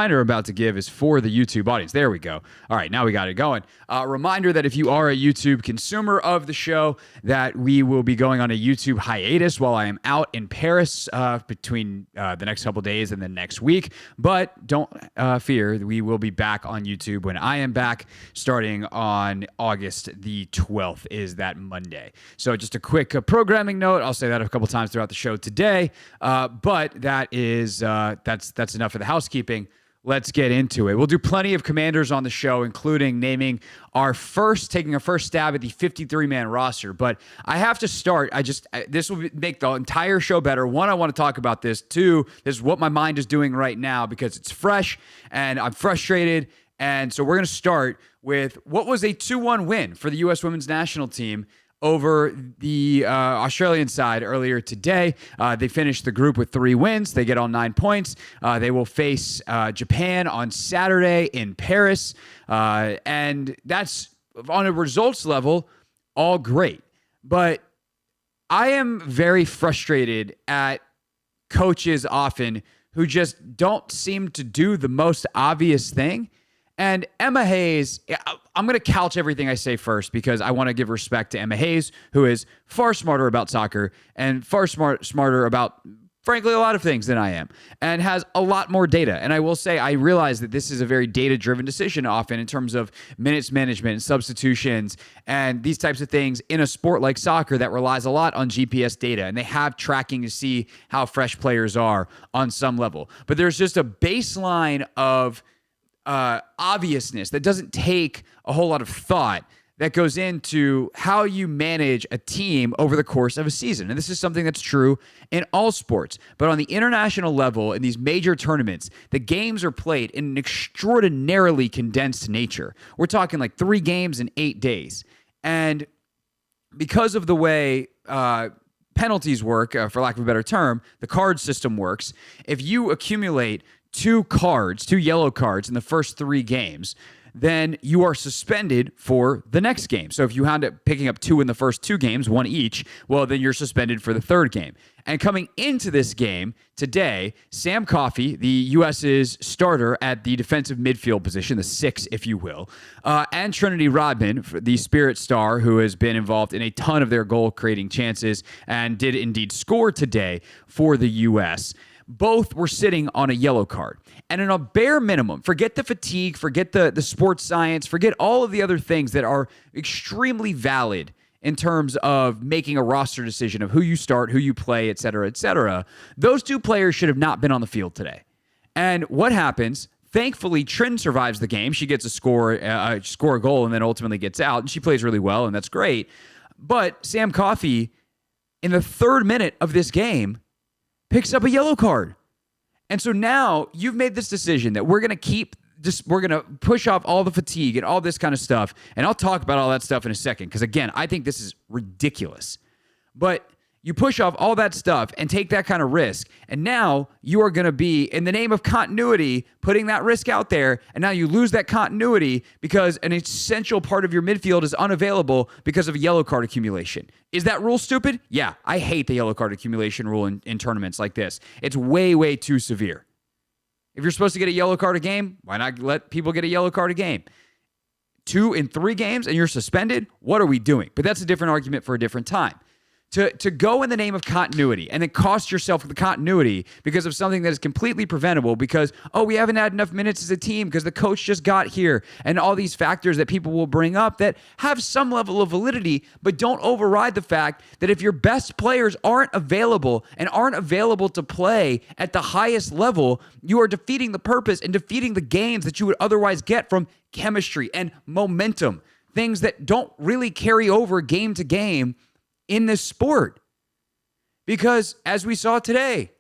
reminder I'm about to give is for the YouTube audience. There we go. All right, now we got it going. Reminder that if you are a YouTube consumer of the show, that we will be going on a YouTube hiatus while I am out in Paris between the next couple days and the next week. But don't fear, we will be back on YouTube when I am back, starting on August the 12th is that Monday. So just a quick programming note. I'll say that a couple times throughout the show today, but that is that's enough of the housekeeping. Let's get into it. We'll do plenty of commanders on the show, including taking our first stab at the 53-man roster. But I have to start. This will make the entire show better. One, I want to talk about this. Two, this is what my mind is doing right now because it's fresh and I'm frustrated. And so we're going to start with what was a 2-1 win for the U.S. women's national team over the Australian side earlier today. They finished the group with 3 wins. They get all 9 points. They will face Japan on Saturday in Paris. And that's, on a results level, all great. But I am very frustrated at coaches often who just don't seem to do the most obvious thing. And Emma Hayes, I'm going to couch everything I say first because I want to give respect to Emma Hayes, who is far smarter about soccer and far smarter about, frankly, a lot of things than I am, and has a lot more data. And I will say, I realize that this is a very data-driven decision often in terms of minutes management and substitutions and these types of things in a sport like soccer that relies a lot on GPS data. And they have tracking to see how fresh players are on some level. But there's just a baseline of obviousness that doesn't take a whole lot of thought that goes into how you manage a team over the course of a season. And this is something that's true in all sports. But on the international level, in these major tournaments, the games are played in an extraordinarily condensed nature. We're talking like 3 games in 8 days. And because of the way penalties work, for lack of a better term, the card system works, if you accumulate 2 yellow cards in the first 3 games, then you are suspended for the next game. So if you wound up picking up 2 in the first 2 games, 1 each, well, then you're suspended for the 3rd game. And coming into this game today, Sam Coffey, the U.S.'s starter at the defensive midfield position, the 6, if you will, and Trinity Rodman, the Spirit star, who has been involved in a ton of their goal-creating chances and did indeed score today for the U.S., both were sitting on a yellow card. And in a bare minimum, forget the fatigue, forget the sports science, forget all of the other things that are extremely valid in terms of making a roster decision of who you start, who you play, et cetera, et cetera. Those 2 players should have not been on the field today. And what happens? Thankfully, Trin survives the game. She gets score a goal and then ultimately gets out. And she plays really well, and that's great. But Sam Coffey, in the 3rd minute of this game, picks up a yellow card. And so now you've made this decision that we're going to push off all the fatigue and all this kind of stuff. And I'll talk about all that stuff in a second because, again, I think this is ridiculous. But you push off all that stuff and take that kind of risk. And now you are going to be, in the name of continuity, putting that risk out there. And now you lose that continuity because an essential part of your midfield is unavailable because of a yellow card accumulation. Is that rule stupid? Yeah, I hate the yellow card accumulation rule in tournaments like this. It's way, way too severe. If you're supposed to get a yellow card a game, why not let people get a yellow card a game? 2 in 3 games and you're suspended? What are we doing? But that's a different argument for a different time. To go in the name of continuity and then cost yourself the continuity because of something that is completely preventable because, we haven't had enough minutes as a team because the coach just got here, and all these factors that people will bring up that have some level of validity, but don't override the fact that if your best players aren't available to play at the highest level, you are defeating the purpose and defeating the gains that you would otherwise get from chemistry and momentum, things that don't really carry over game to game in this sport. Because as we saw today,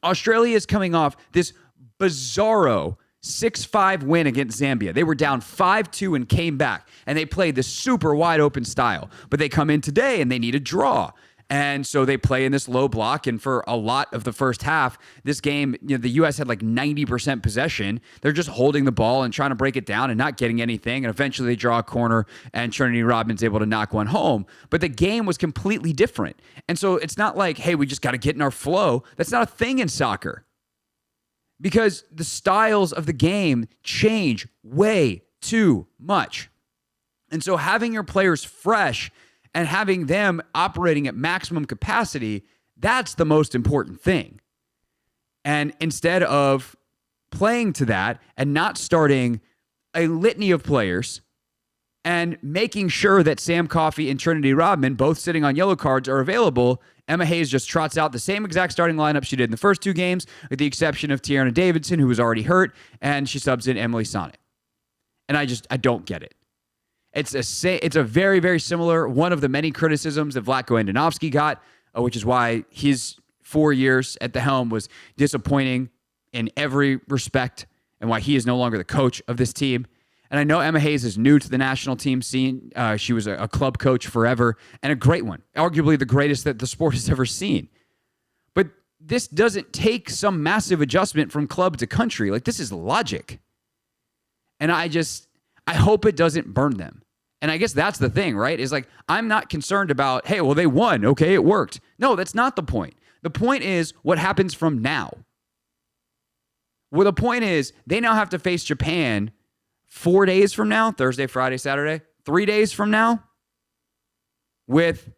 Australia is coming off this bizarro 6-5 win against Zambia. They were down 5-2 and came back, and they played this super wide open style. But they come in today and they need a draw. And so they play in this low block, and for a lot of the first half, this game, the U.S. had like 90% possession. They're just holding the ball and trying to break it down and not getting anything, and eventually they draw a corner, and Trinity Rodman's able to knock one home. But the game was completely different. And so it's not like, hey, we just got to get in our flow. That's not a thing in soccer. because the styles of the game change way too much. And so having your players fresh and having them operating at maximum capacity, that's the most important thing. And instead of playing to that and not starting a litany of players and making sure that Sam Coffey and Trinity Rodman, both sitting on yellow cards, are available, Emma Hayes just trots out the same exact starting lineup she did in the first 2 games, with the exception of Tierna Davidson, who was already hurt, and she subs in Emily Sonnet. And I don't get it. It's a very, very similar, one of the many criticisms that Vlatko Andonovski got, which is why his 4 years at the helm was disappointing in every respect, and why he is no longer the coach of this team. And I know Emma Hayes is new to the national team scene. She was a club coach forever, and a great one, arguably the greatest that the sport has ever seen. But this doesn't take some massive adjustment from club to country. Like, this is logic. And I hope it doesn't burn them. And I guess that's the thing, right? Is like, I'm not concerned about, hey, well, they won. Okay, it worked. No, that's not the point. The point is what happens from now. Well, the point is they now have to face Japan 4 days from now, Thursday, Friday, Saturday, 3 days from now, with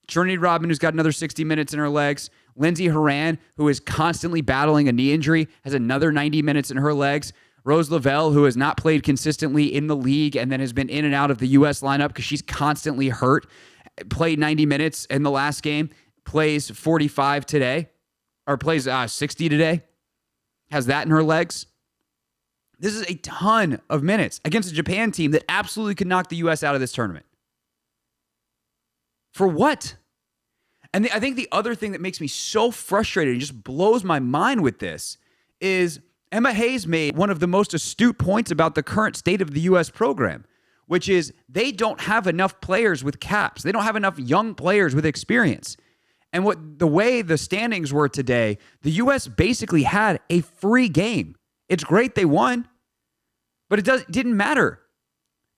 Trinity Rodman, who's got another 60 minutes in her legs. Lindsey Horan, who is constantly battling a knee injury, has another 90 minutes in her legs. Rose Lavelle, who has not played consistently in the league and then has been in and out of the U.S. lineup because she's constantly hurt, played 90 minutes in the last game, plays 45 today, or plays 60 today, has that in her legs. This is a ton of minutes against a Japan team that absolutely could knock the U.S. out of this tournament. For what? And I think the other thing that makes me so frustrated and just blows my mind with this is Emma Hayes made one of the most astute points about the current state of the U.S. program, which is they don't have enough players with caps. They don't have enough young players with experience. And the way the standings were today, the U.S. basically had a free game. It's great they won, but it didn't matter.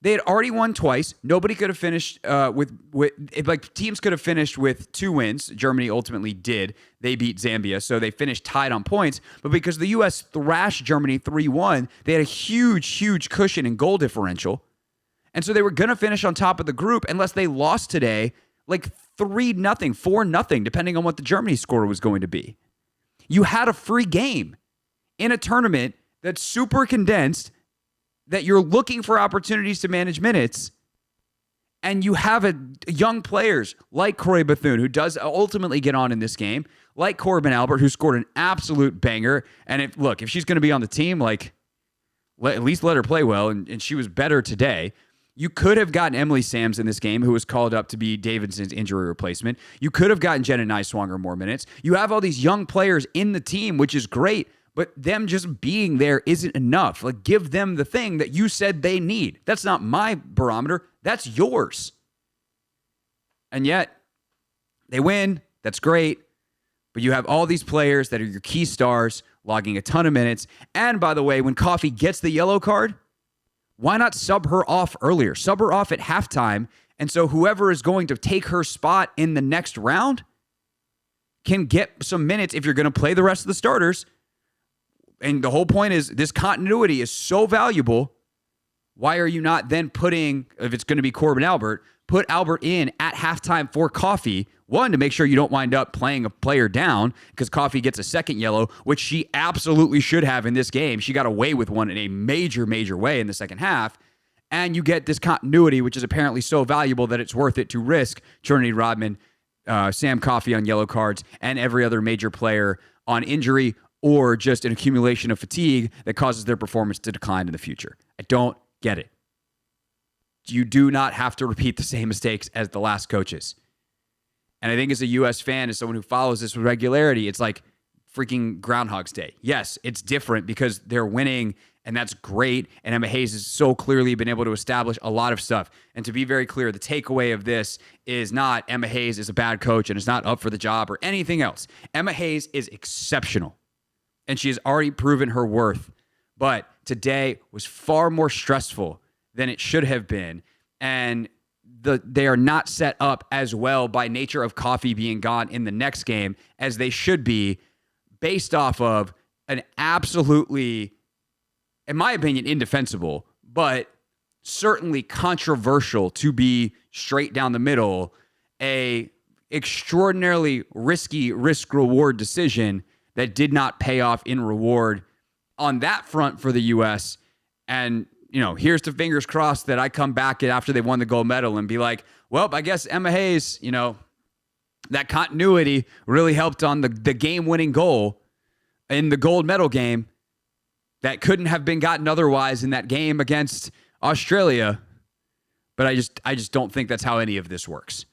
They had already won twice. Nobody could have finished teams could have finished with 2 wins. Germany ultimately did. They beat Zambia, so they finished tied on points. But because the U.S. thrashed Germany 3-1, they had a huge, huge cushion in goal differential. And so they were going to finish on top of the group unless they lost today, like 3-0, 4-0, depending on what the Germany score was going to be. You had a free game in a tournament that's super condensed, that you're looking for opportunities to manage minutes, and you have young players like Corey Bethune, who does ultimately get on in this game, like Corbin Albert, who scored an absolute banger. And if she's going to be on the team, at least let her play well, and she was better today. You could have gotten Emily Sams in this game, who was called up to be Davidson's injury replacement. You could have gotten Jenna Niswanger more minutes. You have all these young players in the team, which is great. But them just being there isn't enough. Like, give them the thing that you said they need. That's not my barometer. That's yours. And yet, they win. That's great. But you have all these players that are your key stars logging a ton of minutes. And by the way, when Coffey gets the yellow card, why not sub her off earlier? Sub her off at halftime. And so whoever is going to take her spot in the next round can get some minutes if you're going to play the rest of the starters. And the whole point is this continuity is so valuable. Why are you not then putting, if it's going to be Corbin Albert, put Albert in at halftime for Coffey? One, to make sure you don't wind up playing a player down because Coffey gets a second yellow, which she absolutely should have in this game. She got away with one in a major, major way in the second half. And you get this continuity, which is apparently so valuable that it's worth it to risk Trinity Rodman, Sam Coffey on yellow cards, and every other major player on injury or just an accumulation of fatigue that causes their performance to decline in the future. I don't get it. You do not have to repeat the same mistakes as the last coaches. And I think as a U.S. fan, as someone who follows this with regularity, it's like freaking Groundhog's Day. Yes, it's different because they're winning, and that's great. And Emma Hayes has so clearly been able to establish a lot of stuff. And to be very clear, the takeaway of this is not Emma Hayes is a bad coach and is not up for the job or anything else. Emma Hayes is exceptional. And she has already proven her worth. But today was far more stressful than it should have been. And they are not set up as well by nature of Coffey being gone in the next game as they should be, based off of an absolutely, in my opinion, indefensible, but certainly controversial to be straight down the middle, a extraordinarily risky risk-reward decision that did not pay off in reward on that front for the U.S. And, here's the fingers crossed that I come back after they won the gold medal and be like, well, I guess Emma Hayes, that continuity really helped on the game-winning goal in the gold medal game that couldn't have been gotten otherwise in that game against Australia. But I just don't think that's how any of this works.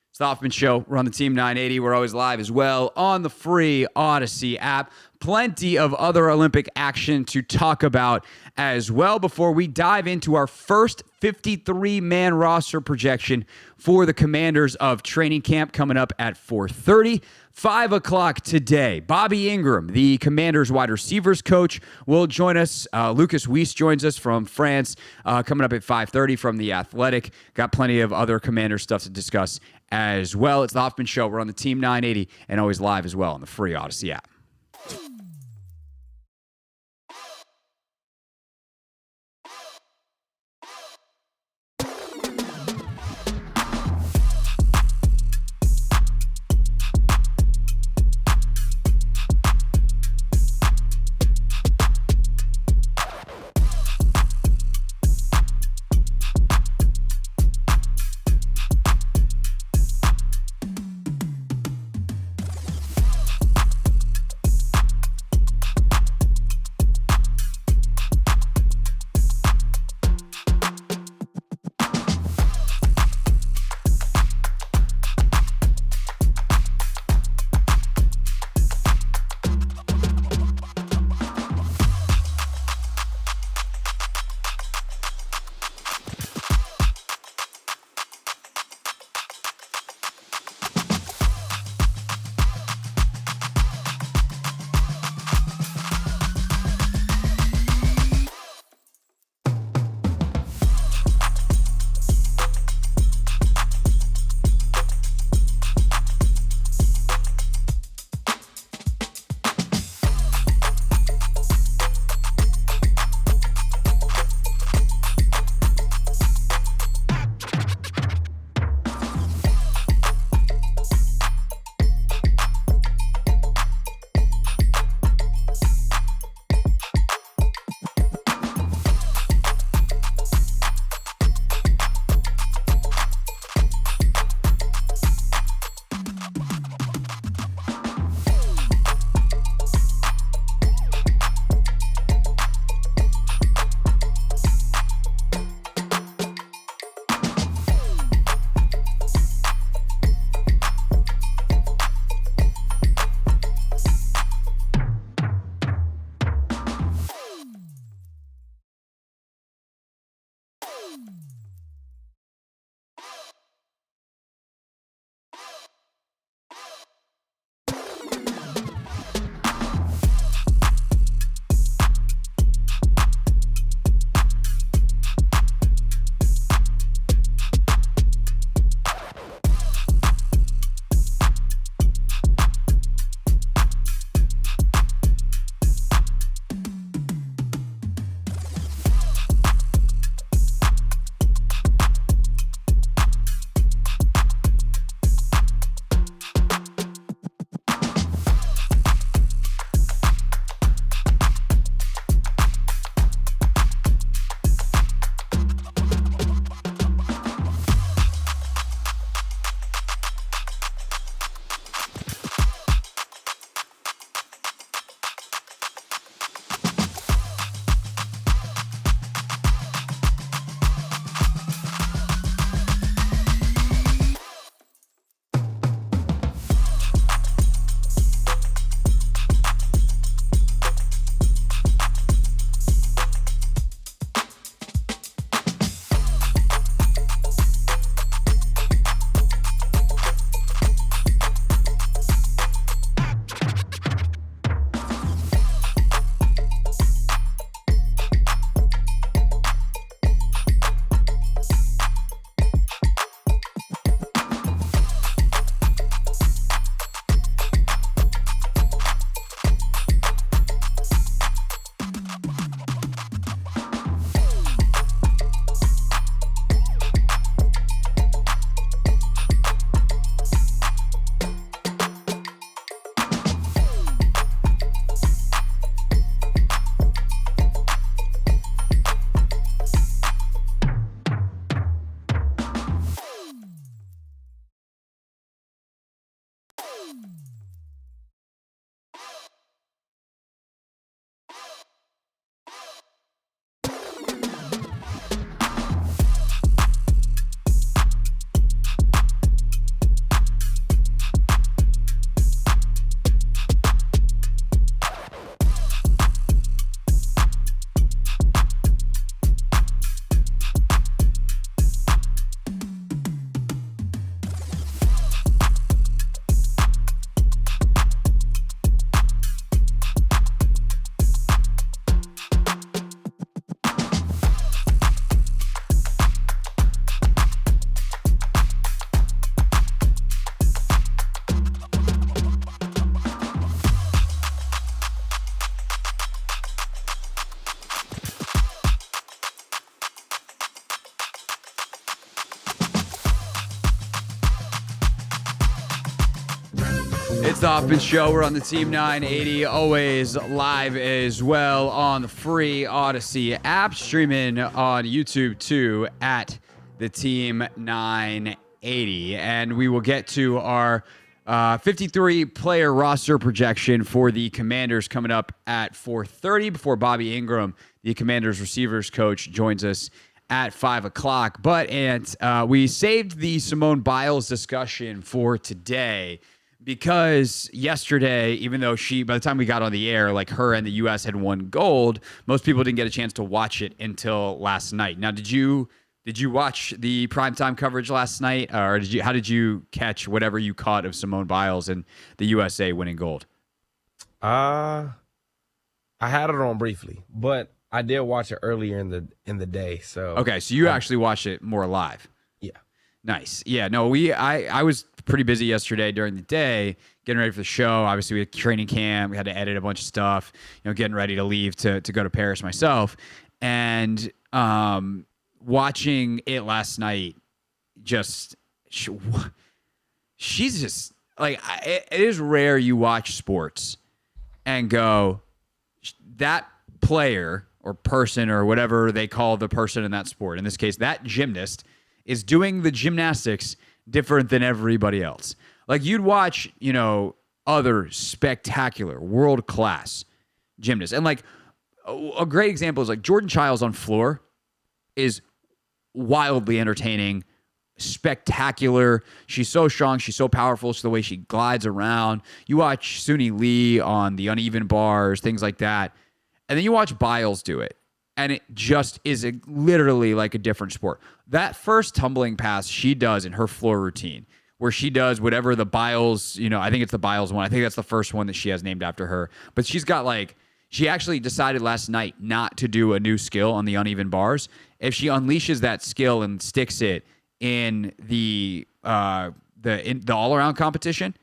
It's the Hoffman Show. We're on the Team 980. We're always live as well on the free Odyssey app. Plenty of other Olympic action to talk about as well before we dive into our first 53-man roster projection for the Commanders of training camp coming up at 4:30. 5 o'clock today. Bobby Engram, the Commanders wide receivers coach, will join us. Lucas Weiss joins us from France coming up at 5:30 from The Athletic. Got plenty of other Commander stuff to discuss as well. It's the Hoffman Show. We're on the Team 980 and always live as well on the free Odyssey app. It's the Hoffman Show. We're on the Team 980, always live as well on the free Odyssey app, streaming on YouTube too at the Team 980. And we will get to our 53-player roster projection for the Commanders coming up at 4:30 before Bobby Engram, the Commanders receivers coach, joins us at 5 o'clock. But we saved the Simone Biles discussion for today because yesterday, even though by the time we got on the air, like her and the U.S. had won gold, most people didn't get a chance to watch it until last night. Now, did you watch the primetime coverage last night, or how did you catch whatever you caught of Simone Biles and the USA winning gold? I had it on briefly, but I did watch it earlier in the day. So okay, so you actually watched it more live. Yeah. Nice. Yeah, no, I was pretty busy yesterday during the day getting ready for the show. Obviously, we had training camp. We had to edit a bunch of stuff, getting ready to leave to go to Paris myself. And watching it last night, she's just like, it is rare you watch sports and go, that player or person or whatever they call the person in that sport, in this case, that gymnast, is doing the gymnastics different than everybody else. Like, you'd watch, other spectacular world-class gymnasts. And like a great example is like Jordan Childs on floor is wildly entertaining, spectacular. She's so strong. She's so powerful. It's the way she glides around. You watch Suni Lee on the uneven bars, things like that. And then you watch Biles do it. And it just is literally like a different sport. That first tumbling pass she does in her floor routine, where she does whatever the Biles, I think it's the Biles one. I think that's the first one that she has named after her. But she's got she actually decided last night not to do a new skill on the uneven bars. If she unleashes that skill and sticks it in the all-around competition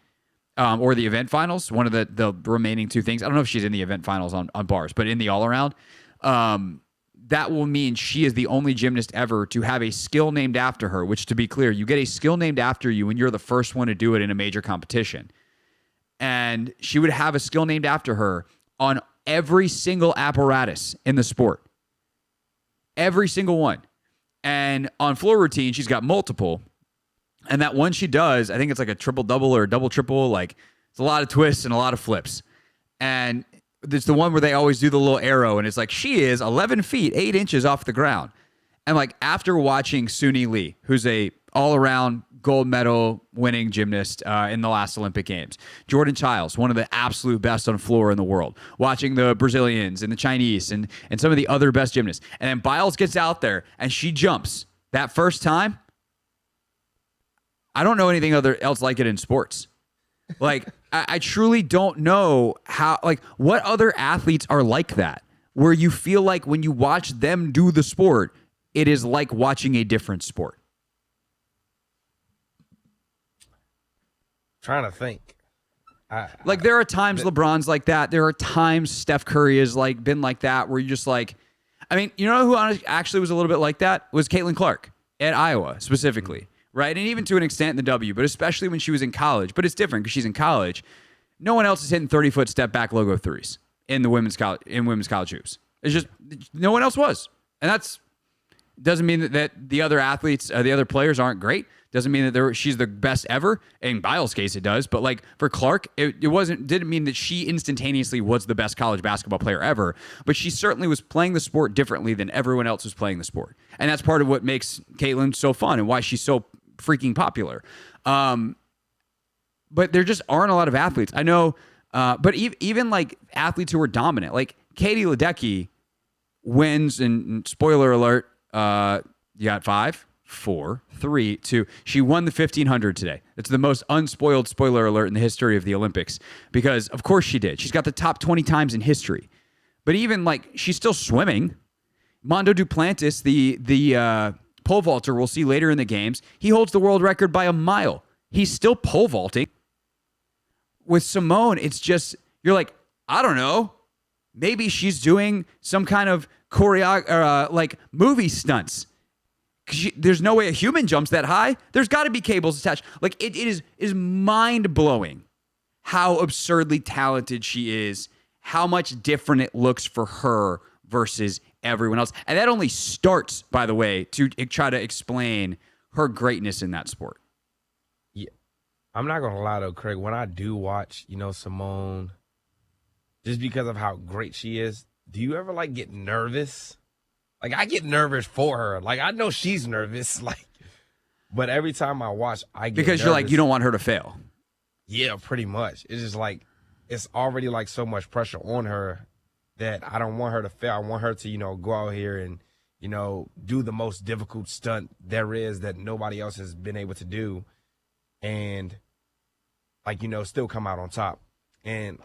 or the event finals, one of the remaining two things. I don't know if she's in the event finals on bars, but in the all-around, that will mean she is the only gymnast ever to have a skill named after her, which, to be clear, you get a skill named after you when you're the first one to do it in a major competition. And she would have a skill named after her on every single apparatus in the sport. Every single one. And on floor routine, she's got multiple. And that one she does, I think it's like a triple-double or a double-triple. Like, it's a lot of twists and a lot of flips. And it's the one where they always do the little arrow, and it's like, she is 11 feet, 8 inches off the ground. And like, after watching Suni Lee, who's a all-around gold medal winning gymnast in the last Olympic Games, Jordan Childs, one of the absolute best on floor in the world, watching the Brazilians and the Chinese and some of the other best gymnasts. And then Biles gets out there and she jumps that first time. I don't know anything else like it in sports. Like, I truly don't know what other athletes are like that, where you feel like when you watch them do the sport, it is like watching a different sport. Trying to think. There are times LeBron's like that. There are times Steph Curry has been like that, where you're just like, I mean, who actually was a little bit like that was Caitlin Clark at Iowa specifically. Right, and even to an extent in the W, but especially when she was in college. But it's different because she's in college. No one else is hitting 30-foot step-back logo threes in the women's college hoops. It's just no one else was, and that's doesn't mean that the other athletes, the other players aren't great. Doesn't mean that she's the best ever. In Biles' case, it does. But like for Clark, it didn't mean that she instantaneously was the best college basketball player ever. But she certainly was playing the sport differently than everyone else was playing the sport, and that's part of what makes Caitlin so fun and why she's so freaking popular. But there just aren't a lot of athletes. I know, but even like athletes who are dominant, like Katie Ledecky wins, and spoiler alert, you got 5, 4, 3, 2. She won the 1500 today. It's the most unspoiled spoiler alert in the history of the Olympics, because of course she did. She's got the top 20 times in history. But even she's still swimming. Mondo Duplantis, the pole vaulter we'll see later in the games, he holds the world record by a mile. He's still pole vaulting. With Simone, it's just, you're like, I don't know. Maybe she's doing some kind of movie stunts. There's no way a human jumps that high. There's got to be cables attached. Like, it is mind-blowing how absurdly talented she is, how much different it looks for her versus everyone else. And that only starts, by the way, to try to explain her greatness in that sport. Yeah, I'm not gonna lie though, Craig. When I do watch, Simone, just because of how great she is, do you ever like get nervous? Like I get nervous for her. Like I know she's nervous. Like, but every time I watch, I get because you're like, nervous. you don't want her to fail. Yeah, pretty much. It's just like it's already like so much pressure on her that I don't want her to fail. I want her to, go out here and, do the most difficult stunt there is that nobody else has been able to do, and still come out on top. And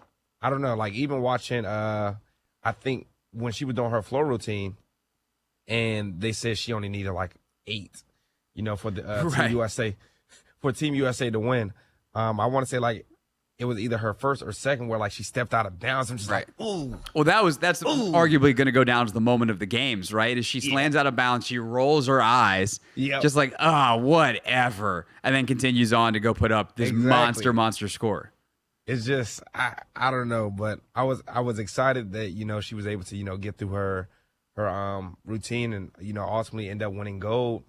I don't know, like even watching I think when she was doing her floor routine and they said she only needed like 8, for the Team USA, for Team USA to win. I want to say like it was either her first or second where like she stepped out of bounds. I'm just like, ooh. Well, that's arguably going to go down to the moment of the games, right? As she slams out of bounds, she rolls her eyes, just like, whatever, and then continues on to go put up this monster score. It's just I don't know, but I was excited that she was able to get through her routine and ultimately end up winning gold.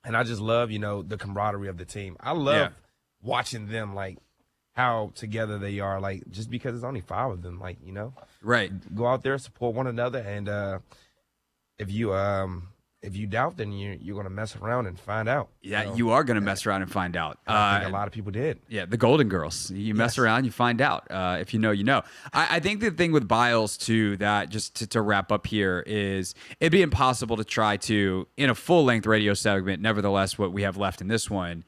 And I just love the camaraderie of the team. I love watching them, like how together they are, like just because it's only 5 of them, like right. Go out there, support one another, and if you doubt, then you're gonna mess around and find out. Yeah, you are gonna mess around and find out. I think a lot of people did. Yeah, the Golden Girls. You mess around, you find out. If you know, you know. I think the thing with Biles too, that just to wrap up here, is it'd be impossible to try to, in a full-length radio segment, nevertheless what we have left in this one,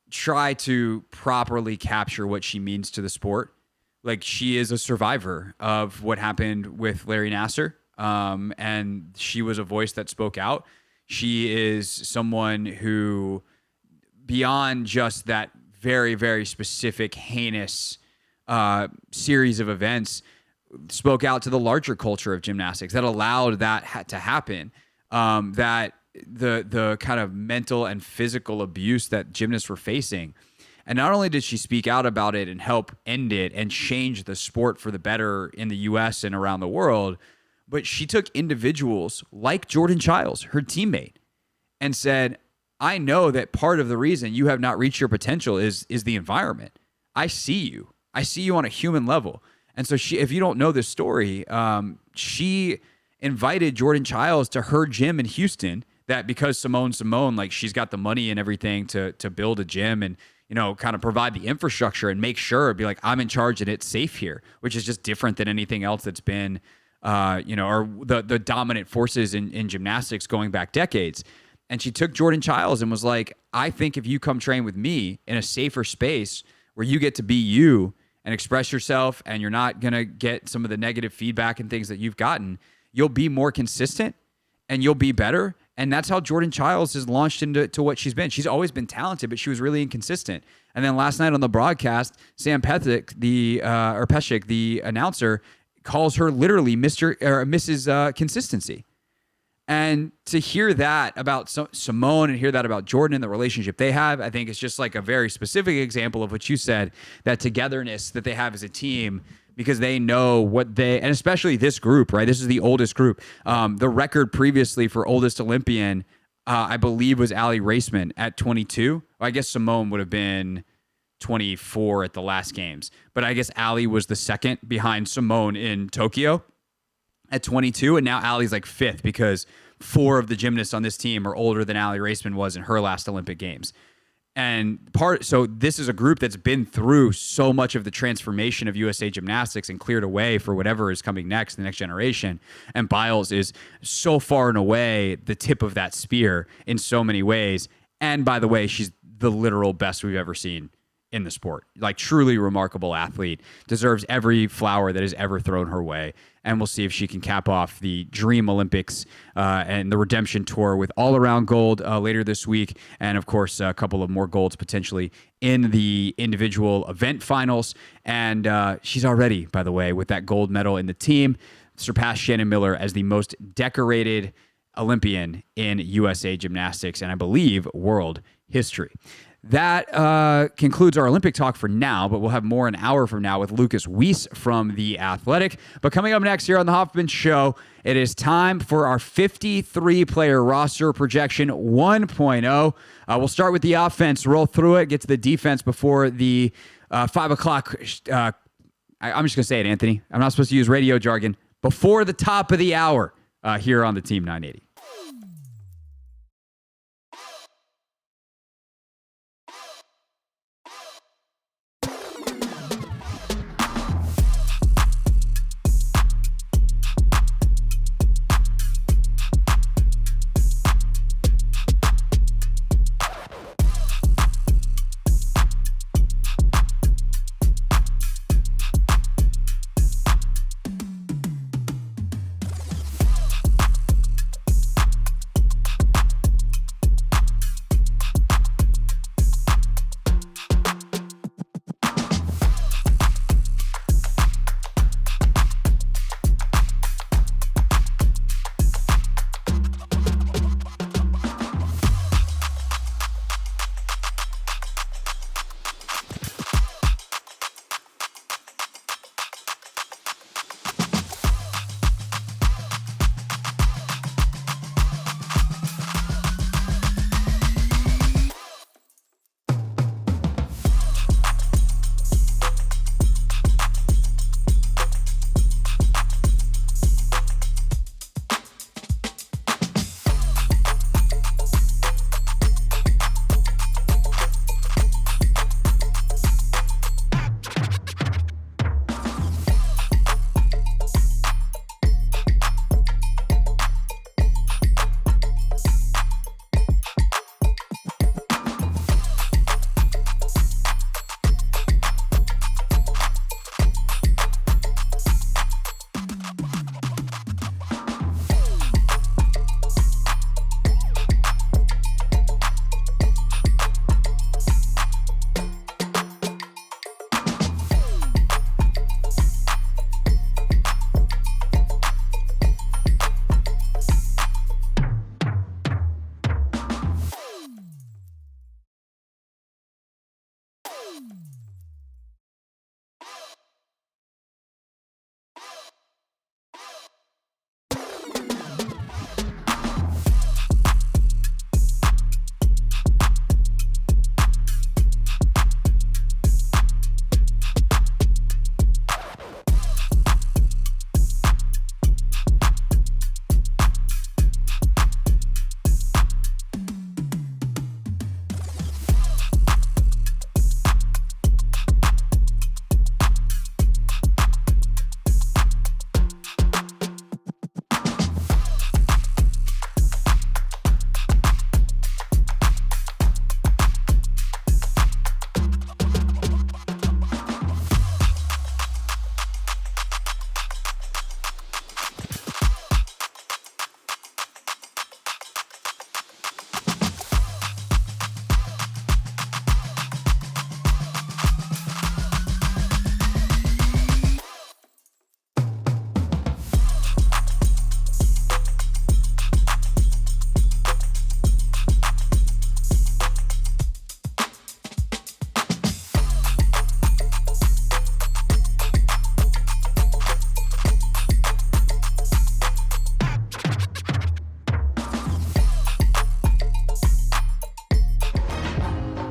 try to properly capture what she means to the sport. Like, she is a survivor of what happened with Larry Nassar. And she was a voice that spoke out. She is someone who, beyond just that very, very specific, heinous series of events, spoke out to the larger culture of gymnastics that allowed that to happen. That the kind of mental and physical abuse that gymnasts were facing. And not only did she speak out about it and help end it and change the sport for the better in the US and around the world, but she took individuals like Jordan Childs, her teammate, and said, I know that part of the reason you have not reached your potential is the environment. I see you. I see you on a human level. And so she, if you don't know this story, she invited Jordan Childs to her gym in Houston, that because Simone, like, she's got the money and everything to build a gym and, kind of provide the infrastructure and make sure, be like, I'm in charge and it's safe here, which is just different than anything else that's been, or the dominant forces in gymnastics going back decades. And she took Jordan Childs and was like, I think if you come train with me in a safer space where you get to be you and express yourself and you're not going to get some of the negative feedback and things that you've gotten, you'll be more consistent and you'll be better. And that's how Jordan Childs has launched into what she's been. She's always been talented, but she was really inconsistent. And then last night on the broadcast, Sam Pethick, Peshick, the announcer, calls her literally Mr. or Mrs. Consistency. And to hear that about Simone and hear that about Jordan and the relationship they have, I think it's just like a very specific example of what you said, that togetherness that they have as a team, because they know what and especially this group, right? This is the oldest group. The record previously for oldest Olympian, I believe, was Allie Raceman at 22. I guess Simone would have been 24 at the last games, but I guess Allie was the second behind Simone in Tokyo at 22, and now Allie's like 5th because 4 of the gymnasts on this team are older than Allie Raceman was in her last Olympic Games. And so this is a group that's been through so much of the transformation of USA Gymnastics and cleared away for whatever is coming next, the next generation. And Biles is so far and away the tip of that spear in so many ways. And by the way, she's the literal best we've ever seen in the sport. Like, truly remarkable athlete, deserves every flower that is ever thrown her way. And we'll see if she can cap off the Dream Olympics and the Redemption Tour with all-around gold later this week. And, of course, a couple of more golds potentially in the individual event finals. And she's already, by the way, with that gold medal in the team, surpassed Shannon Miller as the most decorated Olympian in USA Gymnastics and, I believe, world history. That concludes our Olympic talk for now, but we'll have more an hour from now with Lucas Weiss from The Athletic. But coming up next here on The Hoffman Show, it is time for our 53-player roster projection 1.0. We'll start with the offense, roll through it, get to the defense before the 5 o'clock. I'm just going to say it, Anthony. I'm not supposed to use radio jargon. Before the top of the hour here on the Team 980.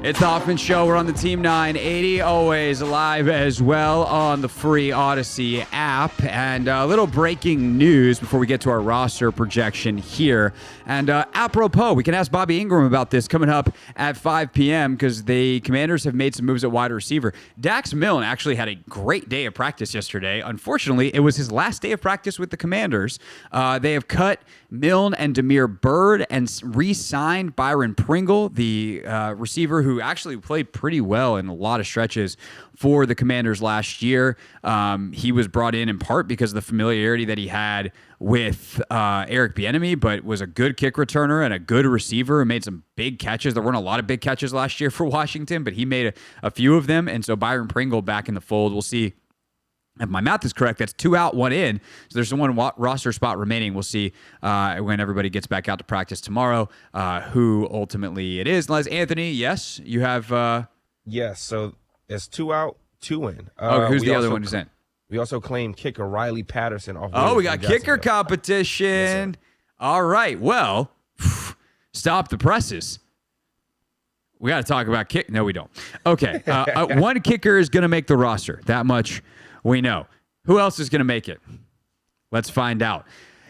It's the Hoffman Show. We're on the Team 980, always live as well on the free Odyssey app. And a little breaking news before we get to our roster projection here. And apropos, we can ask Bobby Engram about this coming up at 5 p.m. because the Commanders have made some moves at wide receiver. Dax Milne actually had a great day of practice yesterday. Unfortunately, it was his last day of practice with the Commanders. They have cut Milne and Damiere Byrd and re-signed Byron Pringle, the receiver who actually played pretty well in a lot of stretches for the Commanders last year. He was brought in part because of the familiarity that he had with Eric Bieniemy, but was a good kick returner and a good receiver who made some big catches. There weren't a lot of big catches last year for Washington, but he made a few of them. And so Byron Pringle back in the fold. We'll see If my math is correct, that's 2 out, 1 in. So there's one roster spot remaining. We'll see when everybody gets back out to practice tomorrow who ultimately it is. Unless Anthony, yes, you have. Yes, so it's 2 out, 2 in. Who's the other one who's in? We also claimed kicker Riley Patterson. We got kicker competition. Yes, all right. Well, stop the presses. We got to talk about kick. No, we don't. Okay. One kicker is going to make the roster. That much we know. Who else is going to make it? Let's find out.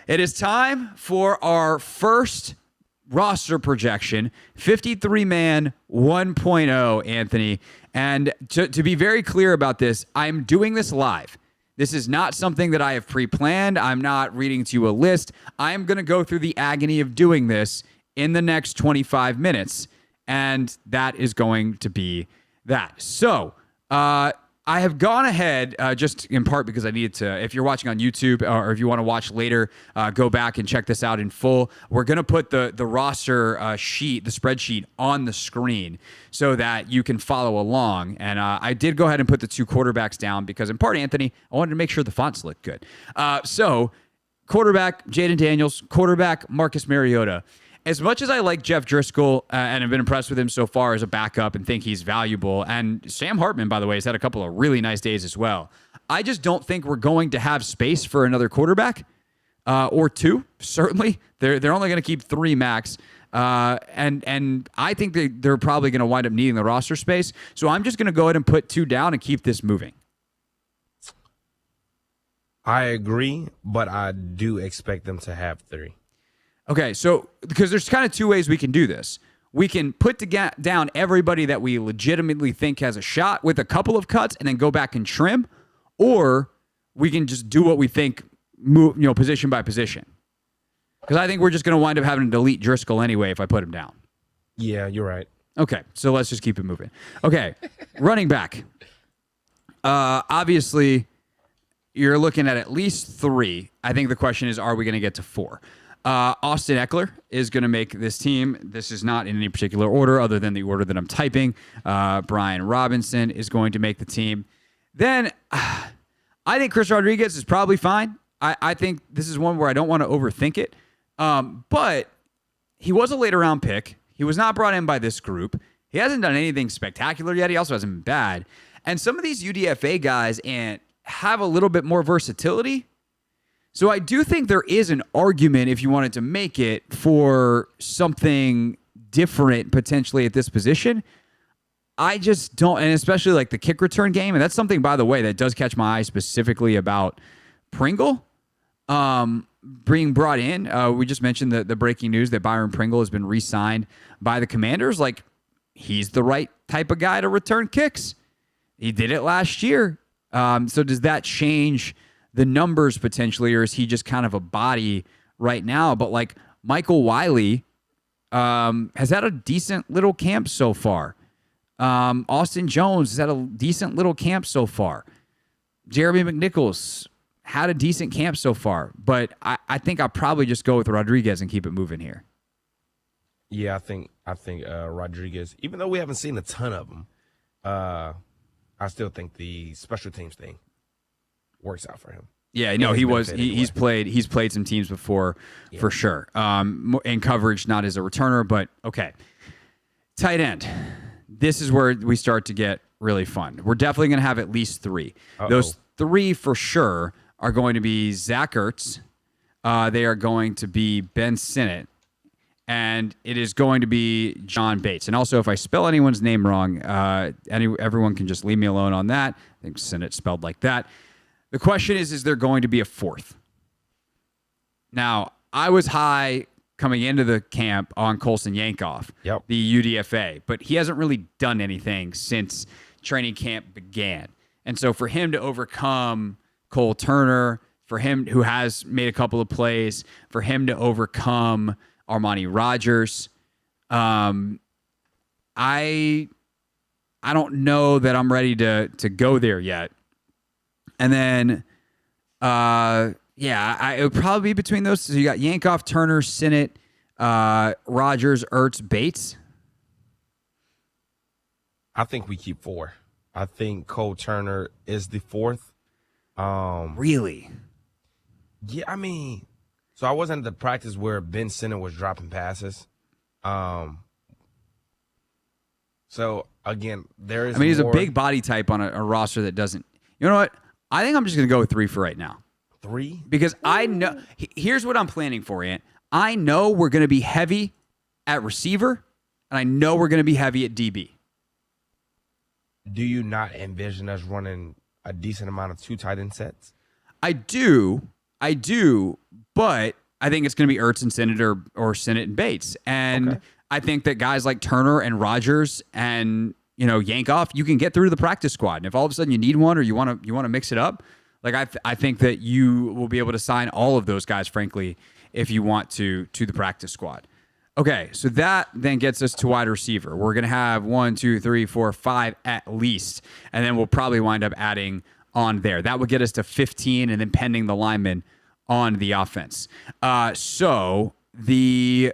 It is time for our first roster projection, 53-man 1.0, Anthony. And to be very clear about this, I'm doing this live. This is not something that I have pre-planned. I'm not reading to you a list. I'm going to go through the agony of doing this in the next 25 minutes, and that is going to be that. So, I have gone ahead just in part because I needed to, if you're watching on YouTube or if you want to watch later, go back and check this out in full. We're going to put the roster sheet, the spreadsheet on the screen so that you can follow along. And I did go ahead and put the 2 quarterbacks down because in part, Anthony, I wanted to make sure the fonts looked good. So quarterback, Jaden Daniels, quarterback, Marcus Mariota. As much as I like Jeff Driscoll and have been impressed with him so far as a backup and think he's valuable, and Sam Hartman, by the way, has had a couple of really nice days as well, I just don't think we're going to have space for another quarterback or 2, certainly. They're only going to keep 3 max, and I think they're probably going to wind up needing the roster space. So I'm just going to go ahead and put 2 down and keep this moving. I agree, but I do expect them to have 3. Okay, so because there's kind of 2 ways we can do this. We can put down everybody that we legitimately think has a shot with a couple of cuts and then go back and trim, or we can just do what we think, position by position. Because I think we're just going to wind up having to delete Driscoll anyway if I put him down. Yeah, you're right. Okay, so let's just keep it moving. Okay, running back. Obviously, you're looking at least 3. I think the question is, are we going to get to 4? Austin Eckler is going to make this team. This is not in any particular order other than the order that I'm typing. Brian Robinson is going to make the team. Then I think Chris Rodriguez is probably fine. I think this is one where I don't want to overthink it. But he was a later round pick. He was not brought in by this group. He hasn't done anything spectacular yet. He also hasn't been bad. And some of these UDFA guys have a little bit more versatility. So I do think there is an argument, if you wanted to make it, for something different potentially at this position. I just don't, and especially like the kick return game, and that's something, by the way, that does catch my eye specifically about Pringle being brought in. We just mentioned the breaking news that Byron Pringle has been re-signed by the Commanders. Like, he's the right type of guy to return kicks. He did it last year. So does that change the numbers potentially, or is he just kind of a body right now? But like Michael Wiley has had a decent little camp so far. Austin Jones has had a decent little camp so far. Jeremy McNichols had a decent camp so far. But I think I'll probably just go with Rodriguez and keep it moving here. Yeah, I think Rodriguez, even though we haven't seen a ton of them, I still think the special teams thing works out for him. Yeah, no, he's played some teams before, yeah, for sure. In coverage, not as a returner, but okay. Tight end. This is where we start to get really fun. We're definitely going to have at least 3. Uh-oh. Those 3 for sure are going to be Zach Ertz. They are going to be Ben Sinnott. And it is going to be John Bates. And also, if I spell anyone's name wrong, everyone can just leave me alone on that. I think Sinnott spelled like that. The question is there going to be a 4th? Now, I was high coming into the camp on Colson Yankoff, yep, the UDFA, but he hasn't really done anything since training camp began. And so for him to overcome Cole Turner, for him who has made a couple of plays, for him to overcome Armani Rogers, I don't know that I'm ready to go there yet. And then, it would probably be between those. So you got Yankoff, Turner, Sinnott, Rogers, Ertz, Bates. I think we keep 4. I think Cole Turner is the 4th. Really? Yeah, I mean, so I wasn't at the practice where Ben Center was dropping passes. So again, there is. I mean, he's a more. big body type on a roster that doesn't. You know what? I think I'm just going to go with 3 for right now. 3? Because I know. Here's what I'm planning for, Ant. I know we're going to be heavy at receiver, and I know we're going to be heavy at DB. Do you not envision us running a decent amount of 2 tight end sets? I do, but I think it's going to be Ertz and Sinnott or Sinnott and Bates. And Okay. I think that guys like Turner and Rogers and, Yankoff, you can get through the practice squad. And if all of a sudden you need one or you want to mix it up, like I think that you will be able to sign all of those guys, frankly, if you want to the practice squad. Okay, so that then gets us to wide receiver. We're going to have 1, 2, 3, 4, 5 at least, and then we'll probably wind up adding on there. That would get us to 15, and then pending the lineman on the offense. So the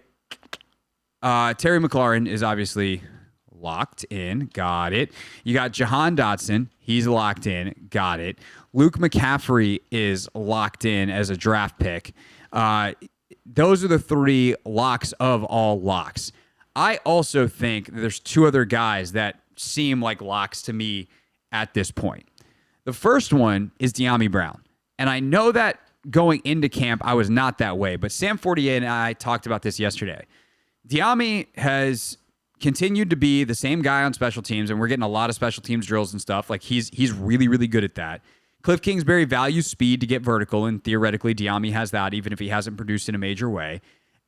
Terry McLaurin is obviously locked in. Got it. You got Jahan Dotson. He's locked in. Got it. Luke McCaffrey is locked in as a draft pick. Those are the 3 locks of all locks. I also think there's 2 other guys that seem like locks to me at this point. The first one is De'Ami Brown. And I know that going into camp, I was not that way, but Sam Fortier and I talked about this yesterday. De'Ami has continued to be the same guy on special teams, and we're getting a lot of special teams drills and stuff. Like he's really, really good at that. Cliff Kingsbury values speed to get vertical, and theoretically, De'Ami has that, even if he hasn't produced in a major way.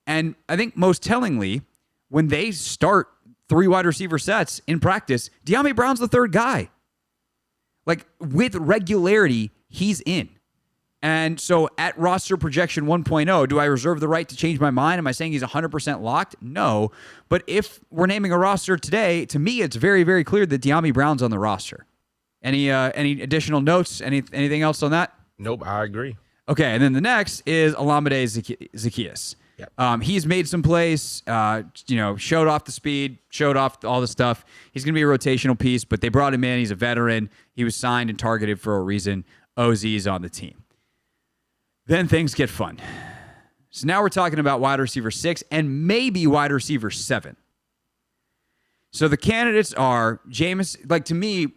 And I think most tellingly, when they start 3 wide receiver sets in practice, De'Ami Brown's the 3rd guy. Like, with regularity, he's in. And so at roster projection 1.0, do I reserve the right to change my mind? Am I saying he's 100% locked? No. But if we're naming a roster today, to me, it's very, very clear that De'Ami Brown's on the roster. Any additional notes? Anything else on that? Nope, I agree. Okay, and then the next is Olamide Zaccheaus. Yep. He's made some plays, showed off the speed, showed off all the stuff. He's going to be a rotational piece, but they brought him in. He's a veteran. He was signed and targeted for a reason. OZ's on the team. Then things get fun. So now we're talking about wide receiver 6 and maybe wide receiver 7. So the candidates are to me,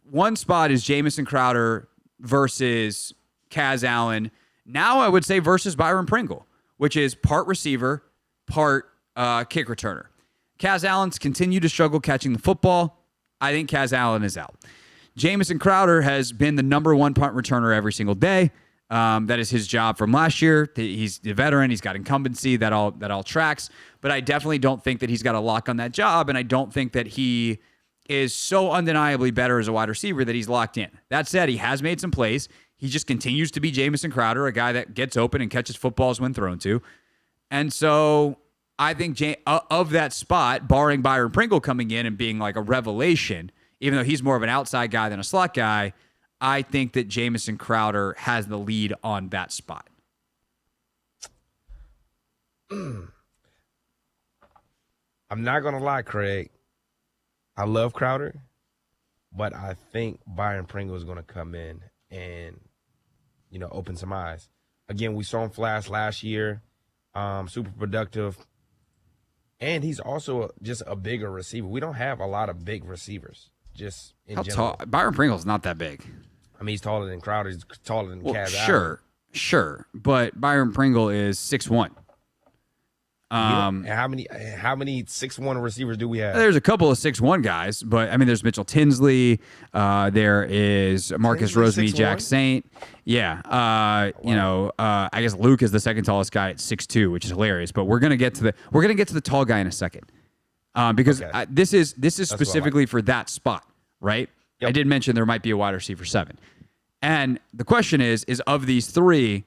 one spot is Jamison Crowder versus Kaz Allen. Now I would say versus Byron Pringle, which is part receiver, part kick returner. Kaz Allen's continued to struggle catching the football. I think Kaz Allen is out. Jamison Crowder has been the number 1 punt returner every single day. That is his job from last year. He's a veteran. He's got incumbency. That all tracks. But I definitely don't think that he's got a lock on that job, and I don't think that he is so undeniably better as a wide receiver that he's locked in. That said, he has made some plays. He just continues to be Jamison Crowder, a guy that gets open and catches footballs when thrown to. And so I think of that spot, barring Byron Pringle coming in and being like a revelation, even though he's more of an outside guy than a slot guy, I think that Jamison Crowder has the lead on that spot. I'm not going to lie, Craig. I love Crowder, but I think Byron Pringle is going to come in and, open some eyes. Again, we saw him flash last year, super productive, and he's also just a bigger receiver. We don't have a lot of big receivers, just in How general. tall? Byron Pringle's not that big. I mean, he's taller than Crowder. He's taller than Kaz Allen. Sure. But Byron Pringle is 6'1". And how many 6'1" receivers do we have? There's a couple of 6'1" guys, but I mean, there's Mitchell Tinsley. There is Marcus Tinsley, Rosemy, Jack 6'1"? Saint. Yeah. I guess Luke is the second tallest guy at 6'2", which is hilarious. But we're gonna get to the tall guy in a second, because Okay. this is what I specifically for that spot, right? Yep. I did mention there might be a wide receiver 7, and the question is of these 3,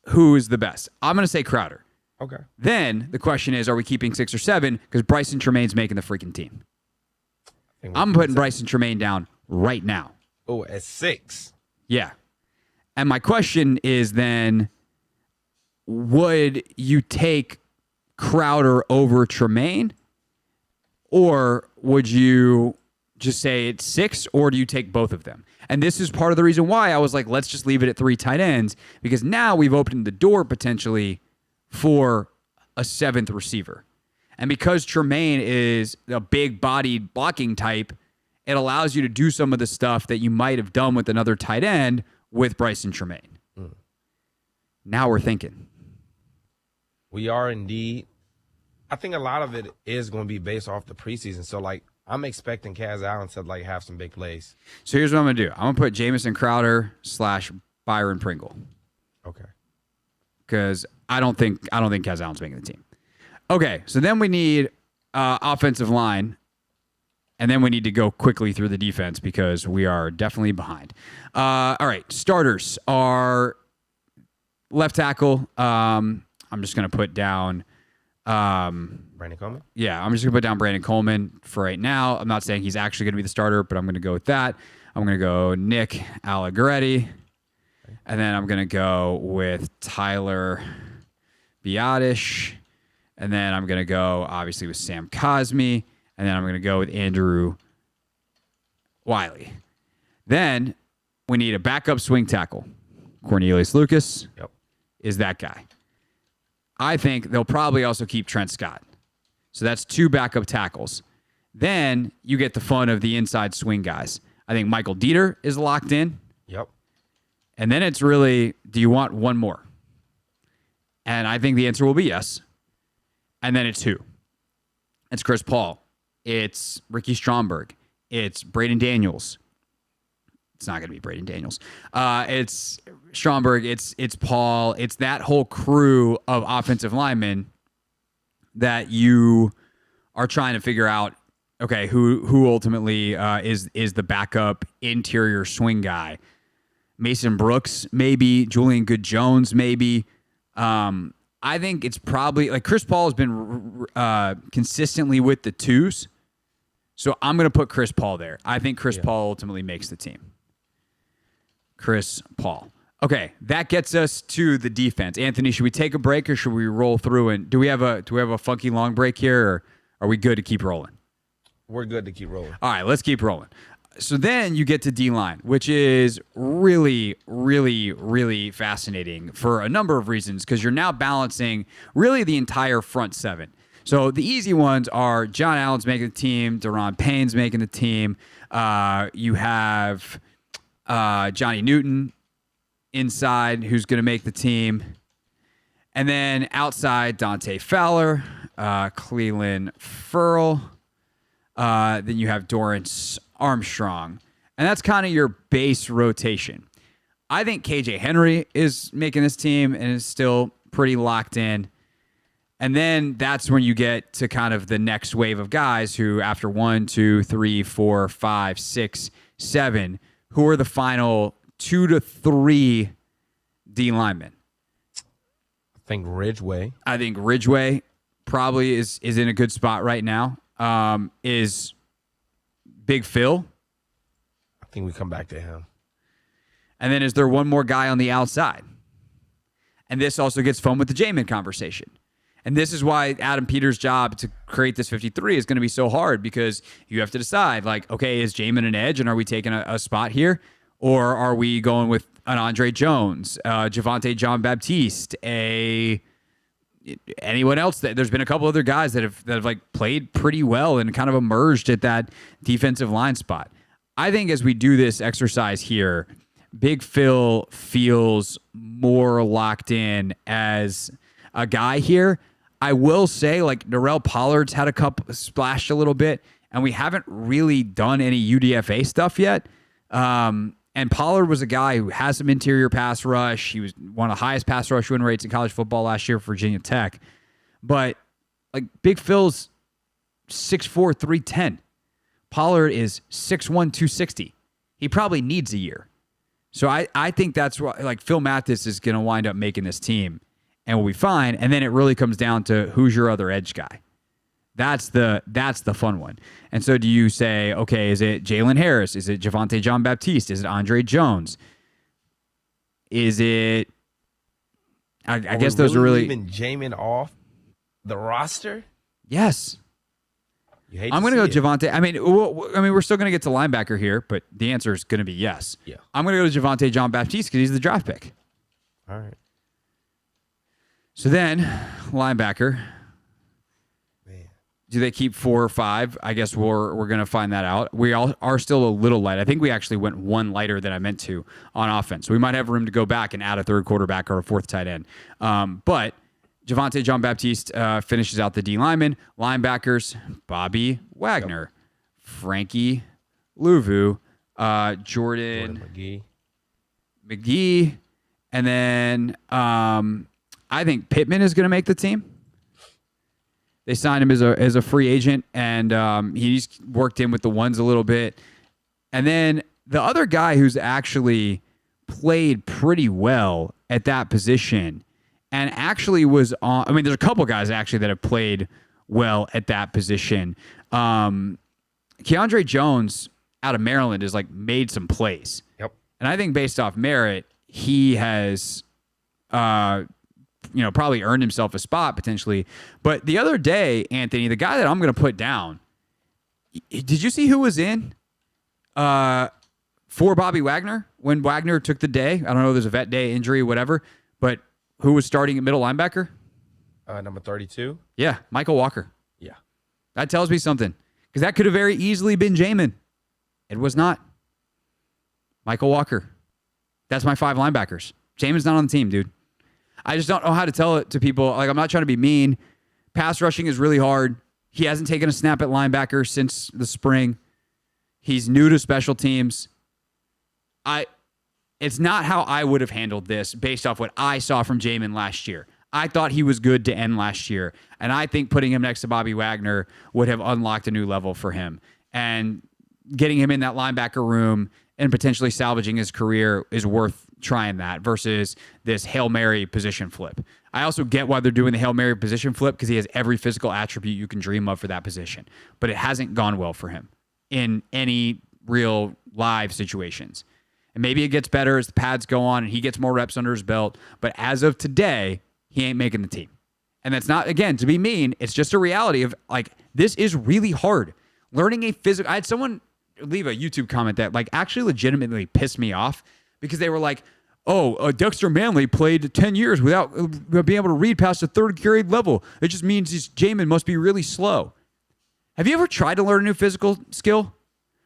who is the best? I'm gonna say Crowder. Okay. Then the question is, are we keeping 6 or 7? Because Bryson Tremaine's making the freaking team. I'm putting Bryson Tremaine down right now. Oh, at 6. Yeah. And my question is then, would you take Crowder over Tremaine? Or would you just say it's 6, or do you take both of them? And this is part of the reason why I was like, let's just leave it at 3 tight ends, because now we've opened the door potentially for a 7th receiver. And because Tremaine is a big-bodied blocking type, it allows you to do some of the stuff that you might have done with another tight end with Bryson Tremaine. Now we're thinking. We are indeed. I think a lot of it is going to be based off the preseason. So, like, I'm expecting Kaz Allen to, like, have some big plays. So here's what I'm going to do. I'm going to put Jamison Crowder / Byron Pringle. Okay. Because I don't think Kaz Allen's making the team. Okay, so then we need offensive line, and then we need to go quickly through the defense because we are definitely behind. All right, starters are left tackle. I'm just going to put down Brandon Coleman? Yeah, I'm just going to put down Brandon Coleman for right now. I'm not saying he's actually going to be the starter, but I'm going to go with that. I'm going to go Nick Allegretti, and then I'm going to go with Tyler Biadish. And then I'm going to go, obviously, with Sam Cosmi. And then I'm going to go with Andrew Wiley. Then we need a backup swing tackle. Cornelius Lucas is that guy. I think they'll probably also keep Trent Scott. So that's 2 backup tackles. Then you get the fun of the inside swing guys. I think Michael Dieter is locked in. Yep. And then it's really, do you want one more? And I think the answer will be yes. And then it's who? It's Chris Paul. It's Ricky Stromberg. It's Braden Daniels. It's not going to be Braden Daniels. It's Stromberg. It's Paul. It's that whole crew of offensive linemen that you are trying to figure out, okay, who ultimately is the backup interior swing guy. Mason Brooks, maybe. Julian Good-Jones, maybe. I think it's probably, like, Chris Paul has been consistently with the 2s. So I'm going to put Chris Paul there. I think Chris Paul ultimately makes the team. Chris Paul. Okay, that gets us to the defense. Anthony, should we take a break or should we roll through? And do we have a funky long break here, or are we good to keep rolling? We're good to keep rolling. All right, let's keep rolling. So then you get to D-line, which is really, really, really fascinating for a number of reasons, because you're now balancing really the entire front 7. So the easy ones are John Allen's making the team, Daron Payne's making the team. You have Johnny Newton inside, who's going to make the team. And then outside, Dante Fowler, Cleveland Furl. Then you have Dorrance Armstrong. And that's kind of your base rotation. I think KJ Henry is making this team and is still pretty locked in. And then that's when you get to kind of the next wave of guys who, after 1, 2, 3, 4, 5, 6, 7, who are the final 2 to 3 D linemen. I think Ridgeway probably is in a good spot right now. Is Big Phil. I think we come back to him. And then is there one more guy on the outside? And this also gets fun with the Jamin conversation. And this is why Adam Peters' job to create this 53 is going to be so hard, because you have to decide, like, okay, is Jamin an edge and are we taking a spot here? Or are we going with an Andre Jones, Javonte John Baptiste, anyone else? There's been a couple other guys that have like played pretty well and kind of emerged at that defensive line spot. I think as we do this exercise here, Big Phil feels more locked in as a guy here. I will say, like, Norrell Pollard's had a couple, splashed a little bit, and we haven't really done any UDFA stuff yet. And Pollard was a guy who has some interior pass rush. He was one of the highest pass rush win rates in college football last year for Virginia Tech. But, like, Big Phil's 6'4", 310. Pollard is 6'1", 260. He probably needs a year. So I think that's why, like, Phil Mathis is going to wind up making this team and will be fine. And then it really comes down to who's your other edge guy. That's the fun one. And so do you say, okay, is it Jalen Harris? Is it Javonte John Baptiste? Is it Andre Jones? Is it... I guess those are really... Even Jamin off the roster? Yes. You hate I'm to going to see go it. Javonte. I mean, we're still going to get to linebacker here, but the answer is going to be yes. Yeah. I'm going to go to Javonte John Baptiste because he's the draft pick. All right. So then, linebacker. Man. Do they keep 4 or 5? I guess we're going to find that out. We all are still a little light. I think we actually went one lighter than I meant to on offense. So we might have room to go back and add a third quarterback or a fourth tight end. But Javonte John Baptiste finishes out the D lineman. Linebackers, Bobby Wagner, Frankie Louvu, Jordan McGee. And then I think Pittman is going to make the team. They signed him as a free agent, and he's worked in with the ones a little bit. And then the other guy who's actually played pretty well at that position and actually was on – I mean, there's a couple guys actually that have played well at that position. Keandre Jones out of Maryland has, made some plays. Yep. And I think based off merit, he has probably earned himself a spot potentially. But the other day, Anthony, the guy that I'm going to put down, did you see who was in for Bobby Wagner when Wagner took the day? I don't know, there's a vet day injury, whatever, but who was starting at middle linebacker? Number 32. Yeah, Michael Walker. Yeah. That tells me something because that could have very easily been Jamin. It was not. Michael Walker. That's my 5 linebackers. Jamin's not on the team, dude. I just don't know how to tell it to people. I'm not trying to be mean. Pass rushing is really hard. He hasn't taken a snap at linebacker since the spring. He's new to special teams. It's not how I would have handled this based off what I saw from Jamin last year. I thought he was good to end last year, and I think putting him next to Bobby Wagner would have unlocked a new level for him. And getting him in that linebacker room and potentially salvaging his career is worth trying that versus this Hail Mary position flip. I also get why they're doing the Hail Mary position flip because he has every physical attribute you can dream of for that position, but it hasn't gone well for him in any real live situations. And maybe it gets better as the pads go on and he gets more reps under his belt, but as of today, he ain't making the team. And that's not, again, to be mean, it's just a reality of this is really hard. Learning a physical, I had someone leave a YouTube comment that actually legitimately pissed me off because they were like, Dexter Manley played 10 years without being able to read past the third grade level. It just means Jamin must be really slow. Have you ever tried to learn a new physical skill?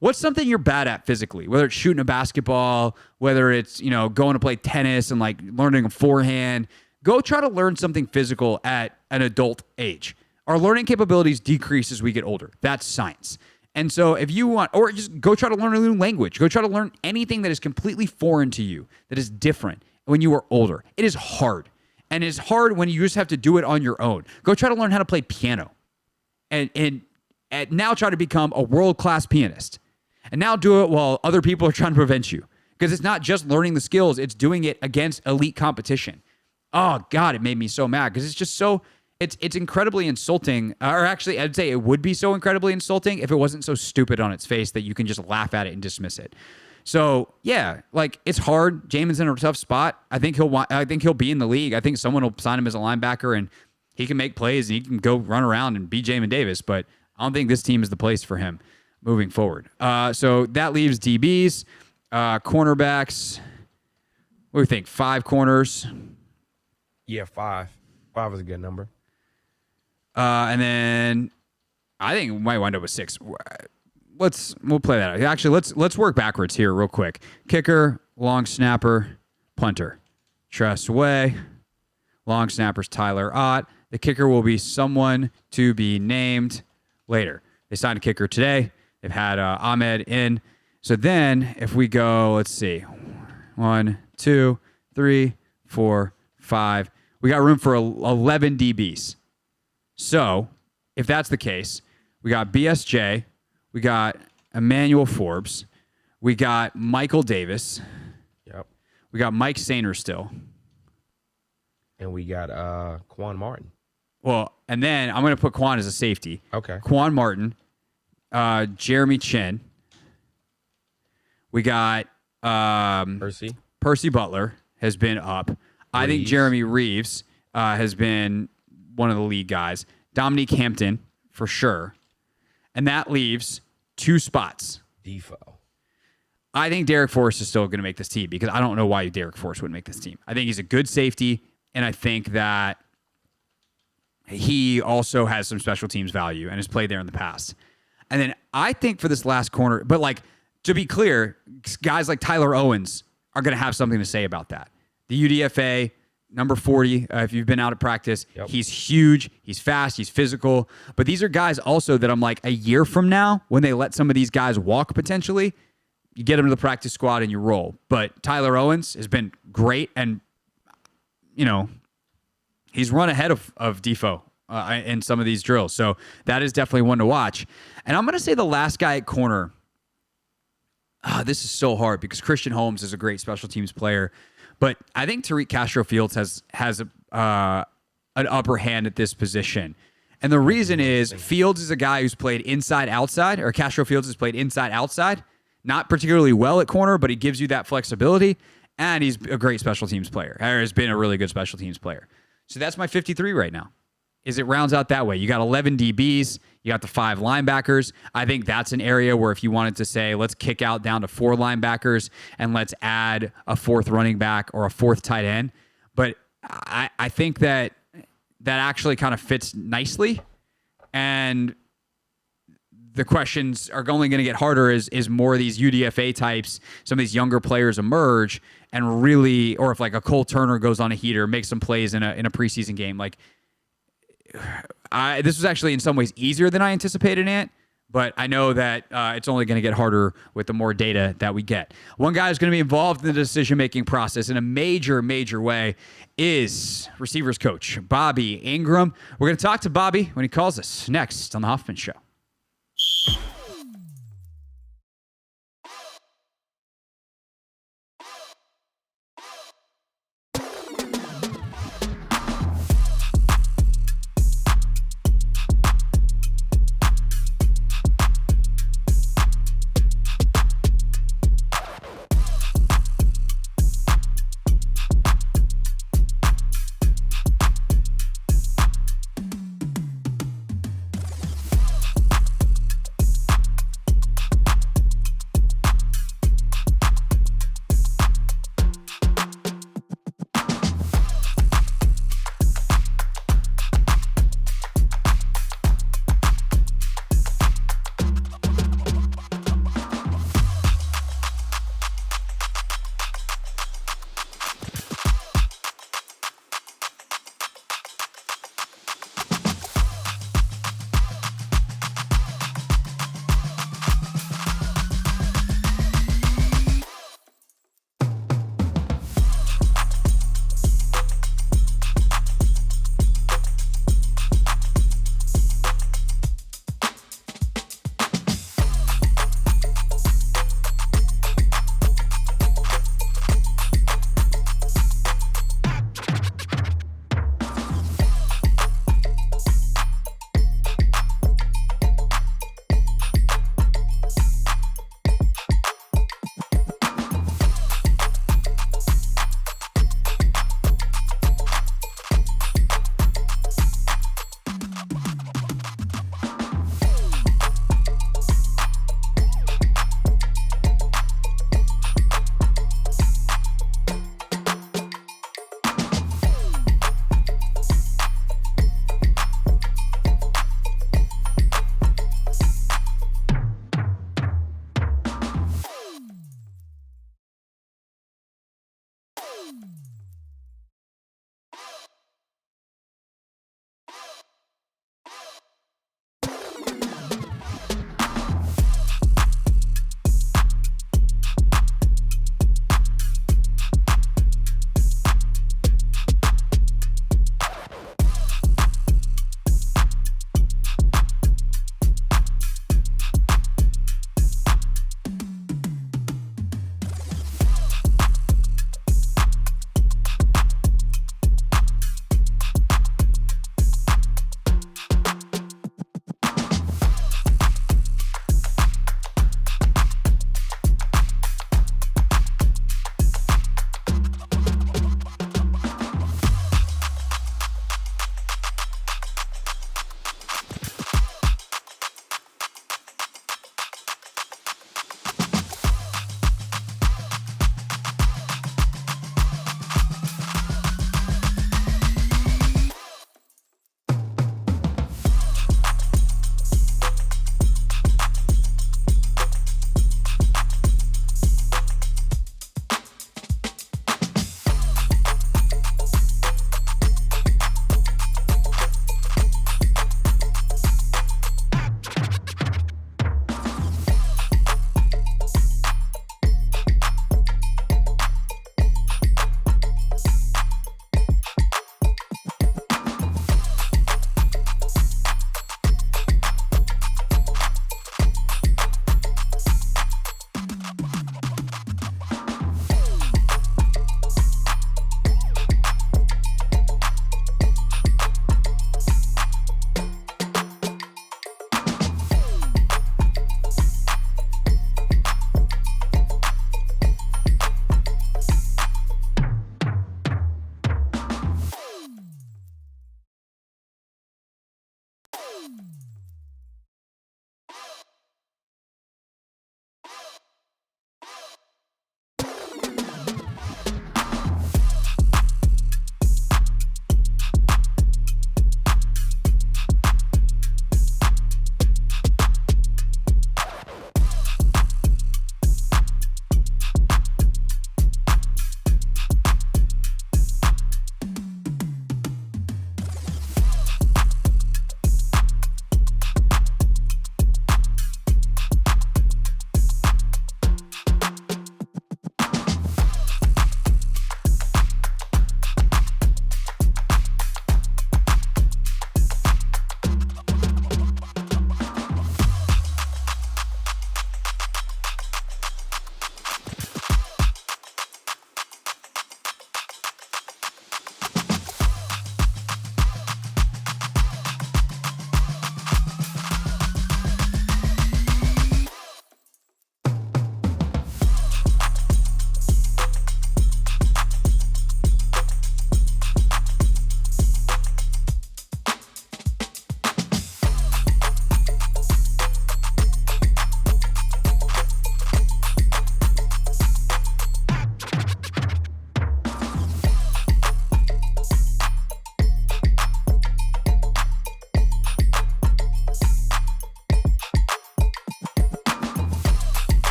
What's something you're bad at physically? Whether it's shooting a basketball, whether it's, going to play tennis and learning a forehand. Go try to learn something physical at an adult age. Our learning capabilities decrease as we get older. That's science. And so if you want, or just go try to learn a new language. Go try to learn anything that is completely foreign to you, that is different when you are older. It is hard. And it's hard when you just have to do it on your own. Go try to learn how to play piano. And now try to become a world-class pianist. And now do it while other people are trying to prevent you. Because it's not just learning the skills, it's doing it against elite competition. Oh, God, it made me so mad because it's just so... It's incredibly insulting, or actually, I'd say it would be so incredibly insulting if it wasn't so stupid on its face that you can just laugh at it and dismiss it. So yeah, it's hard. Jamin's in a tough spot. I think he'll be in the league. I think someone will sign him as a linebacker, and he can make plays and he can go run around and be Jamin Davis. But I don't think this team is the place for him moving forward. So that leaves DBs, cornerbacks. What do you think? 5 corners. Yeah, 5. 5 is a good number. And then I think we might wind up with 6. We'll play that out. Actually, let's work backwards here real quick. Kicker, long snapper, punter. Tress Way. Long snapper's Tyler Ott. The kicker will be someone to be named later. They signed a kicker today. They've had Ahmed in. So then if we go, let's see. 1, 2, 3, 4, 5. We got room for 11 DBs. So, if that's the case, we got BSJ, we got Emmanuel Forbes, we got Michael Davis, Yep. we got Mike Sainer still. And we got Quan Martin. Well, and then I'm going to put Quan as a safety. Okay. Quan Martin, Jeremy Chin. We got Percy Butler has been up. I think Jeremy Reeves has been one of the lead guys. Dominique Hampton, for sure. And that leaves 2 spots. Defoe. I think Derek Forrest is still going to make this team because I don't know why Derek Forrest wouldn't make this team. I think he's a good safety, and I think that he also has some special teams value and has played there in the past. And then I think for this last corner, but like to be clear, guys like Tyler Owens are going to have something to say about that. The UDFA, number 40, if you've been out at practice, he's huge, he's fast, he's physical. But these are guys also that I'm like, a year from now, when they let some of these guys walk potentially, you get them to the practice squad and you roll. But Tyler Owens has been great, and, you know, he's run ahead of Defoe in some of these drills. So that is definitely one to watch. And I'm going to say the last guy at corner, this is so hard because Christian Holmes is a great special teams player. But I think Tariq Castro-Fields has an upper hand at this position. And the reason is Fields is a guy who's played inside-outside, or Castro-Fields has played inside-outside. Not particularly well at corner, but he gives you that flexibility. And he's a great special teams player. Or has been a really good special teams player. So that's my 53 right now. Is it rounds out that way. You got 11 DBs. You got the 5 linebackers. I think that's an area where if you wanted to say, let's kick out down to 4 linebackers and let's add a 4th running back or a 4th tight end. But I think that actually kind of fits nicely. And the questions are only going to get harder as more of these UDFA types, some of these younger players emerge and really, or if like a Cole Turner goes on a heater, makes some plays in a preseason game. Like, this was actually in some ways easier than I anticipated, Ant, but I know that it's only going to get harder with the more data that we get. One guy who's going to be involved in the decision-making process in a major, major way is receivers coach Bobby Engram. We're going to talk to Bobby when he calls us next on the Hoffman Show.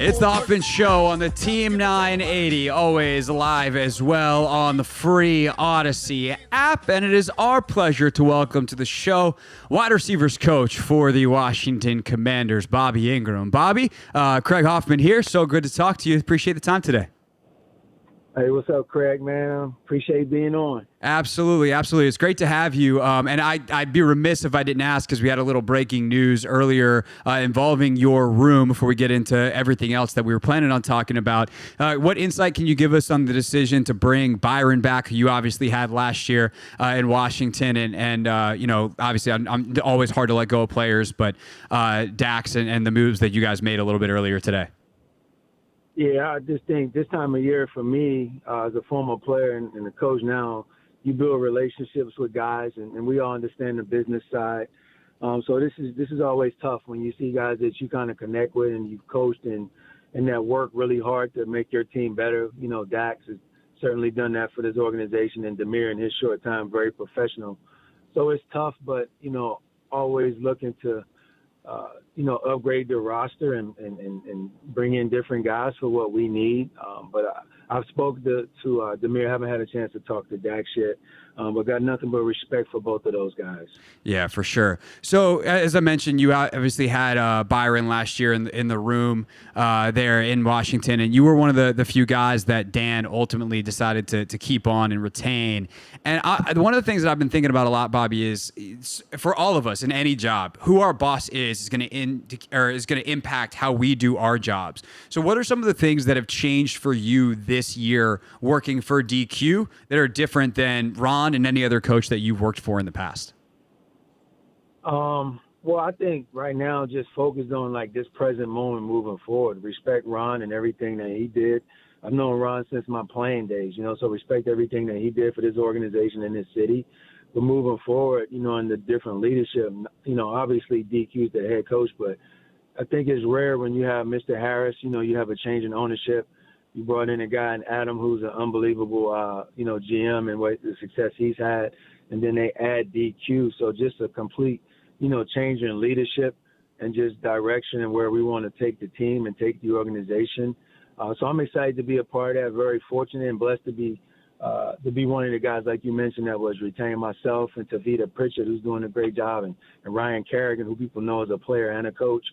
It's the Hoffman Show on the Team 980, always live as well on the free Odyssey app. And it is our pleasure to welcome to the show wide receivers coach for the Washington Commanders, Bobby Engram. Bobby, Craig Hoffman here. So good to talk to you. Appreciate the time today. Hey, what's up, Craig, man? Appreciate being on. Absolutely, absolutely. It's great to have you. And I'd be remiss if I didn't ask, because we had a little breaking news earlier involving your room before we get into everything else that we were planning on talking about. What insight can you give us on the decision to bring Byron back, who you obviously had last year in Washington? And you know, obviously I'm always hard to let go of players, but Dax and the moves that you guys made a little bit earlier today. Yeah, I just think this time of year for me, as a former player and a coach now, you build relationships with guys, and we all understand the business side. So this is always tough when you see guys that you kind of connect with and you've coached and that work really hard to make your team better. You know, Dax has certainly done that for this organization, and Demir in his short time, very professional. So it's tough, but, you know, always looking to upgrade the roster and bring in different guys for what we need. But I've spoken to Demir. I haven't had a chance to talk to Dax yet, but got nothing but respect for both of those guys. Yeah, for sure. So as I mentioned, you obviously had Byron last year in the room there in Washington, and you were one of the few guys that Dan ultimately decided to keep on and retain. And one of the things that I've been thinking about a lot, Bobby, is for all of us in any job, who our boss is going to impact how we do our jobs. So what are some of the things that have changed for you this year working for DQ that are different than Ron and any other coach that you've worked for in the past? Well, I think right now just focused on like this present moment moving forward. Respect Ron and everything that he did. I've known Ron since my playing days, you know, so respect everything that he did for this organization and this city. But moving forward, you know, in the different leadership, you know, obviously DQ's the head coach, but I think it's rare when you have Mr. Harris, you know, you have a change in ownership. You brought in a guy in Adam who's an unbelievable, GM and what the success he's had. And then they add DQ. So just a complete, you know, change in leadership and just direction and where we want to take the team and take the organization. So I'm excited to be a part of that. Very fortunate and blessed to be one of the guys, like you mentioned, that was retaining myself, and Tavita Pritchard, who's doing a great job, and Ryan Kerrigan, who people know as a player and a coach.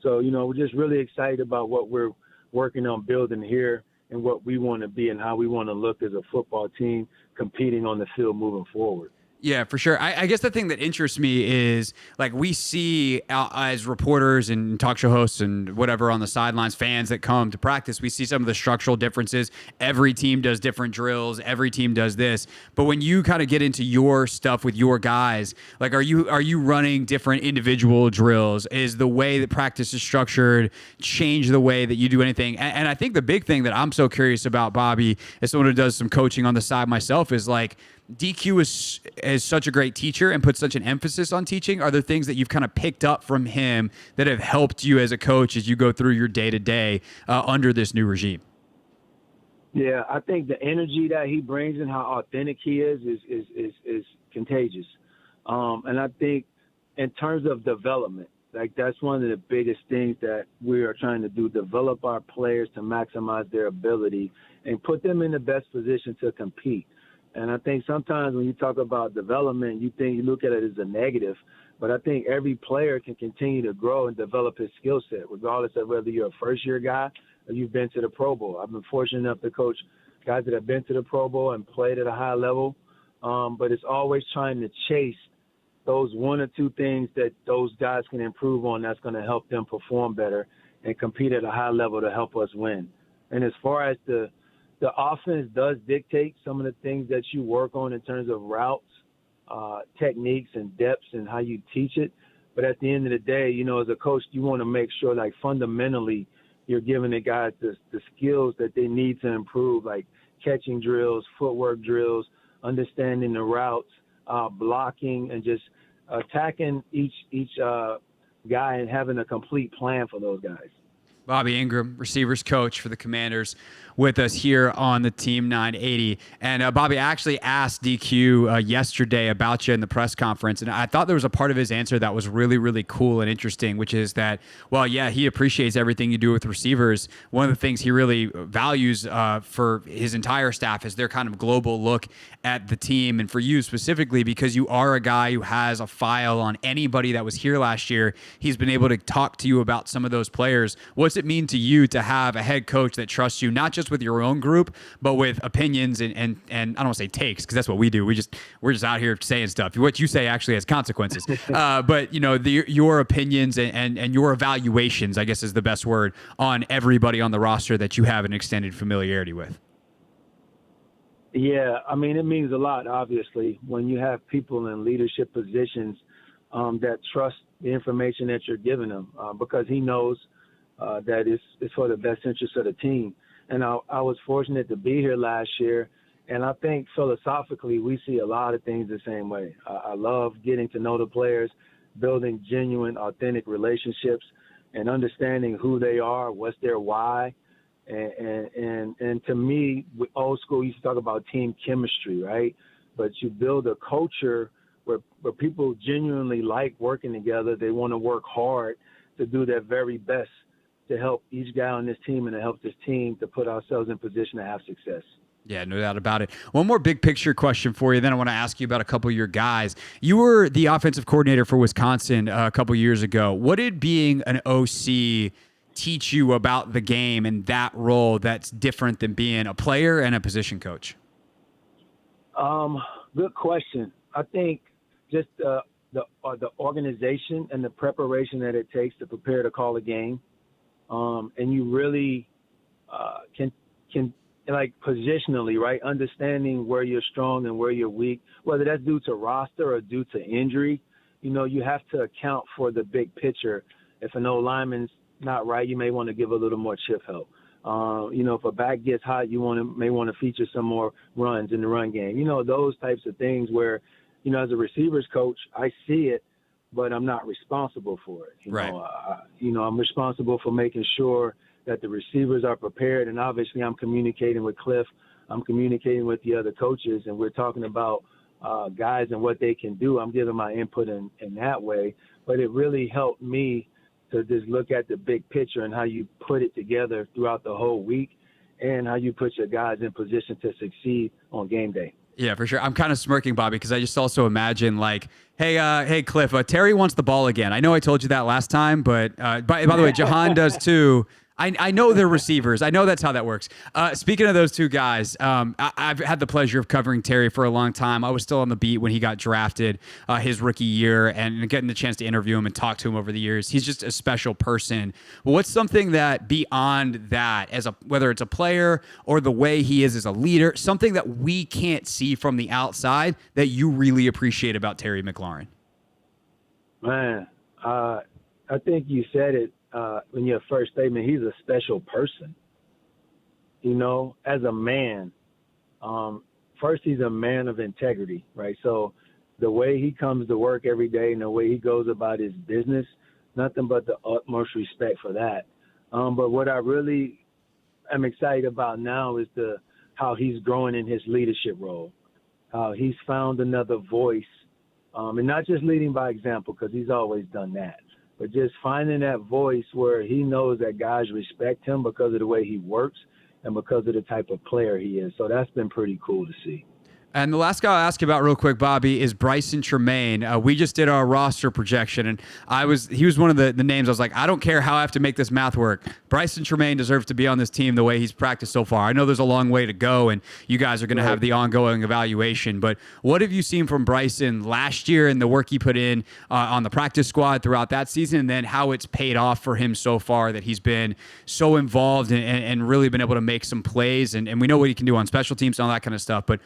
So, you know, we're just really excited about what we're working on building here and what we want to be and how we want to look as a football team competing on the field moving forward. Yeah, for sure. I guess the thing that interests me is, like, we see as reporters and talk show hosts and whatever on the sidelines, fans that come to practice, we see some of the structural differences. Every team does different drills. Every team does this. But when you kind of get into your stuff with your guys, like, are you running different individual drills? Is the way that practice is structured change the way that you do anything? And I think the big thing that I'm so curious about, Bobby, as someone who does some coaching on the side myself, is like, DQ is such a great teacher and puts such an emphasis on teaching. Are there things that you've kind of picked up from him that have helped you as a coach as you go through your day-to-day under this new regime? Yeah, I think the energy that he brings and how authentic he is contagious. And I think in terms of development, like that's one of the biggest things that we are trying to do, develop our players to maximize their ability and put them in the best position to compete. And I think sometimes when you talk about development, you look at it as a negative, but I think every player can continue to grow and develop his skill set, regardless of whether you're a first-year guy or you've been to the Pro Bowl. I've been fortunate enough to coach guys that have been to the Pro Bowl and played at a high level, but it's always trying to chase those one or two things that those guys can improve on that's going to help them perform better and compete at a high level to help us win. And as far as the offense does dictate some of the things that you work on in terms of routes, techniques, and depths and how you teach it. But at the end of the day, you know, as a coach, you want to make sure, like, fundamentally you're giving the guys the skills that they need to improve, like catching drills, footwork drills, understanding the routes, blocking, and just attacking each guy and having a complete plan for those guys. Bobby Engram, receivers coach for the Commanders, with us here on the Team 980. And Bobby, I actually asked DQ yesterday about you in the press conference, and I thought there was a part of his answer that was really, really cool and interesting, which is that, well, yeah, he appreciates everything you do with receivers. One of the things he really values for his entire staff is their kind of global look at the team, and for you specifically, because you are a guy who has a file on anybody that was here last year. He's been able to talk to you about some of those players. What's it mean to you to have a head coach that trusts you, not just with your own group, but with opinions and I don't want to say takes, because that's what we do. We're just out here saying stuff. What you say actually has consequences. But your opinions and your evaluations, I guess is the best word, on everybody on the roster that you have an extended familiarity with. Yeah, I mean, it means a lot, obviously, when you have people in leadership positions that trust the information that you're giving them, because he knows that it's for the best interest of the team. And I was fortunate to be here last year, and I think philosophically we see a lot of things the same way. I love getting to know the players, building genuine, authentic relationships, and understanding who they are, what's their why. And to me, with old school, you used to talk about team chemistry, right? But you build a culture where people genuinely like working together. They want to work hard to do their very best to help each guy on this team and to help this team to put ourselves in position to have success. Yeah, no doubt about it. One more big picture question for you, then I want to ask you about a couple of your guys. You were the offensive coordinator for Wisconsin a couple years ago. What did being an OC teach you about the game and that role that's different than being a player and a position coach? Good question. I think just the organization and the preparation that it takes to prepare to call a game. And you really can like positionally, right, understanding where you're strong and where you're weak, whether that's due to roster or due to injury. You have to account for the big picture. If an old lineman's not right, you may want to give a little more chip help. If a back gets hot, may want to feature some more runs in the run game. Those types of things where, as a receivers coach, I see it, but I'm not responsible for it. Right. I'm responsible for making sure that the receivers are prepared, and obviously I'm communicating with Cliff. I'm communicating with the other coaches, and we're talking about guys and what they can do. I'm giving my input in that way, but it really helped me to just look at the big picture and how you put it together throughout the whole week and how you put your guys in position to succeed on game day. Yeah, for sure. I'm kind of smirking, Bobby, because I just also imagine like, hey, Cliff, Terry wants the ball again. I know I told you that last time, but by the way, Jahan does too. I know they're receivers. I know that's how that works. Speaking of those two guys, I've had the pleasure of covering Terry for a long time. I was still on the beat when he got drafted his rookie year, and getting the chance to interview him and talk to him over the years. He's just a special person. But what's something that beyond that, whether it's a player or the way he is as a leader, something that we can't see from the outside that you really appreciate about Terry McLaurin? Man, I think you said it. In your first statement, he's a special person. As a man, first he's a man of integrity, right? So the way he comes to work every day and the way he goes about his business, nothing but the utmost respect for that. But what I really am excited about now is how he's growing in his leadership role, how he's found another voice, and not just leading by example, because he's always done that. But just finding that voice where he knows that guys respect him because of the way he works and because of the type of player he is. So that's been pretty cool to see. And the last guy I'll ask you about real quick, Bobby, is Bryson Tremaine. We just did our roster projection, and he was one of the names. I was like, I don't care how I have to make this math work. Bryson Tremaine deserves to be on this team the way he's practiced so far. I know there's a long way to go, and you guys are going to have the ongoing evaluation. But what have you seen from Bryson last year and the work he put in on the practice squad throughout that season, and then how it's paid off for him so far that he's been so involved and really been able to make some plays? And we know what he can do on special teams and all that kind of stuff. But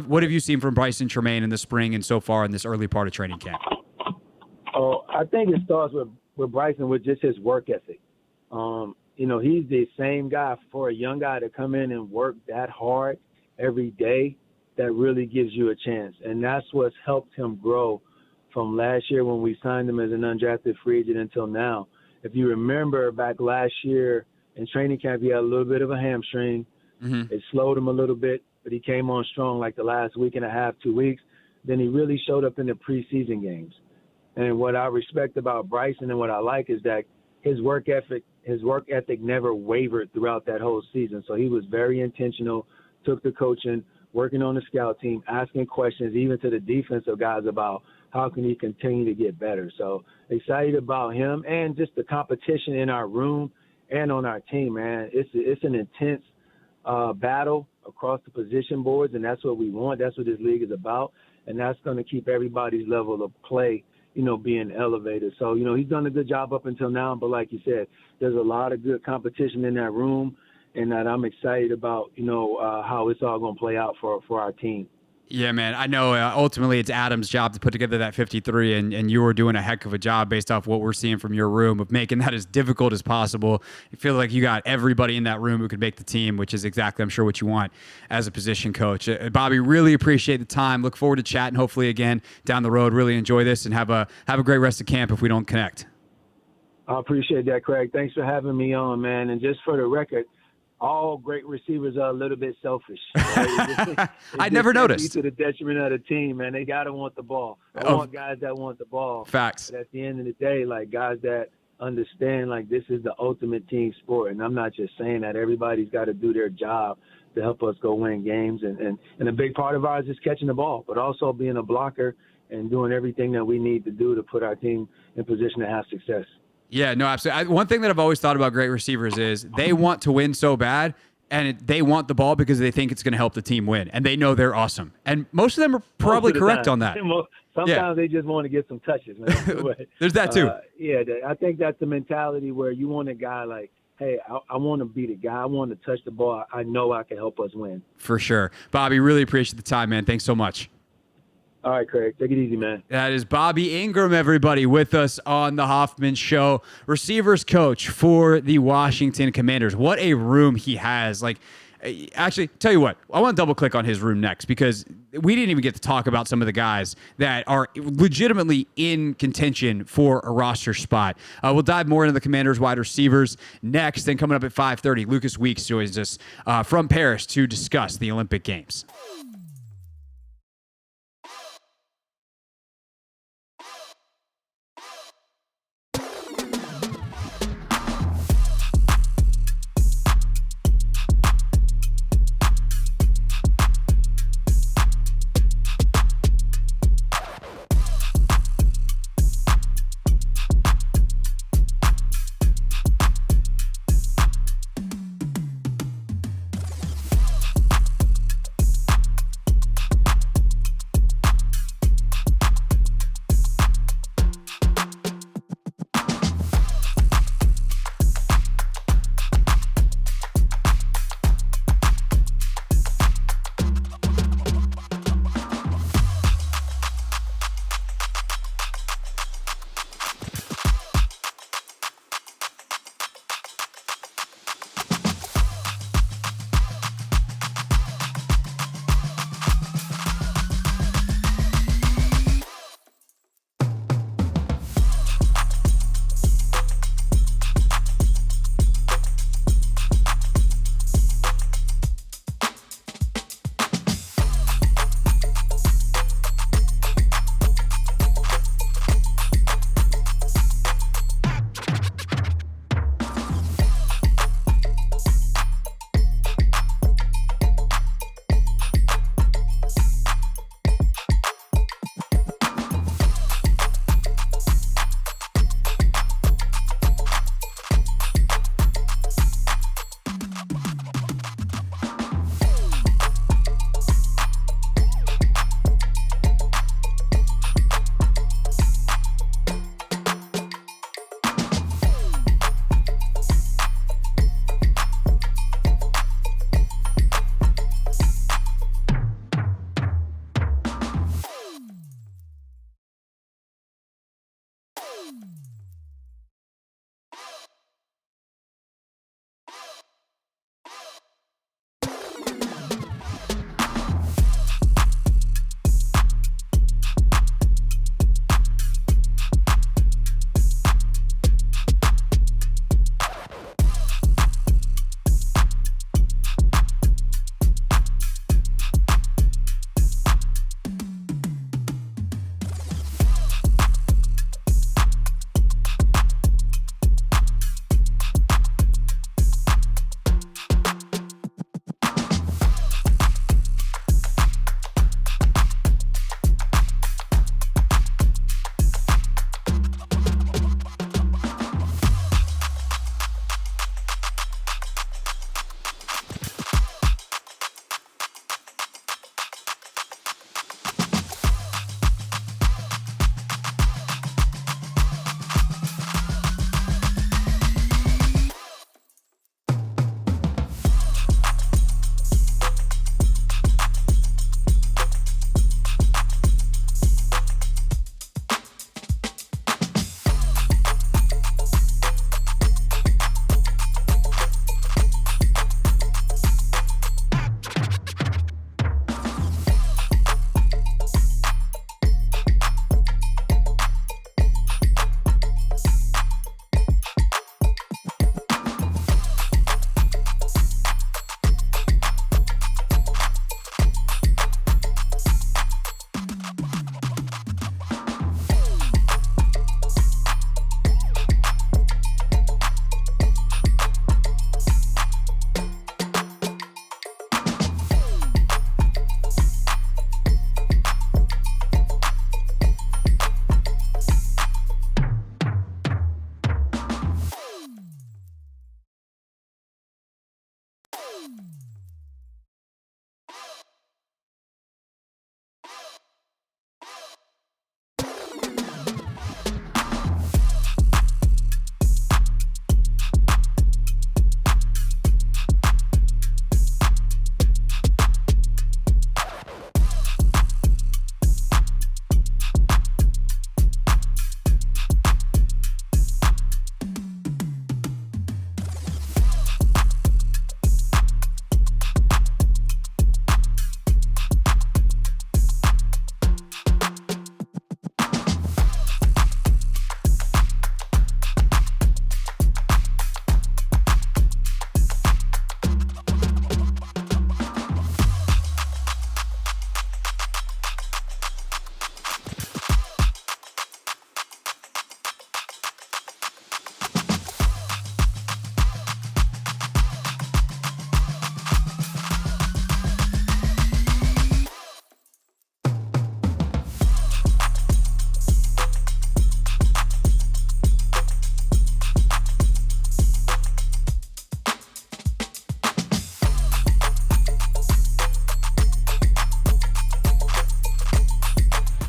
what have you seen from Bryson Tremaine in the spring and so far in this early part of training camp? Oh, I think it starts with Bryson with just his work ethic. He's the same guy. For a young guy to come in and work that hard every day, that really gives you a chance. And that's what's helped him grow from last year when we signed him as an undrafted free agent until now. if you remember back last year in training camp, he had a little bit of a hamstring. Mm-hmm. It slowed him a little bit, but he came on strong like the last week and a half, 2 weeks. Then he really showed up in the preseason games. And what I respect about Bryson and what I like is that his work ethic never wavered throughout that whole season. So he was very intentional, took the coaching, working on the scout team, asking questions even to the defensive guys about how can he continue to get better. So excited about him and just the competition in our room and on our team, man. It's an intense battle across the position boards, and that's what we want. That's what this league is about, and that's going to keep everybody's level of play, being elevated. So, he's done a good job up until now, but like you said, there's a lot of good competition in that room, and that I'm excited about, how it's all going to play out for our team. Yeah, man. I know ultimately it's Adam's job to put together that 53, and you were doing a heck of a job based off what we're seeing from your room of making that as difficult as possible. You feel like you got everybody in that room who could make the team, which is exactly, I'm sure, what you want as a position coach. Bobby, really appreciate the time. Look forward to chatting hopefully again down the road. Really enjoy this and have a great rest of camp if we don't connect. I appreciate that, Craig. Thanks for having me on, man. And just for the record, all great receivers are a little bit selfish. Right? I never noticed. To the detriment of the team, man. They got to want the ball. I want guys that want the ball. Facts. But at the end of the day, like guys that understand, like this is the ultimate team sport. And I'm not just saying that. Everybody's got to do their job to help us go win games. And a big part of ours is catching the ball, but also being a blocker and doing everything that we need to do to put our team in position to have success. Yeah, no, absolutely. One thing that I've always thought about great receivers is they want to win so bad, and they want the ball because they think it's going to help the team win, and they know they're awesome. And most of them are probably correct on that. Sometimes they just want to get some touches, man. There's that too. I think that's the mentality where you want a guy like, hey, I want to be the guy. I want to touch the ball. I know I can help us win. For sure. Bobby, really appreciate the time, man. Thanks so much. All right, Craig. Take it easy, man. That is Bobby Engram, everybody, with us on the Hoffman Show. Receivers coach for the Washington Commanders. What a room he has. Actually, tell you what, I want to double click on his room next because we didn't even get to talk about some of the guys that are legitimately in contention for a roster spot. We'll dive more into the Commanders wide receivers next. Then coming up at 5:30, Lucas Weeks joins us from Paris to discuss the Olympic Games.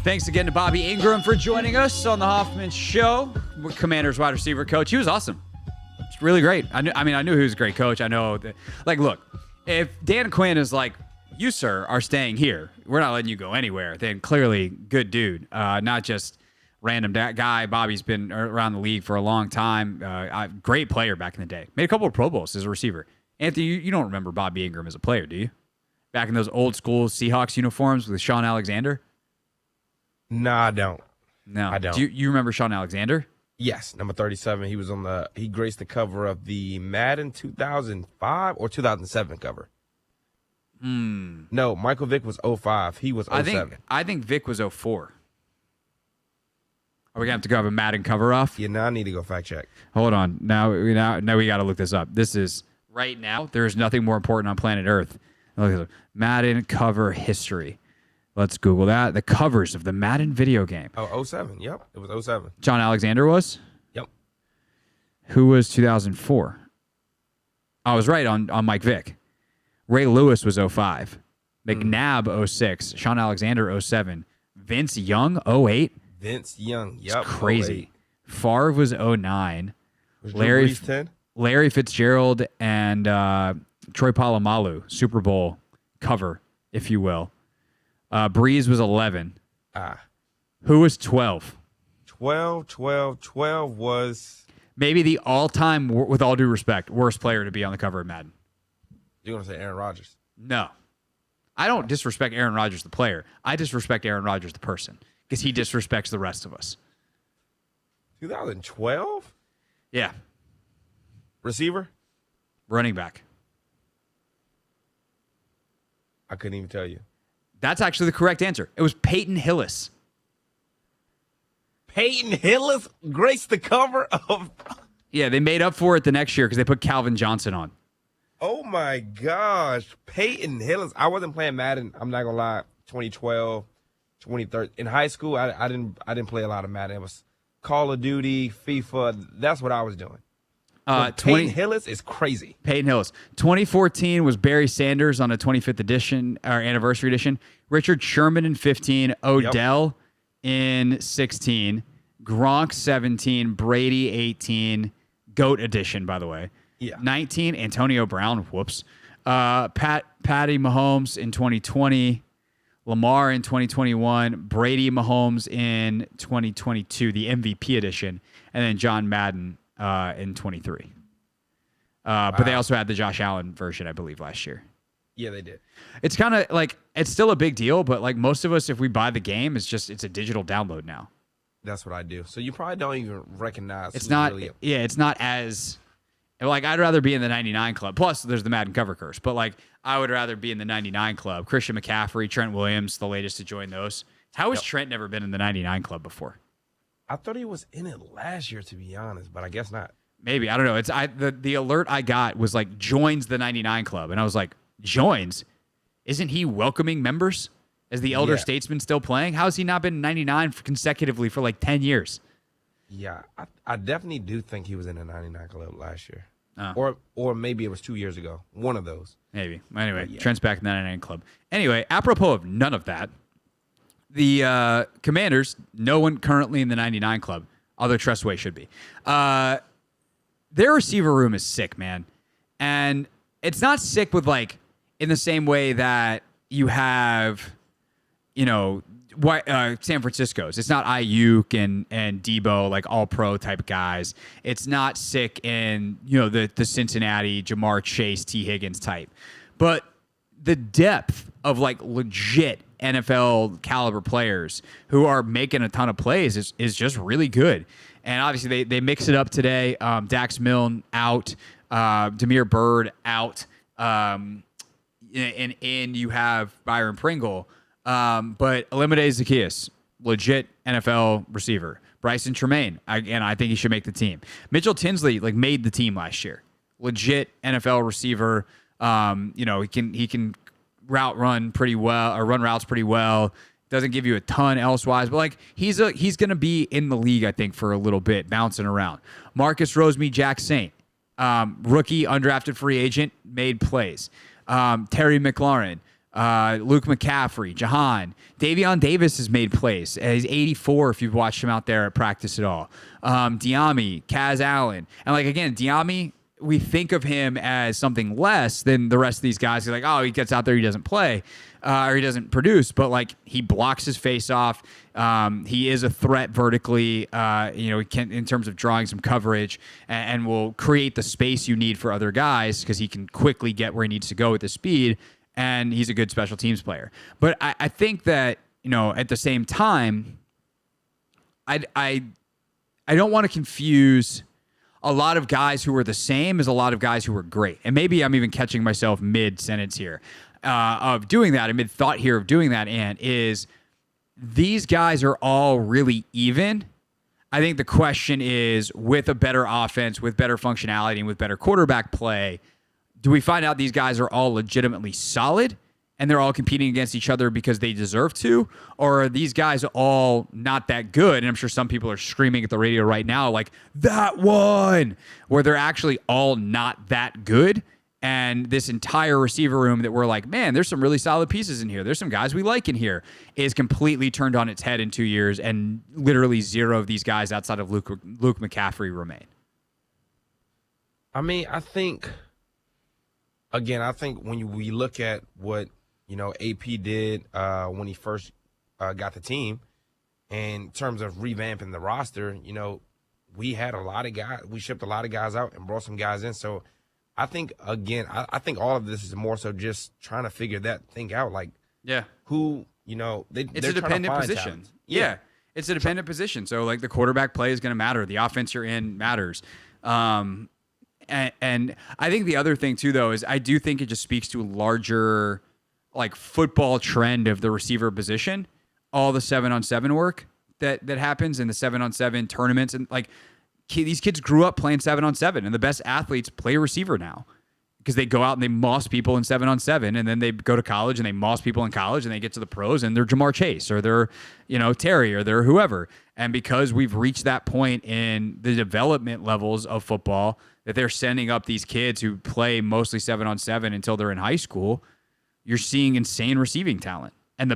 Thanks again to Bobby Engram for joining us on the Hoffman Show. Commanders wide receiver coach. He was awesome. It's really great. I knew he was a great coach. I know that, like, look, if Dan Quinn is like, you, sir, are staying here, we're not letting you go anywhere, then clearly good dude, not just random guy. Bobby's been around the league for a long time. Great player back in the day. Made a couple of Pro Bowls as a receiver. Anthony, you don't remember Bobby Engram as a player, do you? Back in those old school Seahawks uniforms with Sean Alexander? No, I don't. No. I don't. Do you remember Sean Alexander? Yes, number 37. He was he graced the cover of the Madden 2005 or 2007 cover. No, Michael Vick was 05. He was 07. I think Vic was 04. Are we going to have to go have a Madden cover off? Yeah, now I need to go fact check. Hold on. Now we got to look this up. This is right now. There is nothing more important on planet Earth. Look at this. Madden cover history. Let's Google that. The covers of the Madden video game. Oh, 07. Yep, it was 07. John Alexander was? Yep. Who was 2004? I was right on Mike Vick. Ray Lewis was 05. McNabb 06. Sean Alexander 07. Vince Young 08. Vince Young. Yep. It's crazy. 08. Favre was 09. Was Larry 10? Larry Fitzgerald and Troy Polamalu, Super Bowl cover, if you will. Breeze was 11. Who was 12? 12 was... Maybe the all-time, with all due respect, worst player to be on the cover of Madden. You're going to say Aaron Rodgers? No. I don't disrespect Aaron Rodgers, the player. I disrespect Aaron Rodgers, the person, because he disrespects the rest of us. 2012? Yeah. Receiver? Running back. I couldn't even tell you. That's actually the correct answer. It was Peyton Hillis. Peyton Hillis graced the cover of... Yeah, they made up for it the next year because they put Calvin Johnson on. Oh, my gosh. Peyton Hillis. I wasn't playing Madden. I'm not going to lie. 2012, 2013. In high school, I didn't play a lot of Madden. It was Call of Duty, FIFA. That's what I was doing. Peyton Hillis is crazy. Peyton Hillis. 2014 was Barry Sanders on a 25th edition, or anniversary edition. Richard Sherman in 15. Odell in 16. Gronk 17. Brady 18. GOAT edition, by the way. Yeah. 19. Antonio Brown. Whoops. Patty Mahomes in 2020. Lamar in 2021. Brady Mahomes in 2022, the MVP edition. And then John Madden in 23. Wow. But they also had the Josh Allen version, I believe, last year. Yeah, they did. It's kind of like, it's still a big deal, but like most of us, if we buy the game, it's a digital download now. That's what I do. So you probably don't even recognize. It's not, it's not as, like, I'd rather be in the 99 club. Plus, there's the Madden cover curse. But like, I would rather be in the 99 club. Christian McCaffrey, Trent Williams, the latest to join those. How has Trent never been in the 99 club before? I thought he was in it last year, to be honest, but I guess not. Maybe. I don't know. It's the alert I got was like, joins the 99 club. And I was like, joins? Isn't he welcoming members? Is the elder statesman still playing? How has he not been 99 consecutively for like 10 years? Yeah, I definitely do think he was in the 99 club last year. Oh. Or maybe it was 2 years ago. One of those. Maybe. Anyway, Trent's back in the 99 club. Anyway, apropos of none of that, the Commanders, no one currently in the 99 club, although Tressway should be. Their receiver room is sick, man. And it's not sick with, like, in the same way that you have, you know, San Francisco's. It's not Ayuk and Debo, like all-pro type guys. It's not sick in, you know, the Cincinnati, Jamar Chase, T. Higgins type. But the depth of, like, legit NFL caliber players who are making a ton of plays is just really good. And obviously they mix it up today. Dax Milne out, Damiere Byrd out, and you have Byron Pringle. But Olamide Zaccheaus, legit NFL receiver. Bryson Tremaine, I think he should make the team. Mitchell Tinsley, like, made the team last year. Legit NFL receiver. You know, he can run routes pretty well. Doesn't give you a ton elsewise, but like he's going to be in the league, I think, for a little bit, bouncing around. Marcus Rosemy, Jack Saint, rookie, undrafted free agent, made plays. Terry McLaurin, Luke McCaffrey, Jahan. Davion Davis has made plays. He's 84 if you've watched him out there at practice at all. Diami, Kaz Allen. And, like, again, Diami, we think of him as something less than the rest of these guys. You're like, oh, he gets out there, he doesn't play, or he doesn't produce, but, like, he blocks his face off. He is a threat vertically, he can, in terms of drawing some coverage, and will create the space you need for other guys because he can quickly get where he needs to go with the speed, and he's a good special teams player. But I think that, at the same time, I don't want to confuse a lot of guys who were the same as a lot of guys who were great. And maybe I'm even catching myself mid-sentence here of doing that, and mid-thought here of doing that, and is these guys are all really even. I think the question is, with a better offense, with better functionality, and with better quarterback play, do we find out these guys are all legitimately solid and they're all competing against each other because they deserve to? Or are these guys all not that good? And I'm sure some people are screaming at the radio right now, like, that one, where they're actually all not that good. And this entire receiver room that we're like, man, there's some really solid pieces in here, there's some guys we like in here, is completely turned on its head in 2 years, and literally zero of these guys outside of Luke McCaffrey remain. I mean, I think when we look at what, AP did when he first got the team, in terms of revamping the roster, we had a lot of guys, we shipped a lot of guys out and brought some guys in. So I think, again, I think all of this is more so just trying to figure that thing out. Like, yeah, who, it's a dependent position. Yeah. It's a dependent position. So, like, the quarterback play is going to matter. The offense you're in matters. And I think the other thing, too, though, is I do think it just speaks to a larger, like, football trend of the receiver position. All the 7-on-7 work that happens in the 7-on-7 tournaments. And, like, these kids grew up playing 7-on-7, and the best athletes play receiver now because they go out and they moss people in 7-on-7, and then they go to college and they moss people in college, and they get to the pros and they're Jamar Chase, or they're, Terry, or they're whoever. And because we've reached that point in the development levels of football that they're sending up these kids who play mostly 7-on-7 until they're in high school, you're seeing insane receiving talent. And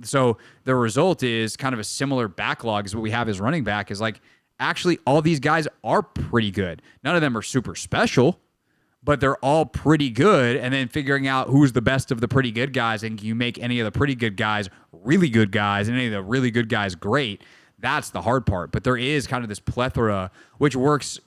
so the result is kind of a similar backlog as what we have as running back, is like, actually, all these guys are pretty good. None of them are super special, but they're all pretty good. And then figuring out who's the best of the pretty good guys, and can you make any of the pretty good guys really good guys and any of the really good guys great, that's the hard part. But there is kind of this plethora, which works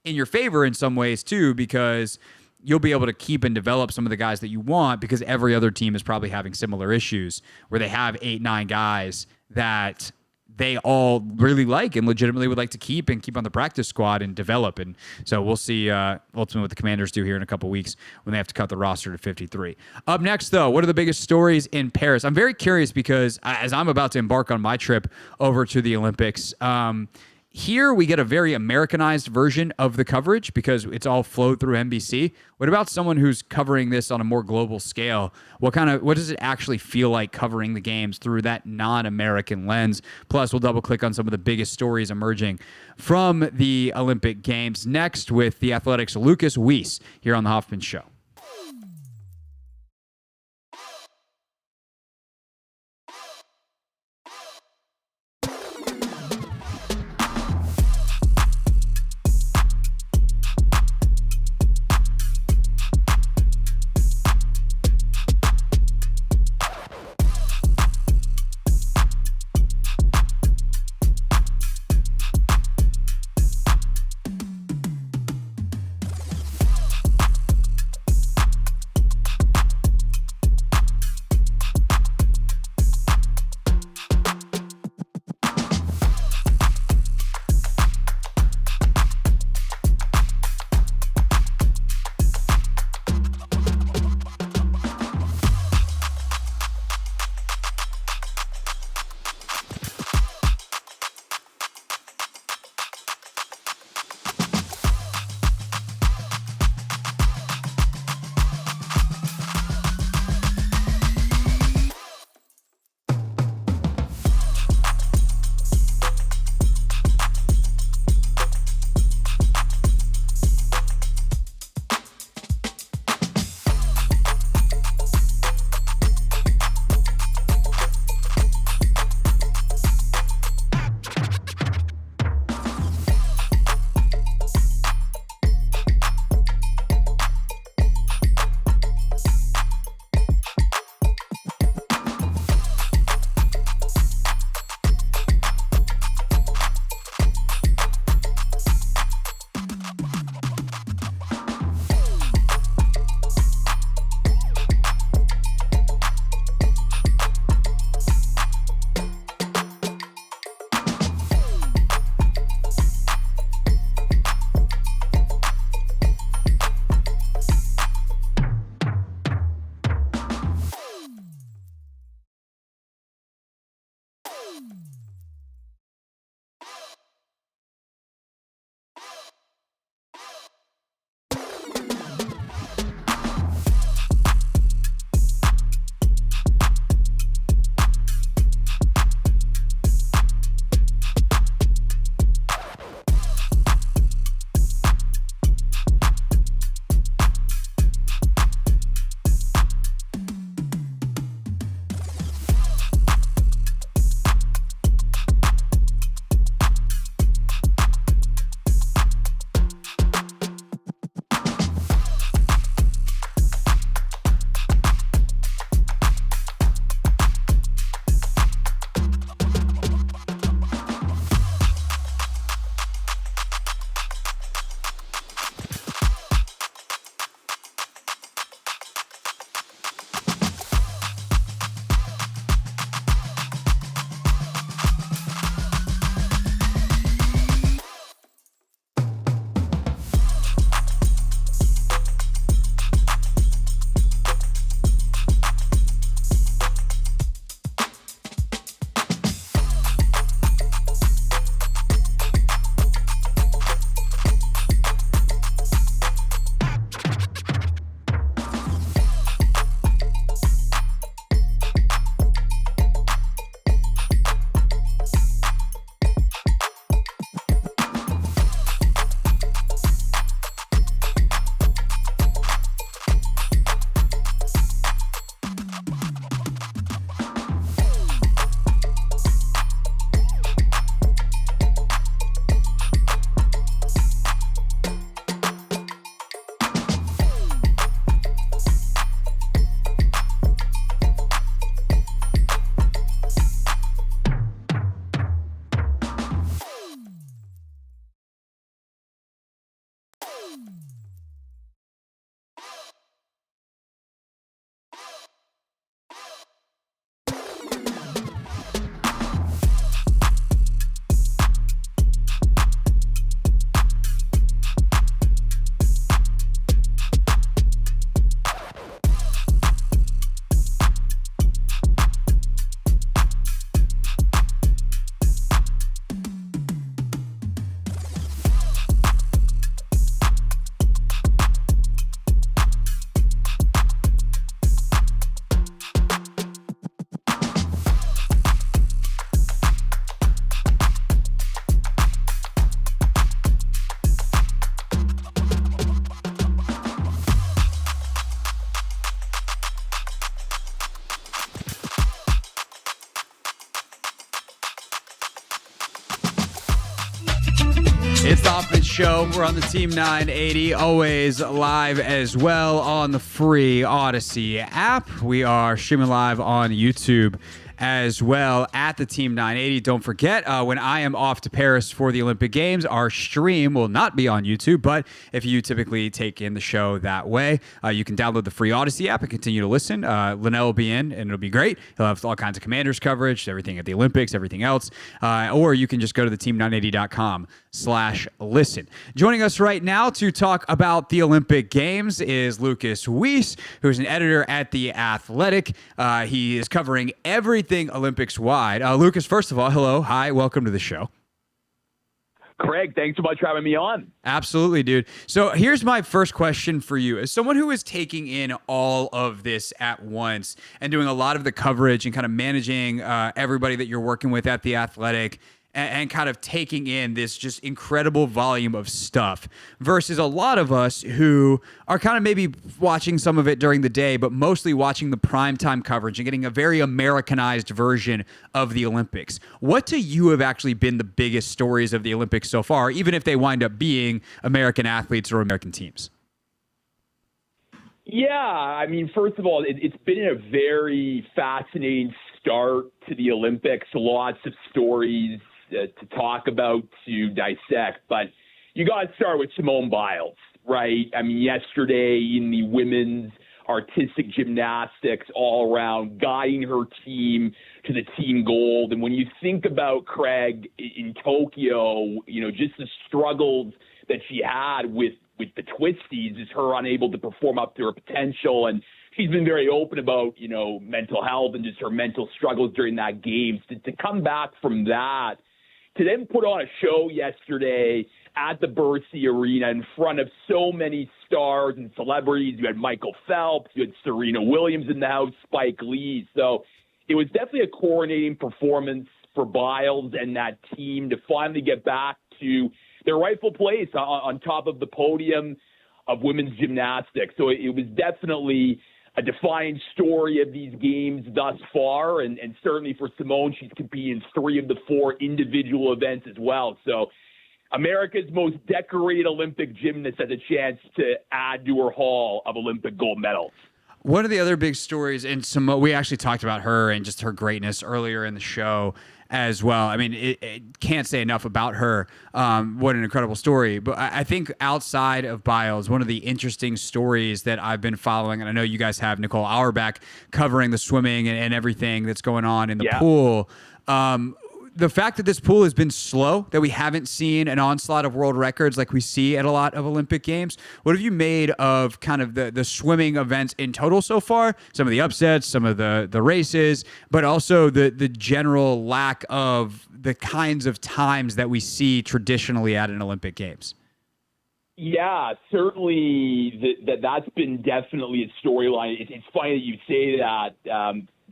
in your favor in some ways too, because you'll be able to keep and develop some of the guys that you want, because every other team is probably having similar issues where they have 8-9 guys that they all really like and legitimately would like to keep on the practice squad and develop. And so we'll see ultimately what the Commanders do here in a couple weeks when they have to cut the roster to 53. Up next, though, what are the biggest stories in Paris? I'm very curious because as I'm about to embark on my trip over to the Olympics, here we get a very Americanized version of the coverage because it's all flowed through NBC. What about someone who's covering this on a more global scale? What does it actually feel like covering the games through that non-American lens? Plus, we'll double click on some of the biggest stories emerging from the Olympic Games next with the Athletics' Lucas Weiss here on the Hoffman Show. It's the Hoffman Show. We're on the Team 980, always live as well on the free Odyssey app. We are streaming live on YouTube as well at the Team 980. Don't forget, when I am off to Paris for the Olympic Games, our stream will not be on YouTube, but if you typically take in the show that way, you can download the free Odyssey app and continue to listen. Linnell will be in, and it'll be great. He'll have all kinds of Commanders coverage, everything at the Olympics, everything else. Or you can just go to the team980.com/listen. Joining us right now to talk about the Olympic Games is Lucas Weiss, who's an editor at The Athletic. He is covering everything Olympics-wide. Lucas, first of all, hello. Hi. Welcome to the show. Craig, thanks so much for having me on. Absolutely, dude. So here's my first question for you. As someone who is taking in all of this at once and doing a lot of the coverage and kind of managing everybody that you're working with at The Athletic, and kind of taking in this just incredible volume of stuff versus a lot of us who are kind of maybe watching some of it during the day, but mostly watching the primetime coverage and getting a very Americanized version of the Olympics. What to you have actually been the biggest stories of the Olympics so far, even if they wind up being American athletes or American teams? Yeah, I mean, first of all, it's been a very fascinating start to the Olympics. Lots of stories to talk about, to dissect, but you got to start with Simone Biles, right? I mean, yesterday in the women's artistic gymnastics all around, guiding her team to the team gold. And when you think about, Craig, in Tokyo, you know, just the struggles that she had with the twisties, is her unable to perform up to her potential. And she's been very open about, you know, mental health and just her mental struggles during that games. To come back from that, to then put on a show yesterday at the Bercy Arena in front of so many stars and celebrities. You had Michael Phelps, you had Serena Williams in the house, Spike Lee. So it was definitely a coronating performance for Biles and that team to finally get back to their rightful place on top of the podium of women's gymnastics. So it was definitely a defining story of these games thus far, and certainly for Simone, she's competing in 3 of the 4 individual events as well. So America's most decorated Olympic gymnast has a chance to add to her haul of Olympic gold medals. One of the other big stories, and Simone, we actually talked about her and just her greatness earlier in the show as well. I mean, it can't say enough about her. What an incredible story. But I think outside of Biles, one of the interesting stories that I've been following, and I know you guys have Nicole Auerbach covering the swimming and everything that's going on in the pool. The fact that this pool has been slow, that we haven't seen an onslaught of world records like we see at a lot of Olympic Games. What have you made of kind of the swimming events in total so far? Some of the upsets, some of the races, but also the general lack of the kinds of times that we see traditionally at an Olympic Games. Yeah, certainly that's been definitely a storyline. It's funny that you say that.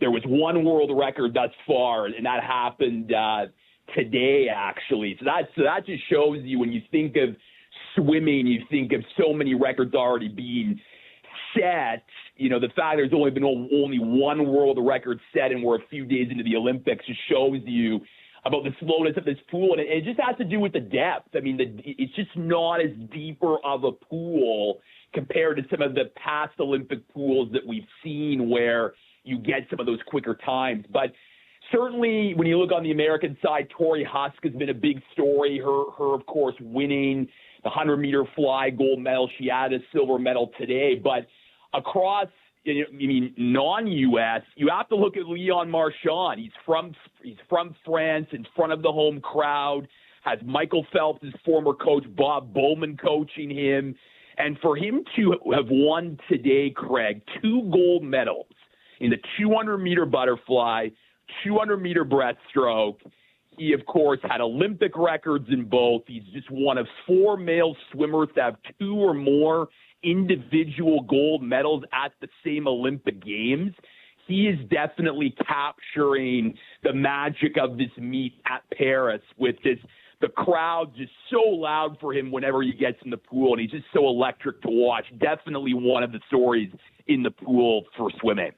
There was one world record thus far, and that happened today, actually. So that just shows you, when you think of swimming, you think of so many records already being set. You know, the fact there's only been only one world record set, and we're a few days into the Olympics, just shows you about the slowness of this pool. And it just has to do with the depth. I mean, it's just not as deeper of a pool compared to some of the past Olympic pools that we've seen, where you get some of those quicker times. But certainly when you look on the American side, Tori Husk has been a big story. Her of course, winning the 100-meter fly gold medal. She had a silver medal today. But across, I mean, non-U.S., you have to look at Leon Marchand. He's from France, in front of the home crowd, has Michael Phelps, his former coach, Bob Bowman, coaching him. And for him to have won today, Craig, 2 gold medals in the 200-meter butterfly, 200-meter breaststroke. He, of course, had Olympic records in both. He's just one of 4 male swimmers to have 2 or more individual gold medals at the same Olympic Games. He is definitely capturing the magic of this meet at Paris, with the crowd just so loud for him whenever he gets in the pool, and he's just so electric to watch. Definitely one of the stories in the pool for swimming.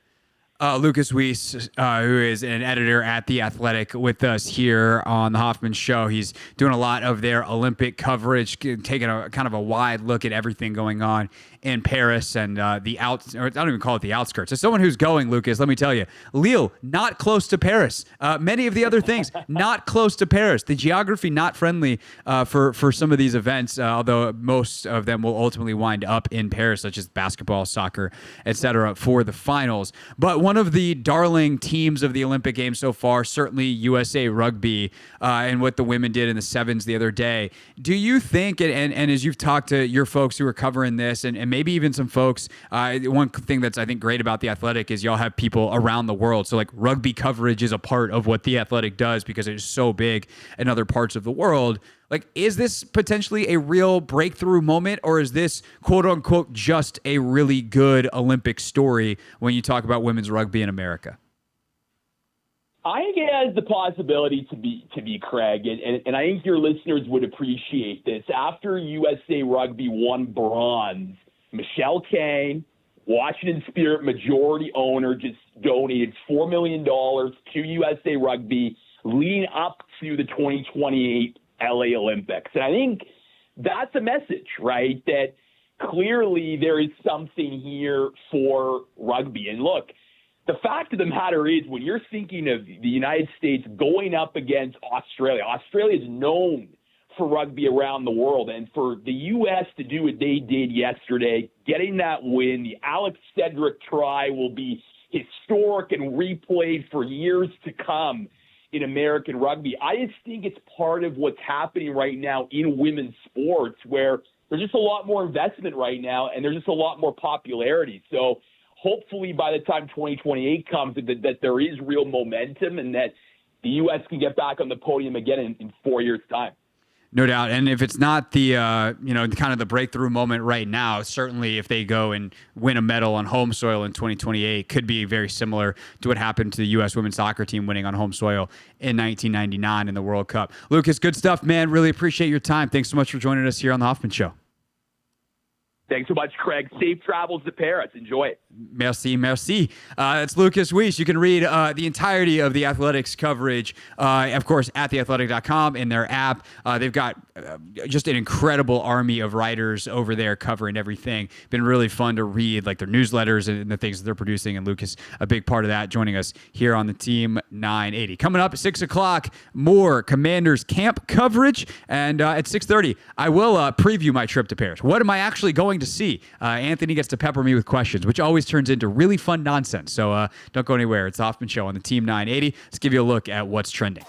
Lucas Weiss, who is an editor at The Athletic, with us here on the Hoffman Show. He's doing a lot of their Olympic coverage, taking a kind of a wide look at everything going on in Paris and or I don't even call it the outskirts. As someone who's going, Lucas, let me tell you, Lille, not close to Paris. Many of the other things, not close to Paris. The geography not friendly for some of these events, although most of them will ultimately wind up in Paris, such as basketball, soccer, etc., for the finals. But one of the darling teams of the Olympic Games so far, certainly USA Rugby, and what the women did in the sevens the other day. Do you think, and as you've talked to your folks who are covering this, and maybe even some folks, one thing that's I think great about The Athletic is y'all have people around the world. So like rugby coverage is a part of what The Athletic does because it's so big in other parts of the world. Like, is this potentially a real breakthrough moment, or is this quote unquote just a really good Olympic story when you talk about women's rugby in America? I think it has the possibility to be Craig, and I think your listeners would appreciate this. After USA Rugby won bronze, Michelle Kane, Washington Spirit majority owner, just donated $4 million to USA Rugby leading up to the 2028 LA Olympics. And I think that's a message, right? That clearly there is something here for rugby. And look, the fact of the matter is when you're thinking of the United States going up against Australia, Australia is known for rugby around the world. And for the U.S. to do what they did yesterday, getting that win, the Alex Cedric try will be historic and replayed for years to come in American rugby. I just think it's part of what's happening right now in women's sports, where there's just a lot more investment right now and there's just a lot more popularity. So hopefully by the time 2028 comes, that there is real momentum and that the U.S. can get back on the podium again in 4 years' time. No doubt. And if it's not the, kind of the breakthrough moment right now, certainly if they go and win a medal on home soil in 2028, could be very similar to what happened to the U.S. women's soccer team winning on home soil in 1999 in the World Cup. Lucas, good stuff, man. Really appreciate your time. Thanks so much for joining us here on the Hoffman Show. Thanks so much, Craig. Safe travels to Paris. Enjoy it. Merci, merci. It's Lucas Weiss. You can read the entirety of the Athletics coverage, of course, at theathletic.com in their app. They've got just an incredible army of writers over there covering everything. Been really fun to read, like their newsletters and the things that they're producing. And Lucas, a big part of that, joining us here on the Team 980. Coming up at 6 o'clock, more Commanders camp coverage. And at 6:30, I will preview my trip to Paris. What am I actually going to see? Anthony gets to pepper me with questions, which always turns into really fun nonsense. So don't go anywhere. It's the Hoffman Show on the Team 980. Let's give you a look at what's trending.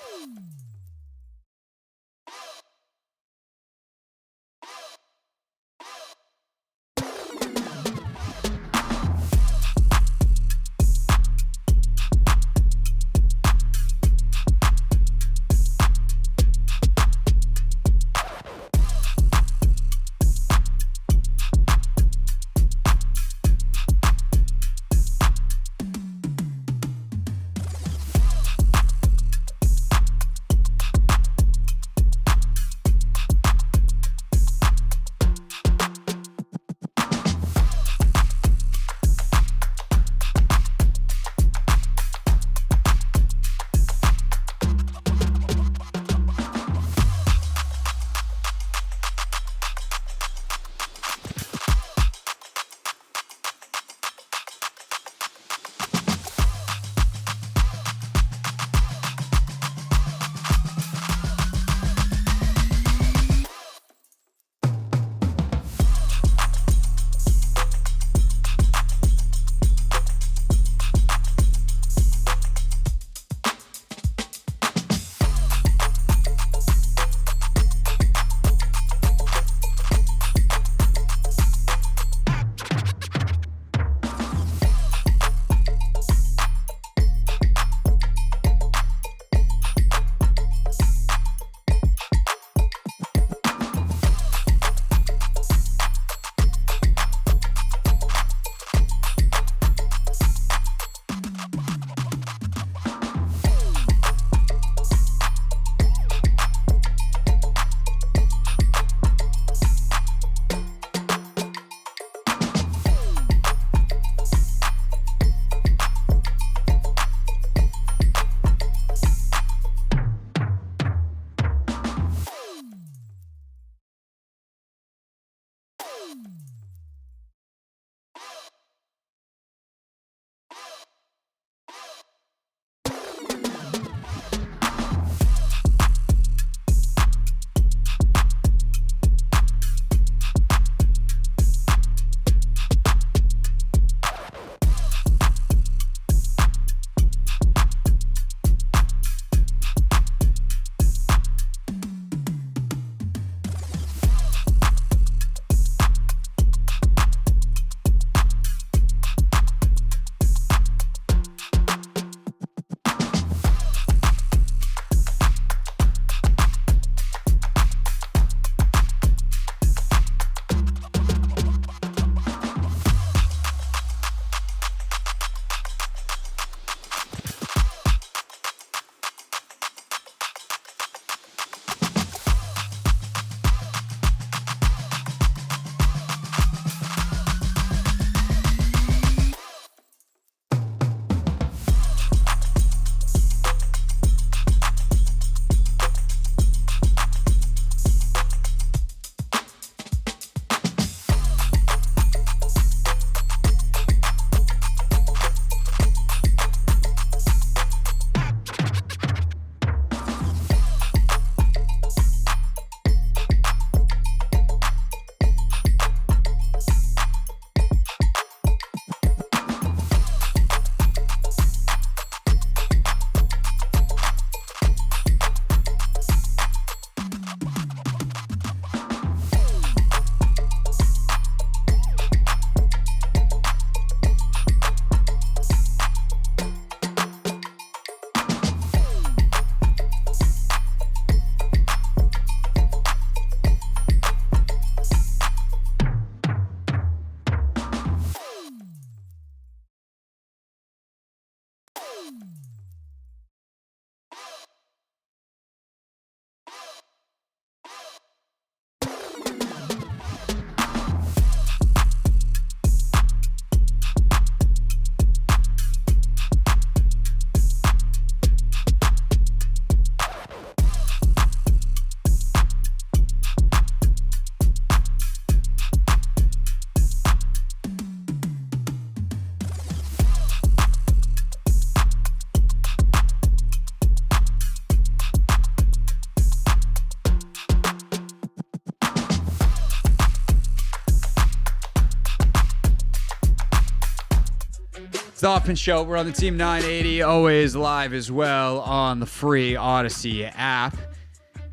It's the Hoffman Show. We're on the Team 980, always live as well on the free Odyssey app.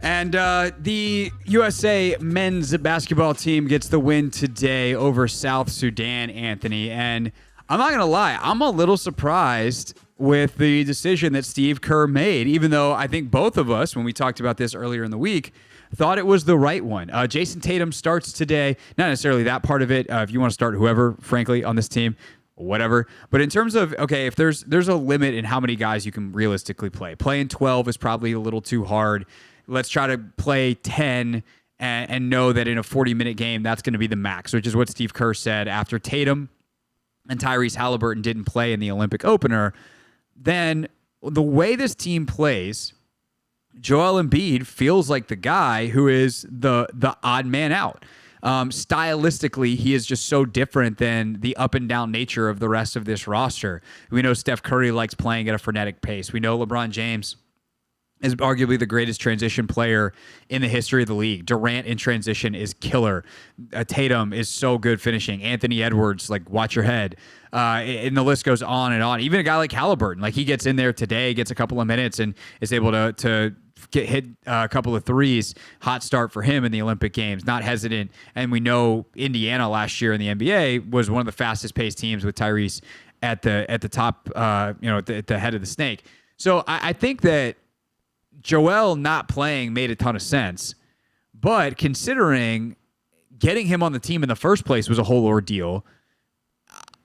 And the USA men's basketball team gets the win today over South Sudan, Anthony. And I'm not going to lie, I'm a little surprised with the decision that Steve Kerr made, even though I think both of us, when we talked about this earlier in the week, thought it was the right one. Jason Tatum starts today. Not necessarily that part of it. If you want to start whoever, frankly, on this team, whatever. But in terms of, okay, if there's a limit in how many guys you can realistically play. Playing 12 is probably a little too hard. Let's try to play 10 and know that in a 40-minute game, that's going to be the max, which is what Steve Kerr said after Tatum and Tyrese Halliburton didn't play in the Olympic opener. Then the way this team plays, Joel Embiid feels like the guy who is the odd man out. Stylistically, he is just so different than the up and down nature of the rest of this roster. We know Steph Curry likes playing at a frenetic pace. We know LeBron James is arguably the greatest transition player in the history of the league. Durant in transition is killer. Tatum is so good finishing. Anthony Edwards, like, watch your head. And the list goes on and on. Even a guy like Halliburton, like, he gets in there today, gets a couple of minutes, and is able to hit a couple of threes. Hot start for him in the Olympic Games, not hesitant. And we know Indiana last year in the NBA was one of the fastest paced teams with Tyrese at the top, at the head of the snake. So I think that Joel not playing made a ton of sense, but considering getting him on the team in the first place was a whole ordeal,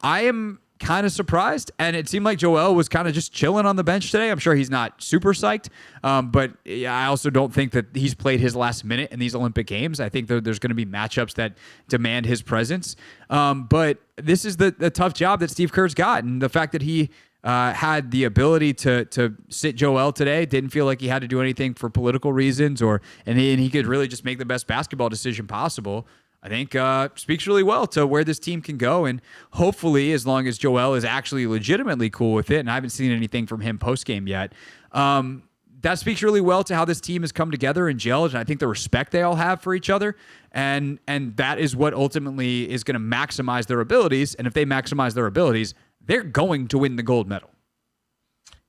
I am kind of surprised. And it seemed like Joel was kind of just chilling on the bench today. I'm sure he's not super psyched, but I also don't think that he's played his last minute in these Olympic Games. I think there's going to be matchups that demand his presence. But this is the tough job that Steve Kerr's got, and the fact that he had the ability to sit Joel today, didn't feel like he had to do anything for political reasons, and he could really just make the best basketball decision possible. I think speaks really well to where this team can go, and hopefully, as long as Joel is actually legitimately cool with it, and I haven't seen anything from him post-game yet, that speaks really well to how this team has come together and gelled, and I think the respect they all have for each other, and that is what ultimately is going to maximize their abilities, and if they maximize their abilities, they're going to win the gold medal.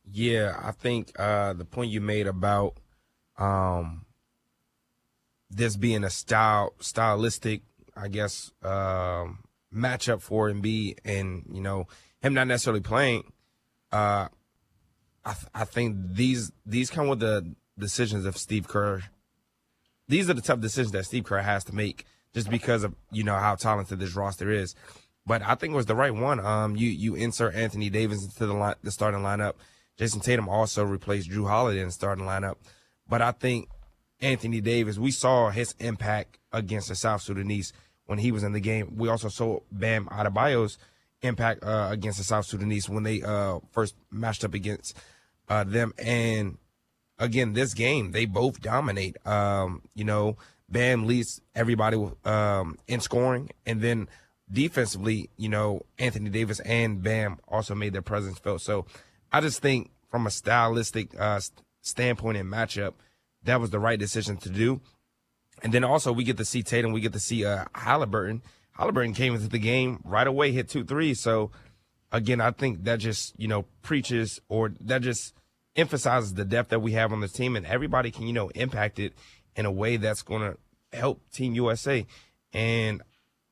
Yeah, I think the point you made about this being a stylistic, I guess, matchup for Embiid, and him not necessarily playing. I think these come with the decisions of Steve Kerr. These are the tough decisions that Steve Kerr has to make, just because of how talented this roster is. But I think it was the right one. You insert Anthony Davis into the starting lineup. Jason Tatum also replaced Drew Holiday in the starting lineup. But I think Anthony Davis, we saw his impact against the South Sudanese when he was in the game. We also saw Bam Adebayo's impact against the South Sudanese when they first matched up against them. And again, this game, they both dominate. Bam leads everybody in scoring, and then defensively, Anthony Davis and Bam also made their presence felt. So I just think from a stylistic standpoint and matchup, that was the right decision to do. And then also we get to see Tatum, we get to see Halliburton. Halliburton came into the game right away, hit 2 threes. So again, I think that just, preaches, or that just emphasizes the depth that we have on the team, and everybody can, impact it in a way that's going to help Team USA. And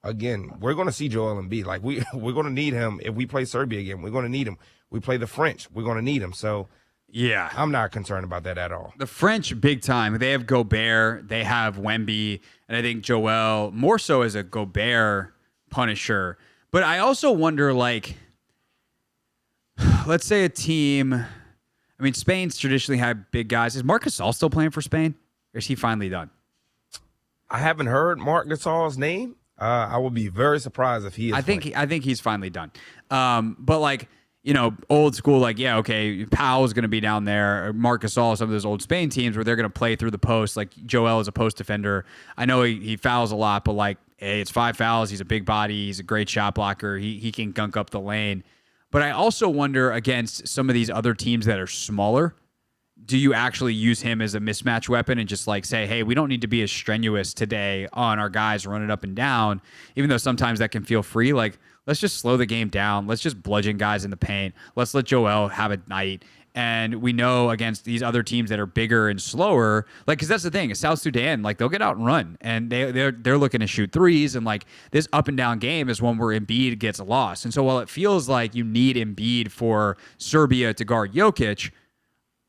again, we're going to see Joel Embiid. Like, we're going to need him if we play Serbia again. We're going to need him. We play the French. We're going to need him. So, yeah, I'm not concerned about that at all. The French, big time. They have Gobert. They have Wemby. And I think Joel more so as a Gobert punisher. But I also wonder, like, let's say a team. I mean, Spain's traditionally had big guys. Is Marc Gasol still playing for Spain? Or is he finally done? I haven't heard Marc Gasol's name. I would be very surprised if he is. I think he's finally done. But like, old school, like, yeah, okay, Powell's going to be down there. Marc Gasol, some of those old Spain teams where they're going to play through the post. Like, Joel is a post defender. I know he fouls a lot, but like, hey, it's 5 fouls. He's a big body. He's a great shot blocker. He can gunk up the lane. But I also wonder, against some of these other teams that are smaller, do you actually use him as a mismatch weapon and just like say, hey, we don't need to be as strenuous today on our guys running up and down, even though sometimes that can feel free. Like, let's just slow the game down. Let's just bludgeon guys in the paint. Let's let Joel have a night. And we know against these other teams that are bigger and slower, like, because that's the thing, is South Sudan, like, they'll get out and run, and they're looking to shoot threes, and like this up and down game is one where Embiid gets lost. And so while it feels like you need Embiid for Serbia to guard Jokic,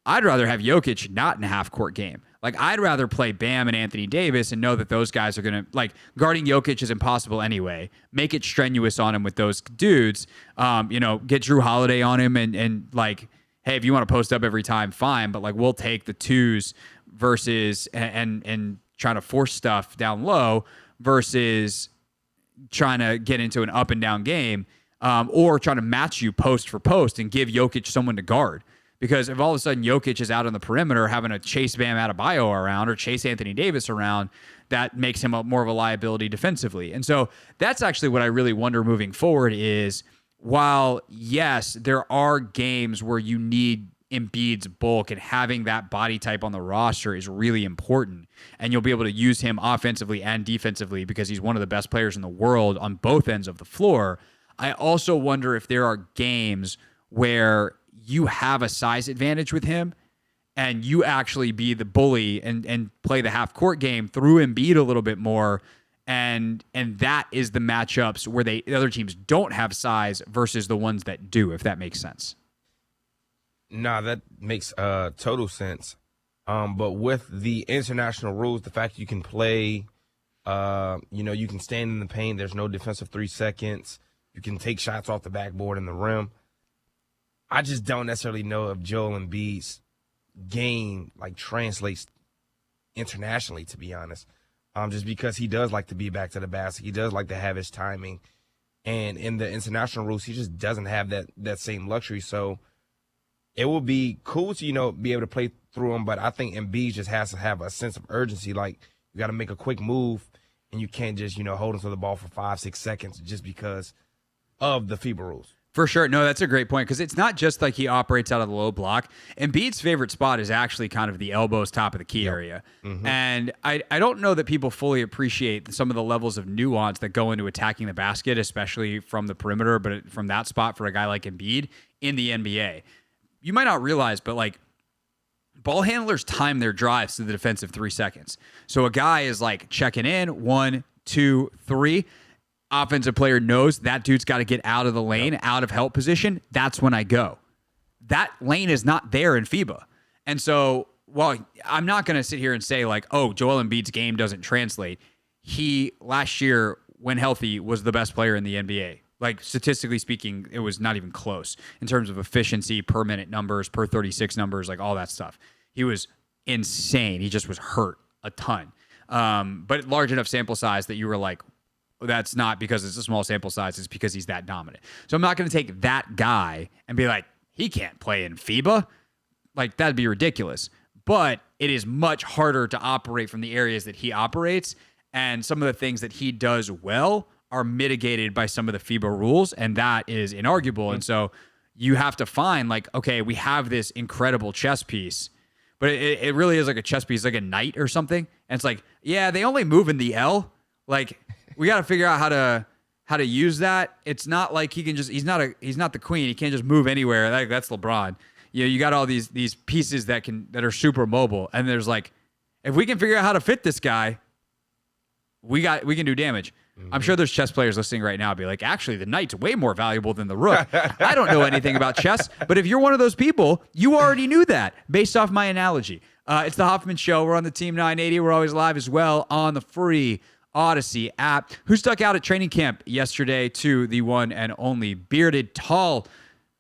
I'd rather have Jokic not in a half court game. Like, I'd rather play Bam and Anthony Davis and know that those guys are going to, like, guarding Jokic is impossible anyway. Make it strenuous on him with those dudes. Get Drew Holiday on him and like, hey, if you want to post up every time, fine. But like, we'll take the twos versus and trying to force stuff down low versus trying to get into an up and down game, or trying to match you post for post and give Jokic someone to guard. Because if all of a sudden Jokic is out on the perimeter having to chase Bam Adebayo around or chase Anthony Davis around, that makes him more of a liability defensively. And so that's actually what I really wonder moving forward is, while, yes, there are games where you need Embiid's bulk and having that body type on the roster is really important, and you'll be able to use him offensively and defensively because he's one of the best players in the world on both ends of the floor, I also wonder if there are games where you have a size advantage with him and you actually be the bully and play the half court game through Embiid a little bit more. And that is the matchups where the other teams don't have size versus the ones that do, if that makes sense. Nah, that makes total sense. But with the international rules, the fact you can play, you can stand in the paint, there's no defensive 3 seconds, you can take shots off the backboard and the rim. I just don't necessarily know if Joel Embiid's game like translates internationally, to be honest. Just because he does like to be back to the basket, he does like to have his timing, and in the international rules, he just doesn't have that same luxury. So it will be cool to be able to play through him, but I think Embiid just has to have a sense of urgency. Like, you got to make a quick move, and you can't just hold onto the ball for 5-6 seconds just because of the FIBA rules. For sure. No, that's a great point, because it's not just like he operates out of the low block. Embiid's favorite spot is actually kind of the elbows, top of the key area. Mm-hmm. And I don't know that people fully appreciate some of the levels of nuance that go into attacking the basket, especially from the perimeter, but from that spot for a guy like Embiid in the NBA. You might not realize, but like, ball handlers time their drives to the defensive 3 seconds. So a guy is like checking in, 1, 2, 3. Offensive player knows that dude's got to get out of the lane, out of help position. That's when I go. That lane is not there in FIBA. And so, while I'm not going to sit here and say like, oh, Joel Embiid's game doesn't translate. He, last year, when healthy, was the best player in the NBA. Like, statistically speaking, it was not even close in terms of efficiency, per minute numbers, per 36 numbers, like all that stuff. He was insane. He just was hurt a ton. But large enough sample size that you were like, that's not because it's a small sample size, it's because he's that dominant. So I'm not going to take that guy and be like, he can't play in FIBA. Like, that'd be ridiculous. But it is much harder to operate from the areas that he operates, and some of the things that he does well are mitigated by some of the FIBA rules, and that is inarguable. Mm-hmm. And so you have to find, like, okay, we have this incredible chess piece, but it really is like a chess piece, like a knight or something. And it's like, yeah, they only move in the L. Like, we got to figure out how to use that. It's not like he can just, he's not the queen. He can't just move anywhere. That's LeBron. You got all these pieces that are super mobile. And there's like, if we can figure out how to fit this guy, we can do damage. Mm-hmm. I'm sure there's chess players listening right now be like, actually, the knight's way more valuable than the rook. I don't know anything about chess, but if you're one of those people, you already knew that based off my analogy. It's the Hoffman Show. We're on the Team 980. We're always live as well on the free Odyssey app. Who stuck out at training camp yesterday to the one and only bearded, tall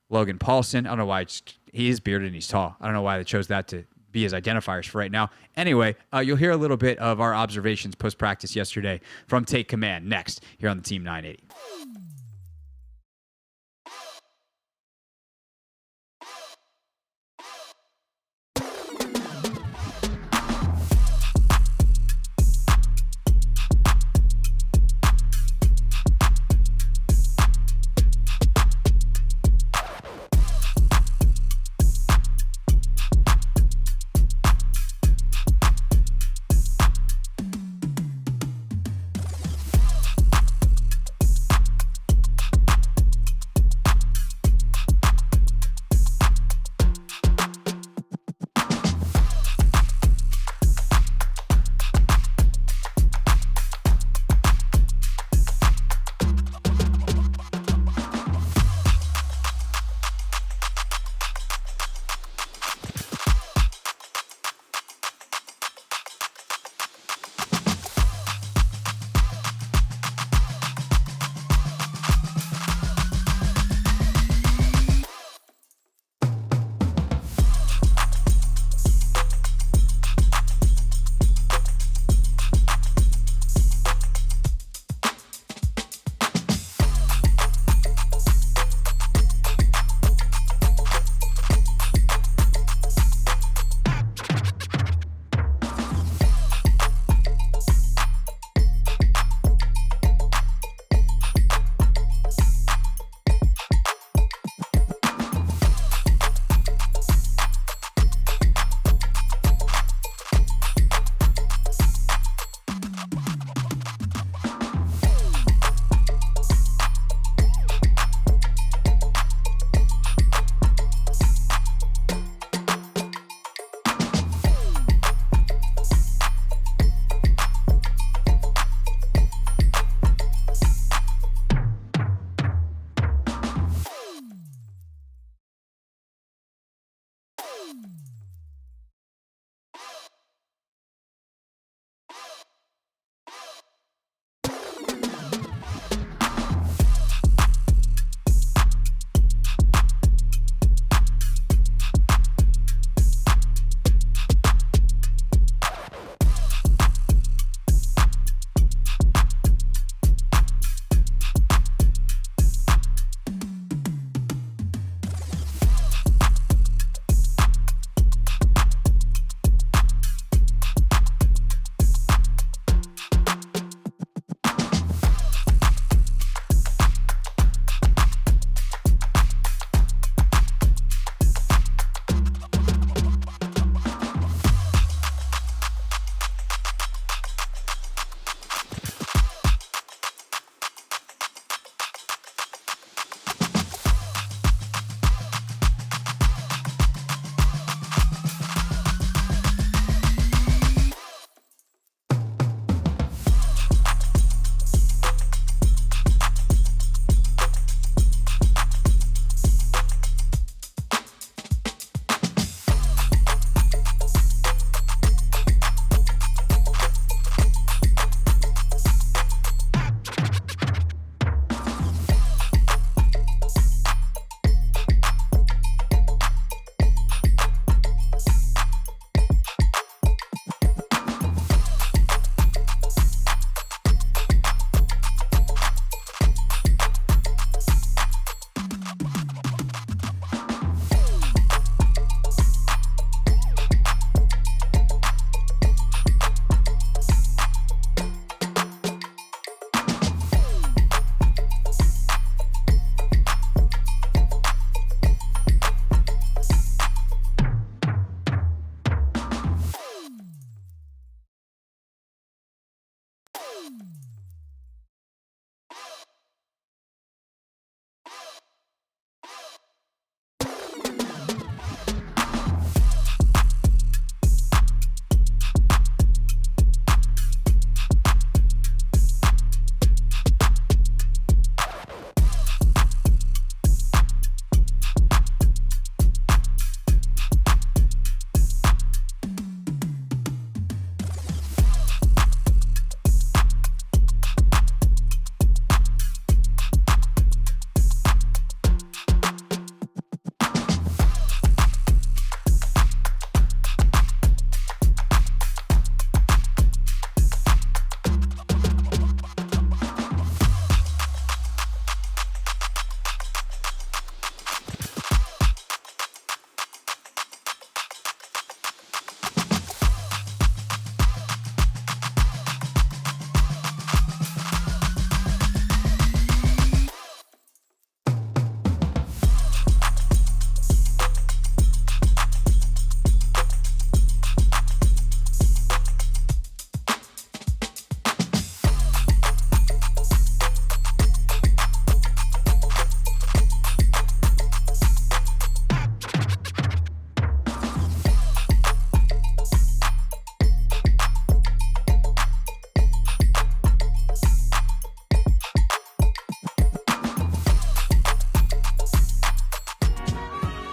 Logan Paulson? I don't know why he is bearded and he's tall. I don't know why they chose that to be his identifiers for right now. Anyway, you'll hear a little bit of our observations post-practice yesterday from Take Command next here on the Team 980.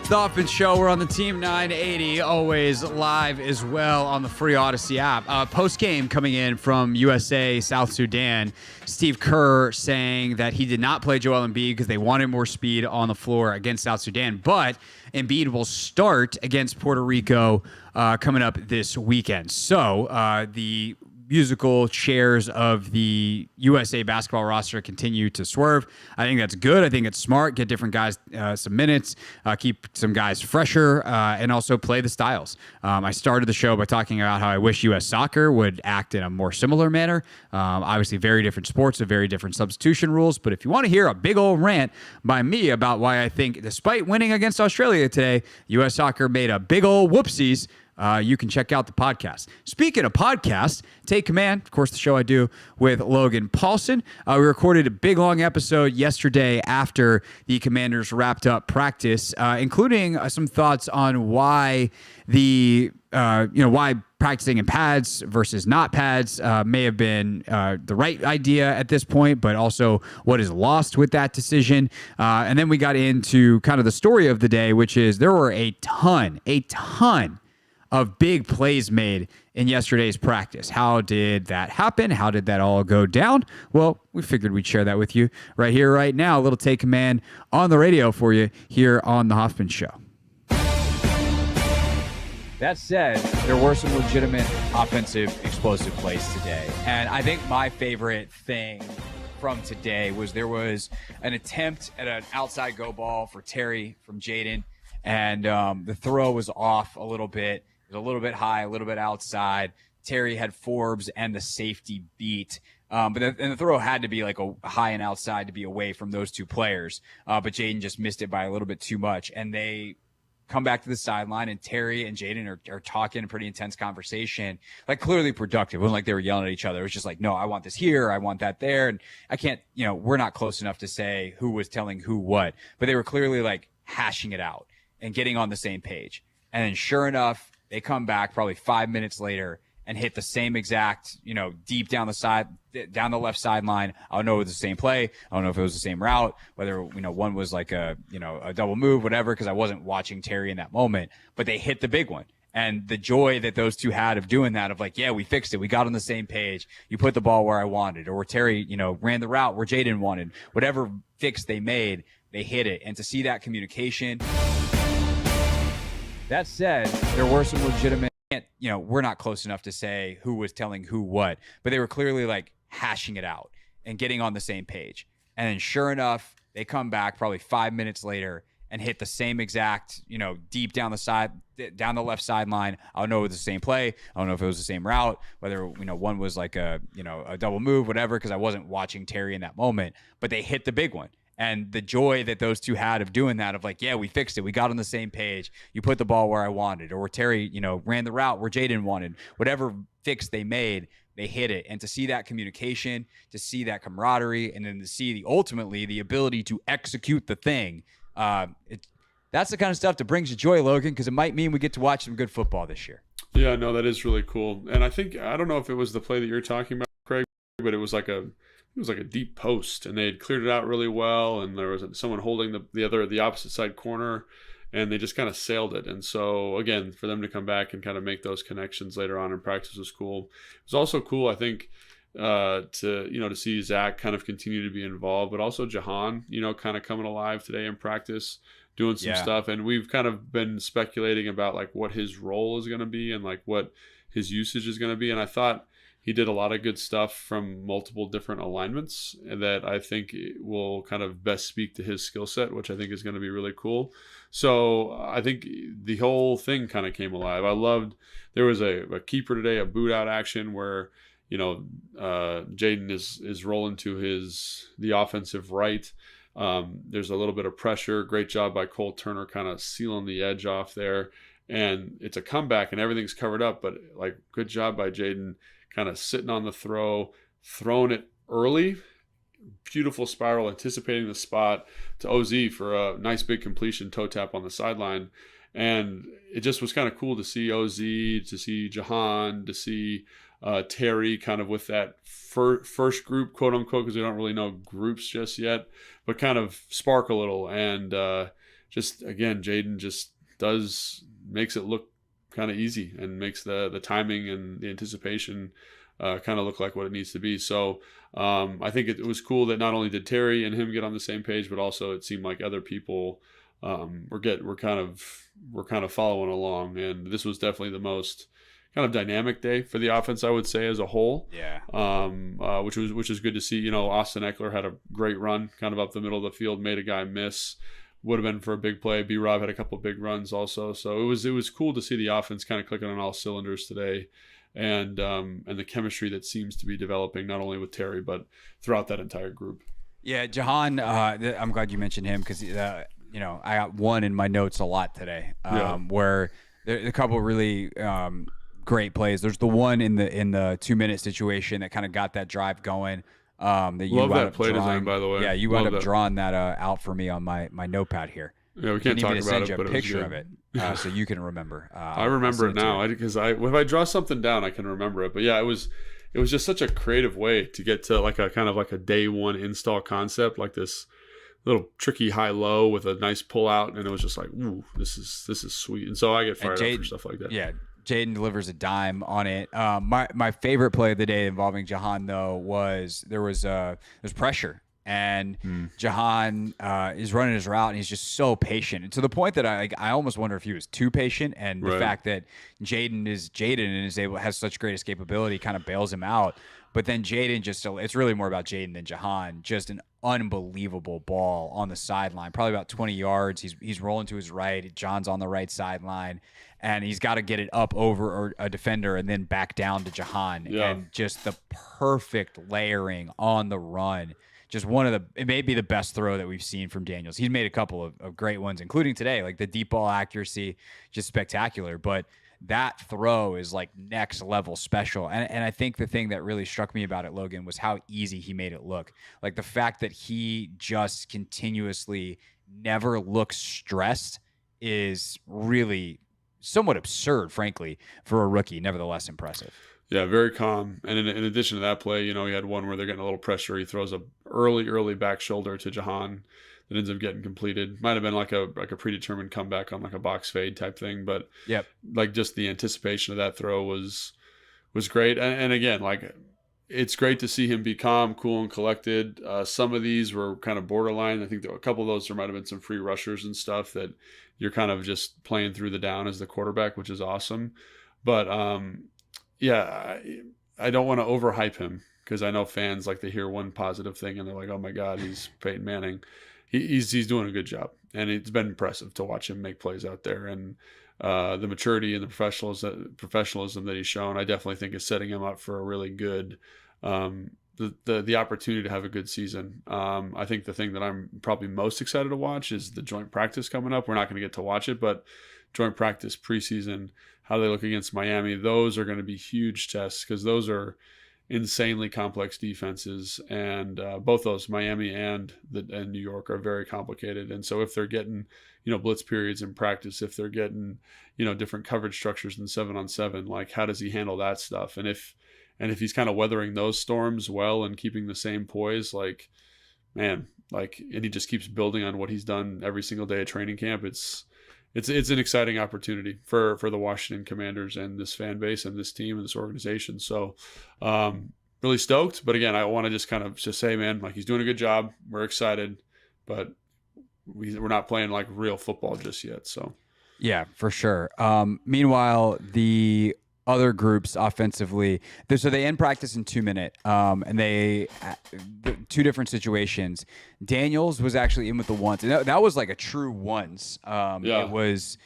The Hoffman Show. We're on the Team 980, always live as well on the free Odyssey app. Post game coming in from USA South Sudan. Steve Kerr saying that he did not play Joel Embiid because they wanted more speed on the floor against South Sudan, but Embiid will start against Puerto Rico coming up this weekend. So the musical chairs of the USA basketball roster continue to swerve. I think that's good. I think it's smart. Get different guys some minutes, keep some guys fresher, and also play the styles. I started the show by talking about how I wish U.S. soccer would act in a more similar manner. Obviously, very different sports with very different substitution rules. But if you want to hear a big old rant by me about why I think, despite winning against Australia today, U.S. soccer made a big old whoopsies, you can check out the podcast. Speaking of podcasts, Take Command, of course, the show I do with Logan Paulson. We recorded a big, long episode yesterday after the Commanders wrapped up practice, including some thoughts on why why practicing in pads versus not pads may have been the right idea at this point, but also what is lost with that decision. And then we got into kind of the story of the day, which is there were a ton of big plays made in yesterday's practice. How did that happen? How did that all go down? Well, we figured we'd share that with you right here, right now. A little Take Command on the radio for you here on The Hoffman Show. That said, there were some legitimate offensive explosive plays today. And I think my favorite thing from today was there was an attempt at an outside go ball for Terry from Jaden. And the throw was off a little bit. It was a little bit high, a little bit outside. Terry had Forbes and the safety beat. But the throw had to be like a high and outside to be away from those two players. But Jaden just missed it by a little bit too much. And they come back to the sideline, and Terry and Jaden are talking a pretty intense conversation, like clearly productive. It wasn't like they were yelling at each other. It was just like, no, I want this here. I want that there. And I can't, we're not close enough to say who was telling who what, but they were clearly like hashing it out and getting on the same page. And then sure enough, they come back probably 5 minutes later and hit the same exact, deep down the left sideline. I don't know if it was the same play. I don't know if it was the same route, whether, one was like a double move, whatever, because I wasn't watching Terry in that moment, but they hit the big one. And the joy that those two had of doing that, of like, yeah, we fixed it. We got on the same page. You put the ball where I wanted, or where Terry, ran the route where Jaden wanted. Whatever fix they made, they hit it. And to see that communication. That said, there were some legitimate, we're not close enough to say who was telling who what, but they were clearly like hashing it out and getting on the same page. And then sure enough, they come back probably 5 minutes later and hit the same exact, deep down the left sideline. I don't know if it was the same play. I don't know if it was the same route, whether, one was like a double move, whatever, because I wasn't watching Terry in that moment, but they hit the big one. And the joy that those two had of doing that, of like, yeah, we fixed it. We got on the same page. You put the ball where I wanted, or where Terry, ran the route where Jaden wanted. Whatever fix they made, they hit it. And to see that communication, to see that camaraderie, and then to see ultimately the ability to execute the thing, that's the kind of stuff that brings you joy, Logan, because it might mean we get to watch some good football this year. Yeah, no, that is really cool. And I don't know if it was the play that you're talking about, Craig, but it was like a deep post, and they had cleared it out really well, and there was someone holding the opposite side corner, and they just kind of sailed it. And so again, for them to come back and kind of make those connections later on in practice was cool. It was also cool, I think, to see Zach kind of continue to be involved, but also Jahan, kind of coming alive today in practice, doing some stuff. And we've kind of been speculating about like what his role is going to be and like what his usage is going to be. And I thought he did a lot of good stuff from multiple different alignments that I think will kind of best speak to his skill set, which I think is going to be really cool. So I think the whole thing kind of came alive. I loved, there was a keeper today, a boot out action where, Jaden is rolling to the offensive right. There's a little bit of pressure. Great job by Cole Turner kind of sealing the edge off there. And it's a comeback and everything's covered up, but like good job by Jaden kind of sitting on the throwing it early. Beautiful spiral, anticipating the spot to OZ for a nice big completion, toe tap on the sideline. And it just was kind of cool to see OZ, to see Jahan, to see Terry kind of with that first group, quote unquote, because we don't really know groups just yet, but kind of spark a little. And just, again, Jaden just makes it look kind of easy and makes the timing and the anticipation kind of look like what it needs to be. So I think it was cool that not only did Terry and him get on the same page, but also it seemed like other people were kind of following along. And this was definitely the most kind of dynamic day for the offense, I would say, as a whole. Yeah. Which was good to see. Austin Eckler had a great run kind of up the middle of the field, made a guy miss. Would have been for a big play. B-Rob had a couple of big runs also. So it was cool to see the offense kind of clicking on all cylinders today, and the chemistry that seems to be developing not only with Terry but throughout that entire group. Yeah, Jahan, I'm glad you mentioned him because I got one in my notes a lot today, where there are a couple of really great plays. There's the one in the 2-minute situation that kind of got that drive going. That you love that play design, by the way. Yeah, you wound up drawing that out for me on my notepad here. Yeah, we can't talk about it, but a it was picture good. of it so you can remember. I remember it now because if I draw something down, I can remember it. But yeah, it was just such a creative way to get to like a kind of like a day one install concept, like this little tricky high low with a nice pull out, and it was just like, ooh, this is sweet. And so I get fired up for stuff like that. Yeah. Jaden delivers a dime on it. My favorite play of the day involving Jahan, though, was there's pressure, and Jahan is running his route, and he's just so patient, and to the point that I almost wonder if he was too patient, and the fact that Jaden has such great escapability kind of bails him out. But then Jaden it's really more about Jaden than Jahan. Just an unbelievable ball on the sideline, probably about 20 yards. He's rolling to his right. John's on the right sideline, and he's got to get it up over a defender and then back down to Jahan. Yeah. And just the perfect layering on the run. Just it may be the best throw that we've seen from Daniels. He's made a couple of great ones, including today, like the deep ball accuracy, just spectacular. But that throw is like next level special. And I think the thing that really struck me about it, Logan, was how easy he made it look. Like the fact that he just continuously never looks stressed is really somewhat absurd, frankly, for a rookie. Nevertheless, impressive. Yeah, very calm. And in addition to that play, he had one where they're getting a little pressure. He throws a early back shoulder to Jahan that ends up getting completed. Might have been like a predetermined comeback on like a box fade type thing, but like just the anticipation of that throw was great. And again, like it's great to see him be calm, cool, and collected. Some of these were kind of borderline. I think a couple of those there might have been some free rushers and stuff that you're kind of just playing through the down as the quarterback, which is awesome. But yeah, I don't want to overhype him because I know fans like to hear one positive thing and they're like, "Oh my God, he's Peyton Manning." He's doing a good job, and it's been impressive to watch him make plays out there. And the maturity and the professionalism that he's shown, I definitely think is setting him up for a really good the opportunity to have a good season. I think the thing that I'm probably most excited to watch is the joint practice coming up. We're not going to get to watch it, but joint practice preseason, how they look against Miami, those are going to be huge tests because those are, insanely complex defenses, and both those, Miami and New York, are very complicated. And so if they're getting, blitz periods in practice, if they're getting, different coverage structures than 7-on-7, like how does he handle that stuff? And if he's kind of weathering those storms well and keeping the same poise, like, man, like, and he just keeps building on what he's done every single day at training camp, it's an exciting opportunity for the Washington Commanders and this fan base and this team and this organization. So really stoked. But again, I want to just say, man, like, he's doing a good job. We're excited, but we're not playing like real football just yet. So yeah, for sure. Meanwhile, the other groups offensively, so they end practice in 2 minutes, and the two different situations. Daniels was actually in with the ones, and that was like a true ones. It was,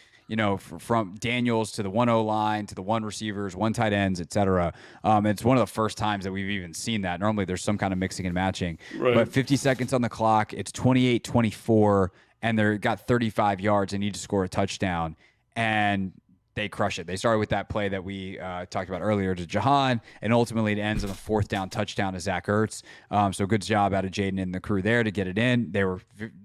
from Daniels to the 1-0 line to the 1 receivers, 1 tight ends, etc. It's one of the first times that we've even seen that. Normally there's some kind of mixing and matching, right. But 50 seconds on the clock, it's 28-24, and they're got 35 yards and need to score a touchdown, and they crush it. They started with that play that we talked about earlier to Jahan, and ultimately it ends on a 4th down touchdown to Zach Ertz. So good job out of Jaden and the crew there to get it in. They were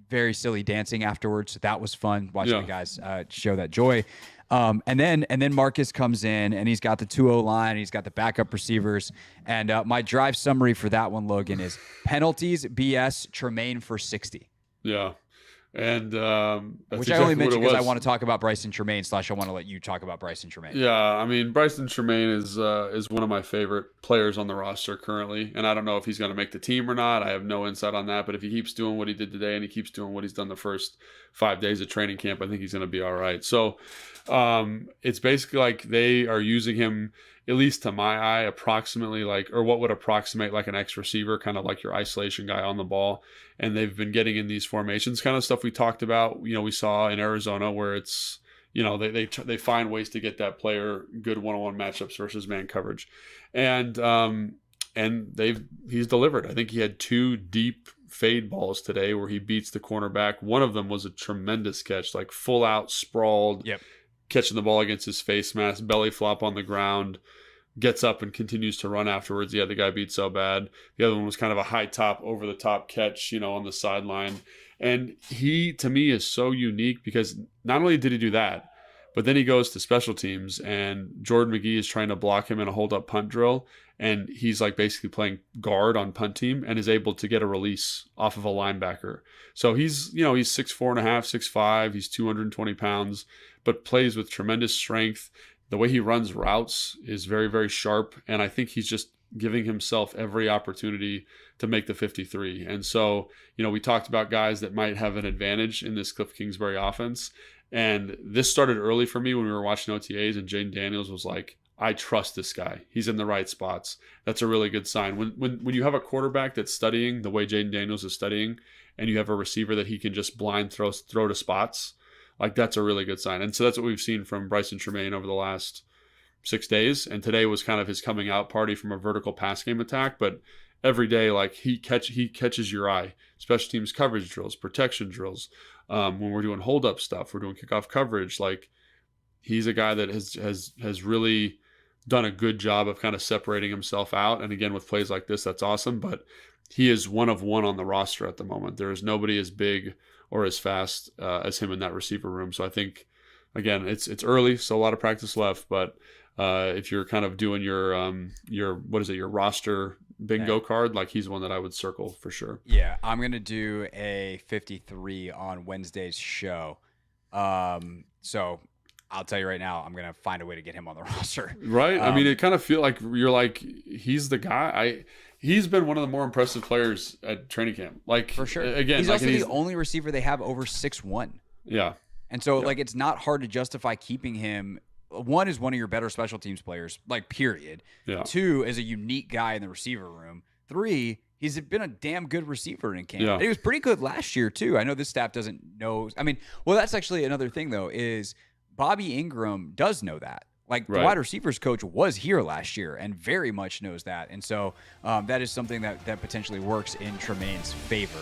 very silly dancing afterwards. So that was fun watching the guys show that joy. And then Marcus comes in, and he's got the 2-0 line, and he's got the backup receivers. And my drive summary for that one, Logan, is penalties, BS, Tremaine for 60. Yeah. And that's which I only mentioned because I want to talk about Bryson Tremaine / I want to let you talk about Bryson Tremaine. Yeah, I mean, Bryson Tremaine is one of my favorite players on the roster currently, and I don't know if he's going to make the team or not. I have no insight on that, but if he keeps doing what he did today and he keeps doing what he's done the first 5 days of training camp, I think he's going to be all right. So it's basically like they are using him, at least to my eye, approximately like, or what would approximate like an X receiver, kind of like your isolation guy on the ball. And they've been getting in these formations, kind of stuff we talked about, we saw in Arizona, where it's, they find ways to get that player good one-on-one matchups versus man coverage. And he's delivered. I think he had 2 deep fade balls today where he beats the cornerback. One of them was a tremendous catch, like full out sprawled, catching the ball against his face mask, belly flop on the ground, gets up and continues to run afterwards. Yeah, the guy beat so bad. The other one was kind of a high top, over the top catch, on the sideline. And he, to me, is so unique because not only did he do that, but then he goes to special teams, and Jordan McGee is trying to block him in a hold up punt drill. And he's like basically playing guard on punt team and is able to get a release off of a linebacker. So he's 6'4.5", 6'5", he's 220 pounds, but plays with tremendous strength. The way he runs routes is very, very sharp, and I think he's just giving himself every opportunity to make the 53. And so, we talked about guys that might have an advantage in this Cliff Kingsbury offense, and this started early for me when we were watching OTAs, and Jaden Daniels was like, I trust this guy. He's in the right spots. That's a really good sign. When you have a quarterback that's studying the way Jaden Daniels is studying, and you have a receiver that he can just blind throw to spots, like, that's a really good sign. And so that's what we've seen from Bryson Tremaine over the last 6 days. And today was kind of his coming out party from a vertical pass game attack. But every day, like, he catches your eye. Special teams coverage drills, protection drills. When we're doing hold up stuff, we're doing kickoff coverage. Like, he's a guy that has really done a good job of kind of separating himself out. And again, with plays like this, that's awesome. But he is one of one on the roster at the moment. There is nobody as big or as fast as him in that receiver room. So I think, again, it's early, so a lot of practice left. But if you're kind of doing your roster bingo card, like, he's one that I would circle for sure. Yeah, I'm gonna do a 53 on Wednesday's show. So I'll tell you right now, I'm gonna find a way to get him on the roster. Right. I mean, it kind of feel like you're like, he's the guy. He's been one of the more impressive players at training camp. Like, for sure. Again, he's also the only receiver they have over 6'1". Yeah. And so, like, it's not hard to justify keeping him. 1 is one of your better special teams players, like, period. Yeah. 2 is a unique guy in the receiver room. 3, he's been a damn good receiver in camp. Yeah. And he was pretty good last year, too. I know this staff doesn't know. I mean, well, that's actually another thing, though, is Bobby Engram does know that. Like, the wide receivers coach was here last year and very much knows that. And so that is something that potentially works in Tremaine's favor.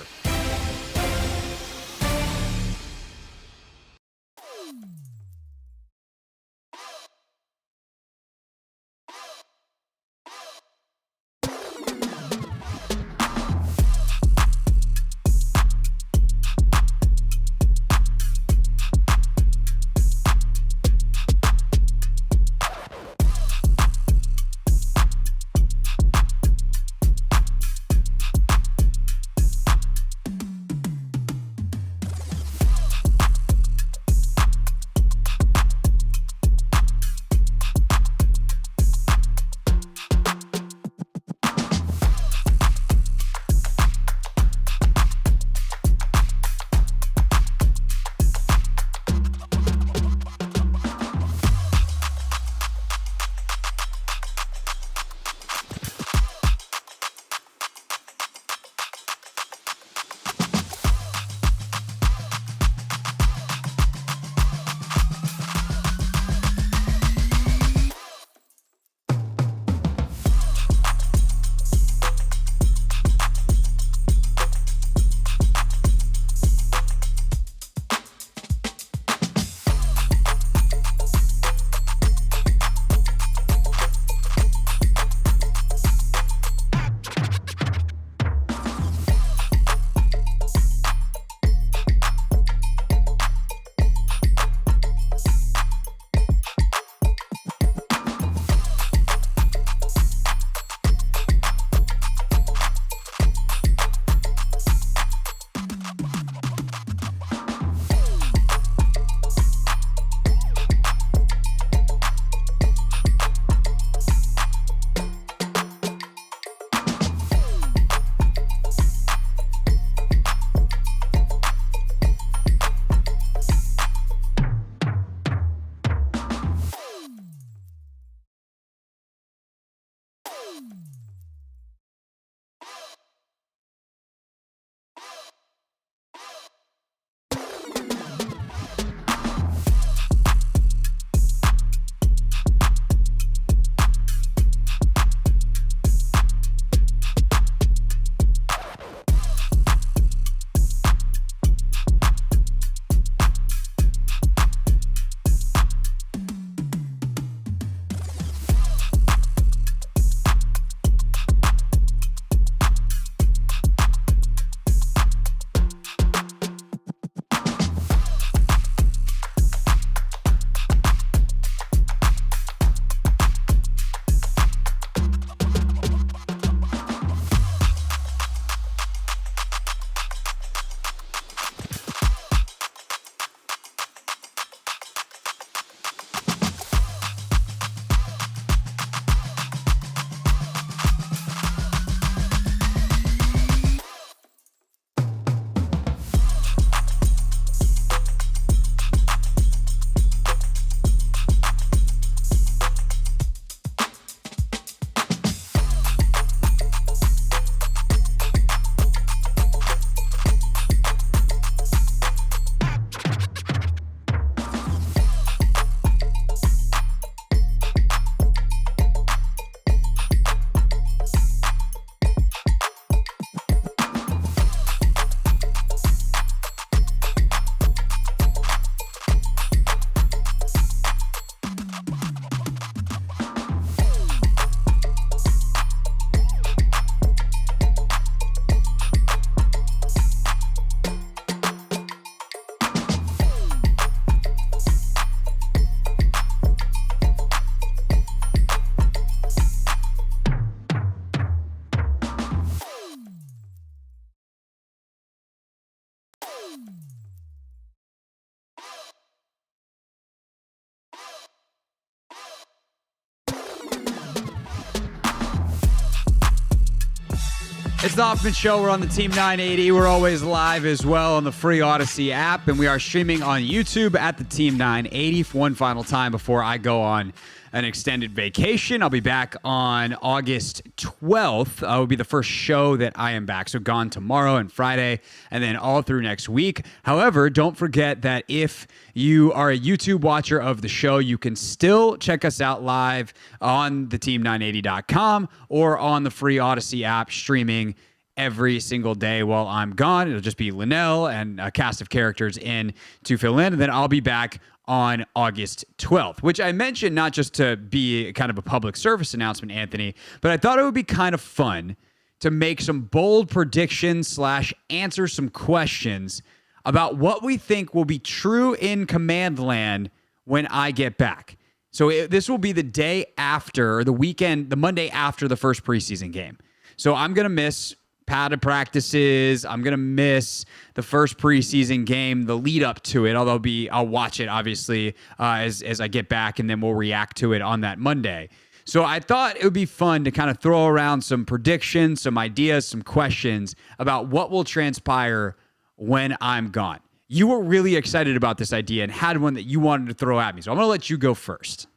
It's the Hoffman Show. We're on the Team 980. We're always live as well on the free Odyssey app, and we are streaming on YouTube at the Team 980 for one final time before I go on an extended vacation. I'll be back on August 12th. It will be the first show that I am back. So gone tomorrow and Friday, and then all through next week. However, don't forget that if you are a YouTube watcher of the show, you can still check us out live on the team980.com or on the free Odyssey app streaming every single day while I'm gone. It'll just be Linnell and a cast of characters in to fill in, and then I'll be back on August 12th, which I mentioned not just to be kind of a public service announcement, Anthony, but I thought it would be kind of fun to make some bold predictions / answer some questions about what we think will be true in Command Land when I get back. So this will be the day after, the weekend, the Monday after the first preseason game. So I'm going to miss padded practices. I'm going to miss the first preseason game, the lead up to it, although I'll watch it, obviously, as I get back, and then we'll react to it on that Monday. So I thought it would be fun to kind of throw around some predictions, some ideas, some questions about what will transpire when I'm gone. You were really excited about this idea and had one that you wanted to throw at me. So I'm going to let you go first.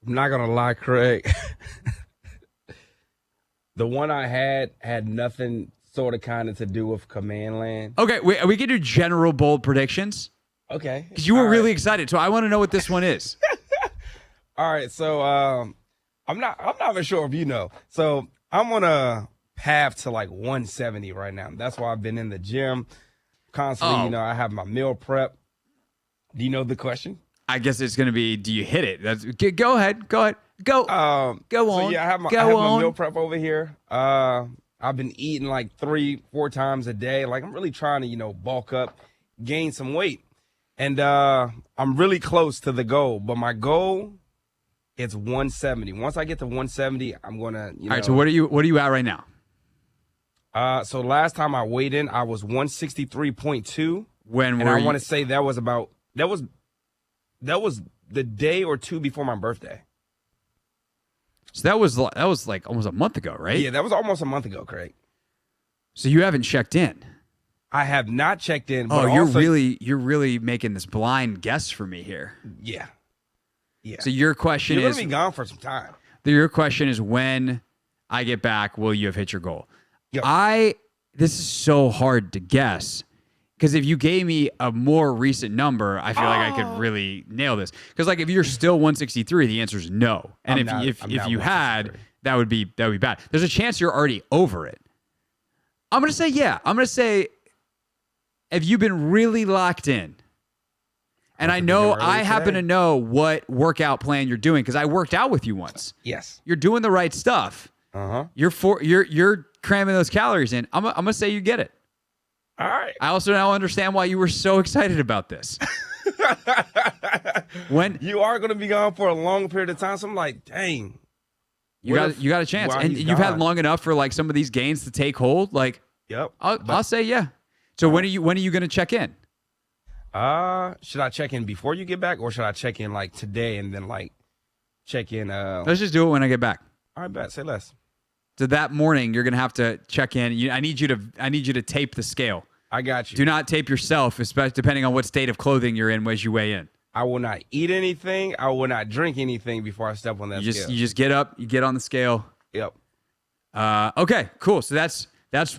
I'm not going to lie, Craig. The one I had nothing sort of kind of to do with Command Land. Okay, we can do general bold predictions. Okay. Because you were All really right. excited. So I want to know what this one is. All right, so I'm not even sure if you know. So I'm on a path to like 170 right now. That's why I've been in the gym constantly. Oh. I have my meal prep. Do you know the question? I guess it's going to be, do you hit it? Go ahead. Go. Go on. So yeah, I have my meal prep over here. I've been eating like 3-4 times a day. Like I'm really trying to, bulk up, gain some weight. And I'm really close to the goal, but my goal is 170. Once I get to 170, I'm going to, All right, so what are you at right now? So last time I weighed in, I was 163.2. And I want to say that was the day or two before my birthday. So that was like almost a month ago, right? Yeah, that was almost a month ago, Craig. So you haven't checked in. I have not checked in. But You're also, really making this blind guess for me here. Yeah. So your question You're is, going to be gone for some time. your question is, when I get back, will you have hit your goal? Yep. This is so hard to guess. Because if you gave me a more recent number, I feel like I could really nail this. Because like if you're still 163, the answer is no. And if you had, that would be bad. There's a chance you're already over it. I'm gonna say yeah. I'm gonna say, have you been really locked in? And I happen to know what workout plan you're doing because I worked out with you once. Yes. You're doing the right stuff. Uh-huh. You're cramming those calories in. I'm gonna say you get it. All right. I also now understand why you were so excited about this. When you are going to be gone for a long period of time, so I'm like, dang. you got a chance, and you've had long enough for like some of these gains to take hold. Like, yep. I'll say yeah. So when are you going to check in? Should I check in before you get back, or should I check in like today and then like check in? Let's just do it when I get back. All right, bet. Say less. So that morning, you're gonna have to check in. I need you to tape the scale. I got you. Do not tape yourself, especially depending on what state of clothing you're in as you weigh in. I will not eat anything. I will not drink anything before I step on that scale. You just get up, you get on the scale. Yep. Okay, cool. So that's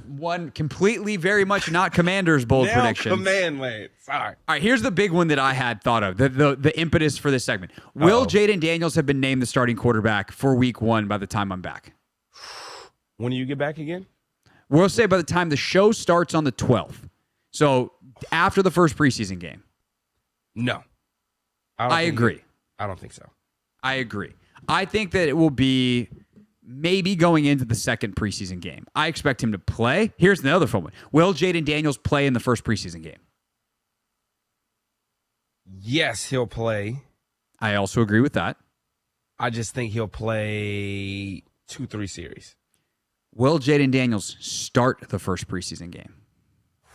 one completely very much not Commander's bold now prediction. Command Land. Sorry. All right, here's the big one that I had thought of, the impetus for this segment. Will Jaden Daniels have been named the starting quarterback for week 1 by the time I'm back? When do you get back again? We'll say by the time the show starts on the 12th. So after the first preseason game. No. I agree. I don't think so. I agree. I think that it will be maybe going into the second preseason game. I expect him to play. Here's another fun one. Will Jaden Daniels play in the first preseason game? Yes, he'll play. I also agree with that. I just think he'll play 2-3 series. Will Jaden Daniels start the first preseason game?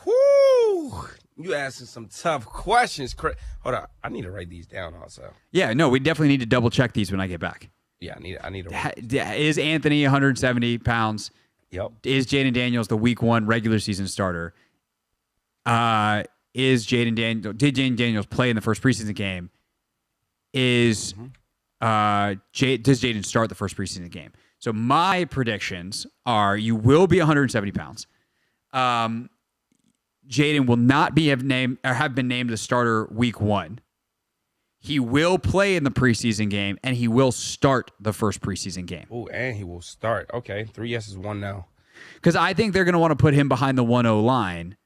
Whoo! You asking some tough questions. Hold on. I need to write these down also. Yeah, no, we definitely need to double check these when I get back. Yeah, I need to write these. Is Anthony 170 pounds? Yep. Is Jaden Daniels the week 1 regular season starter? Did Jaden Daniels play in the first preseason game? Does Jaden start the first preseason game? So my predictions are you will be 170 pounds. Jaden will not have been named the starter week 1. He will play in the preseason game, and he will start the first preseason game. Oh, and he will start. Okay, 3 yeses, 1 no. Because I think they're going to want to put him behind the 1-0 line,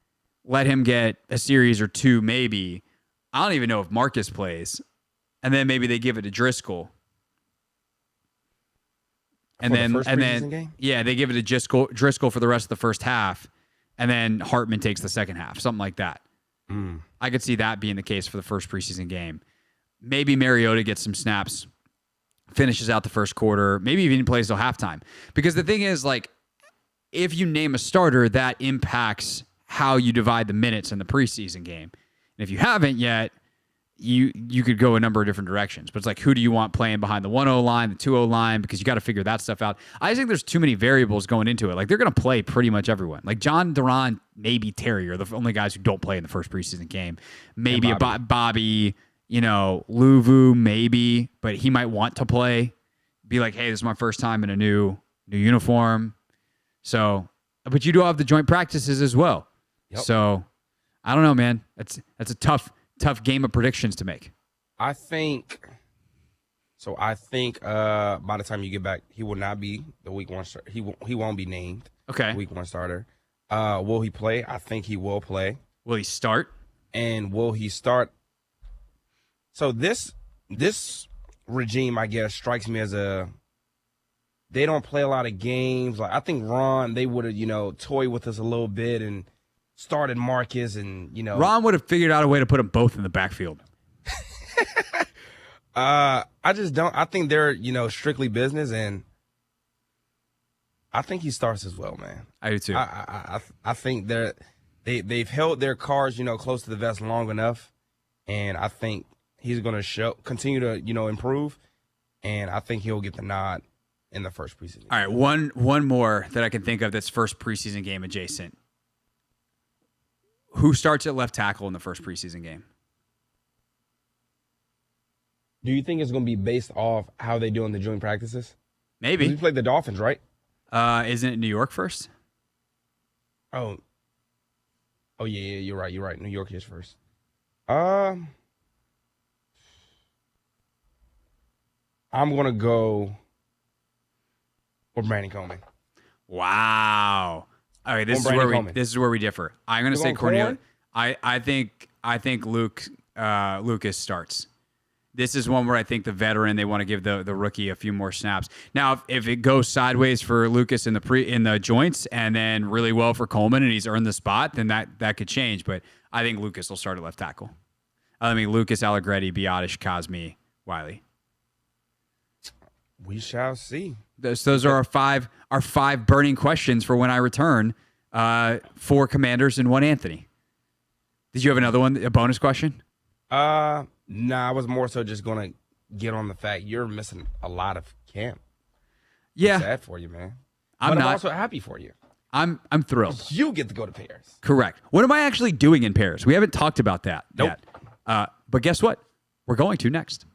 let him get a series or 2 maybe. I don't even know if Marcus plays. And then maybe they give it to Driscoll. And then they give it to Driscoll for the rest of the first half, and then Hartman takes the second half, something like that. I could see that being the case for the first preseason game. Maybe Mariota gets some snaps, finishes out the first quarter, maybe even plays till halftime. Because the thing is, like, if you name a starter, that impacts how you divide the minutes in the preseason game. And if you haven't yet, you could go a number of different directions. But it's like, who do you want playing behind the 1-0 line, the 2-0 line? Because you got to figure that stuff out. I just think there's too many variables going into it. Like, they're going to play pretty much everyone. Like, John Duran, maybe Terry are the only guys who don't play in the first preseason game. Maybe Bobby, Luvu, maybe, but he might want to play. Be like, hey, this is my first time in a new uniform. So, but you do have the joint practices as well. Yep. So, I don't know, man. That's a tough game of predictions to make. I think by the time you get back, he will not be the week 1 starter. He won't be named week 1 starter. Will he play? I think he will play. Will he start? And will he start? So this regime, I guess, strikes me as they don't play a lot of games. Like, I think Ron, they would have, toyed with us a little bit and started Marcus and, Ron would have figured out a way to put them both in the backfield. I just don't. I think they're, strictly business, and I think he starts as well, man. I do too. I think they've held their cards, close to the vest long enough, and I think he's going to continue to, improve, and I think he'll get the nod in the first preseason. All right, one more that I can think of that's first preseason game adjacent. Who starts at left tackle in the first preseason game? Do you think it's going to be based off how they do in the joint practices? Maybe. We played the Dolphins, right? Isn't it New York first? Oh, yeah, you're right. New York is first. I'm going to go with Brandon Coleman. Wow. All right, this is where we differ. I'm going to say Cornelius. I think Lucas starts. This is one where I think the veteran, they want to give the rookie a few more snaps. Now, if it goes sideways for Lucas in the joints and then really well for Coleman and he's earned the spot, then that could change. But I think Lucas will start at left tackle. I mean, Lucas, Allegretti, Biotish, Cosme, Wiley. We shall see. Those are our five burning questions for when I return. 4 Commanders and 1 Anthony. Did you have another one? A bonus question? Nah, I was more so just gonna get on the fact you're missing a lot of camp. Yeah, I'm sad for you, man. I'm also happy for you. I'm thrilled. You get to go to Paris. Correct. What am I actually doing in Paris? We haven't talked about that yet. But guess what? We're going to next.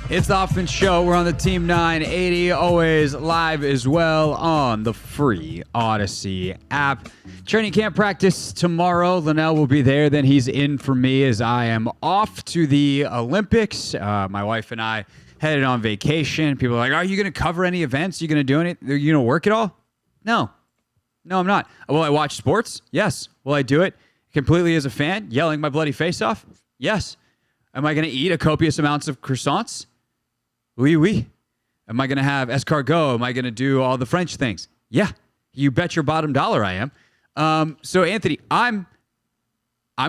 It's the Hoffman Show. We're on the Team 980, always live as well on the free Odyssey app. Training camp practice tomorrow. Linnell will be there. Then he's in for me as I am off to the Olympics. My wife and I headed on vacation. People are like, are you going to cover any events? Are you going to do anything? Are you going to work at all? No, I'm not. Will I watch sports? Yes. Will I do it completely as a fan, yelling my bloody face off? Yes. Am I going to eat a copious amounts of croissants? Oui, oui. Am I going to have escargot? Am I going to do all the French things? Yeah. You bet your bottom dollar I am. So, Anthony, I'm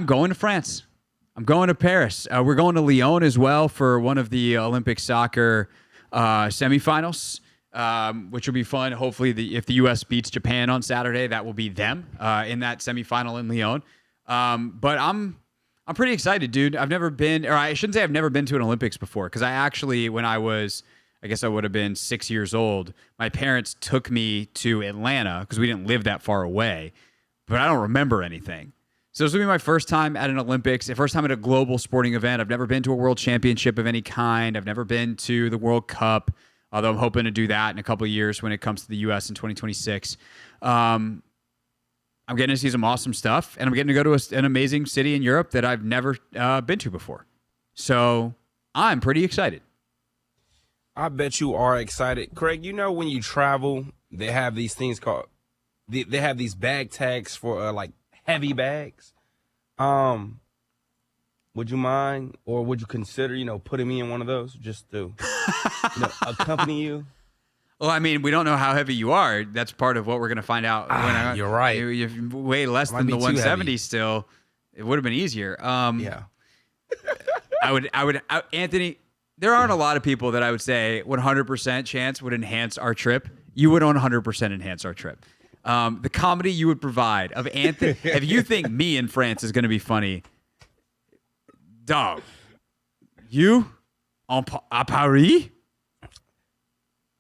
going to France. I'm going to Paris. We're going to Lyon as well for one of the Olympic soccer semifinals, which will be fun. Hopefully, if the U.S. beats Japan on Saturday, that will be them in that semifinal in Lyon. But I'm pretty excited, dude. I've never been, or I shouldn't say I've never been to an Olympics before, because I actually, when I was, I guess I would have been 6 years old, my parents took me to Atlanta because we didn't live that far away, but I don't remember anything. So this will be my first time at an Olympics, the first time at a global sporting event. I've never been to a world championship of any kind. I've never been to the World Cup, although I'm hoping to do that in a couple of years when it comes to the U.S. in 2026. I'm getting to see some awesome stuff, and I'm getting to go to an amazing city in Europe that I've never been to before. So I'm pretty excited. I bet you are excited. Craig, you know when you travel, they have these things called, they have these bag tags for like heavy bags. Would you mind, or would you consider, putting me in one of those just to accompany you? Well, I mean, we don't know how heavy you are. That's part of what we're going to find out. You're right. You weigh less than the 170 still. It would have been easier. Yeah. Anthony, there aren't a lot of people that I would say 100% chance would enhance our trip. You would 100% enhance our trip. The comedy you would provide of Anthony, if you think me in France is going to be funny, dog, you à Paris?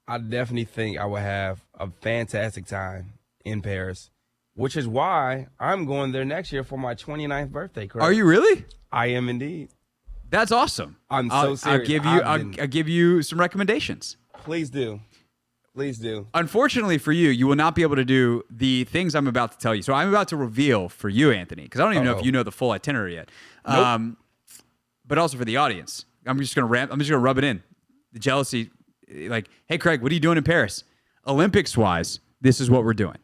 I definitely think I would have a fantastic time in Paris, which is why I'm going there next year for my 29th birthday. Correct? Are you really? I am indeed. That's awesome. I'm so serious. I'll give you some recommendations. Please do. Please do. Unfortunately for you, you will not be able to do the things I'm about to tell you. So I'm about to reveal for you, Anthony, because I don't even know if you know the full itinerary yet. Nope. But also for the audience, I'm just gonna rub it in. The jealousy. Like, hey, Craig, what are you doing in Paris? Olympics-wise, this is what we're doing.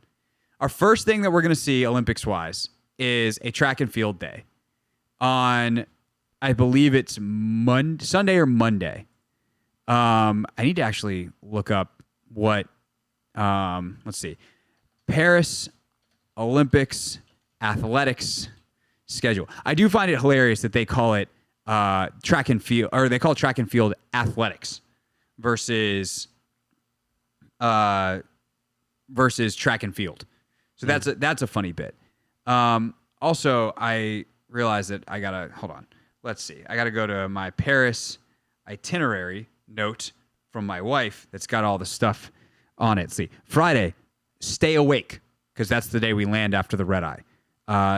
Our first thing that we're going to see Olympics-wise is a track and field day on, I believe it's Sunday or Monday. I need to actually look up what, let's see, Paris Olympics athletics schedule. I do find it hilarious that they call it track and field, or they call it track and field athletics versus track and field. So that's a funny bit. Also, I realized that I gotta hold on. Let's see. I gotta go to my Paris itinerary note from my wife that's got all the stuff on it. Let's see, Friday, stay awake, because that's the day we land after the red eye.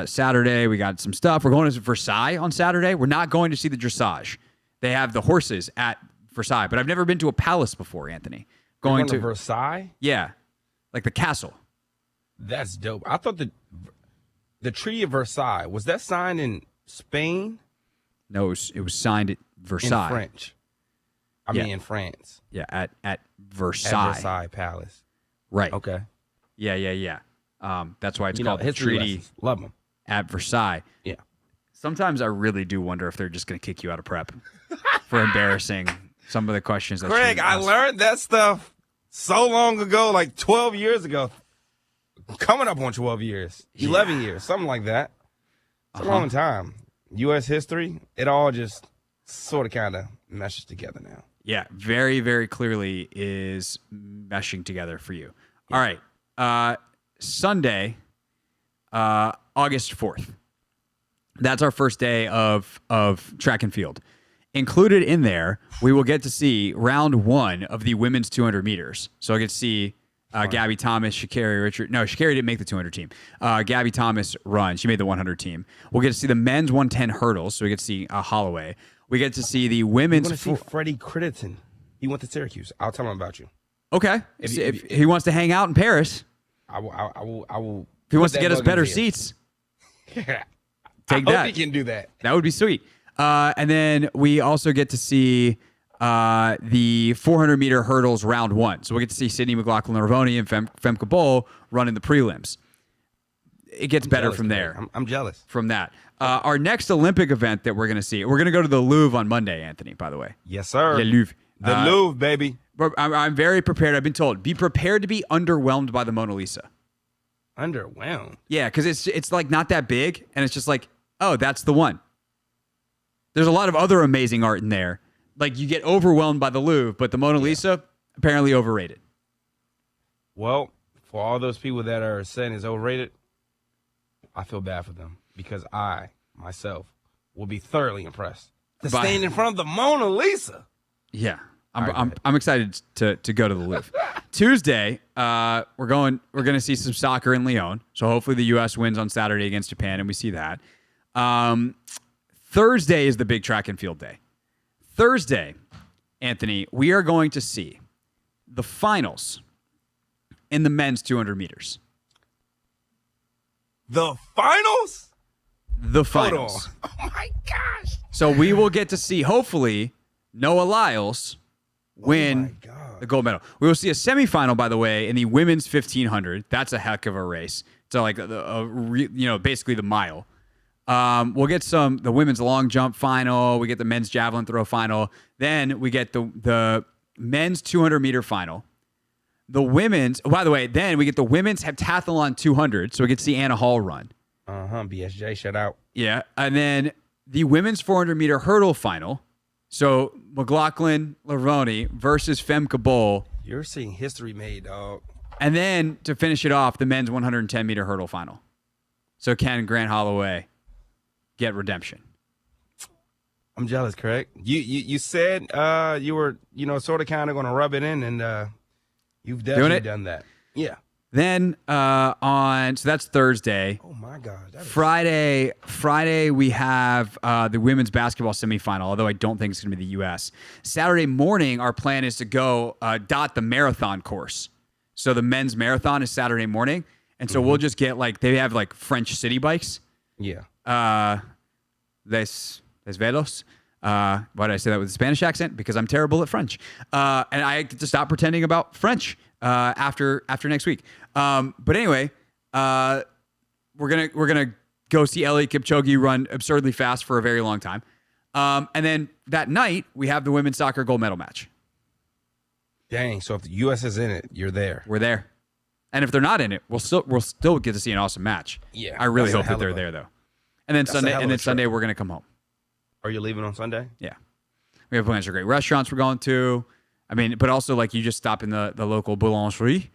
Saturday, we got some stuff. We're going to Versailles on Saturday. We're not going to see the dressage. They have the horses at Versailles, but I've never been to a palace before, Anthony. Going to Versailles? Yeah, like the castle. That's dope. I thought the Treaty of Versailles, was that signed in Spain? No, it was signed at Versailles. In French. I mean, in France. Yeah, at Versailles. At Versailles Palace. Right. Okay. Yeah. That's why it's called the history Treaty lessons. Love them. at Versailles. Yeah. Sometimes I really do wonder if they're just going to kick you out of prep for embarrassing some of the questions that Craig, I learned that stuff so long ago, like 12 years ago. Coming up on 12 years, 11 years, something like that. It's a long time. U.S. history, it all just sort of kind of meshes together now. Yeah, very, very clearly is meshing together for you. Yeah. All right. Sunday, August 4th. That's our first day of track and field. Included in there, we will get to see round one of the women's 200 meters. So I get to see Gabby Thomas, Sha'Carri Richard. No, Sha'Carri didn't make the 200 team. Gabby Thomas run. She made the 100 team. We'll get to see the men's 110 hurdles. So we get to see Holloway. We get to see the You're women's. going to see Freddie Crittenton. He went to Syracuse. I'll tell him about you. Okay. If he wants to hang out in Paris, I will. if he wants to put get that us bug better in his ear. seats, I take hope that. he can do that. That would be sweet. And then we also get to see the 400-meter hurdles round 1. So we get to see Sydney McLaughlin-Lavoni and Femke Bol running the prelims. It gets better Jealous, from Craig. there. I'm jealous. From that. Our next Olympic event that we're going to see, we're going to go to the Louvre on Monday, Anthony, by the way. Yes, sir. Le Louvre. The Louvre, baby. But I'm very prepared. I've been told, be prepared to be underwhelmed by the Mona Lisa. Underwhelmed. Yeah, because it's like not that big, and it's just like, oh, that's the one. There's a lot of other amazing art in there. Like, you get overwhelmed by the Louvre, but the Mona Lisa, apparently overrated. Well, for all those people that are saying it's overrated, I feel bad for them because I, myself, will be thoroughly impressed to stand in front of the Mona Lisa. Yeah. I'm excited to go to the Louvre. Tuesday, we're going to see some soccer in Lyon. So hopefully the U.S. wins on Saturday against Japan, and we see that. Thursday is the big track and field day. Thursday, Anthony, we are going to see the finals in the men's 200 meters. The finals? The finals. Hold on. Oh my gosh. So we will get to see, hopefully, Noah Lyles win the gold medal. We will see a semifinal, by the way, in the women's 1500. That's a heck of a race. So like basically the mile. We'll get the women's long jump final. We get the men's javelin throw final. Then we get the men's 200 meter final. The women's, by the way, then we get the women's heptathlon 200. So we get to see Anna Hall run. BSJ, shout out. Yeah. And then the women's 400 meter hurdle final. So McLaughlin-Lavoni versus Femke Bol. You're seeing history made, dog. And then to finish it off, the men's 110 meter hurdle final. So can Grant Holloway get redemption? I'm jealous, Craig. You said you were sort of kind of going to rub it in, and you've definitely done that. Yeah. Then so that's Thursday. Oh my God. Friday we have the women's basketball semifinal, although I don't think it's going to be the U.S. Saturday morning, our plan is to go dot the marathon course. So the men's marathon is Saturday morning, and so we'll just get they have French city bikes. Yeah. Les Velos. Why did I say that with a Spanish accent? Because I'm terrible at French. And I get to stop pretending about French after next week. But anyway, we're gonna go see Elliot Kipchoge run absurdly fast for a very long time. And then that night we have the women's soccer gold medal match. Dang. So if the U.S. is in it, you're there. We're there. And if they're not in it, we'll still get to see an awesome match. Yeah. I really hope that they're there though. And then Sunday we're gonna come home. Are you leaving on Sunday? Yeah. We have plans for great restaurants we're going to. I mean, but also you just stop in the local boulangerie,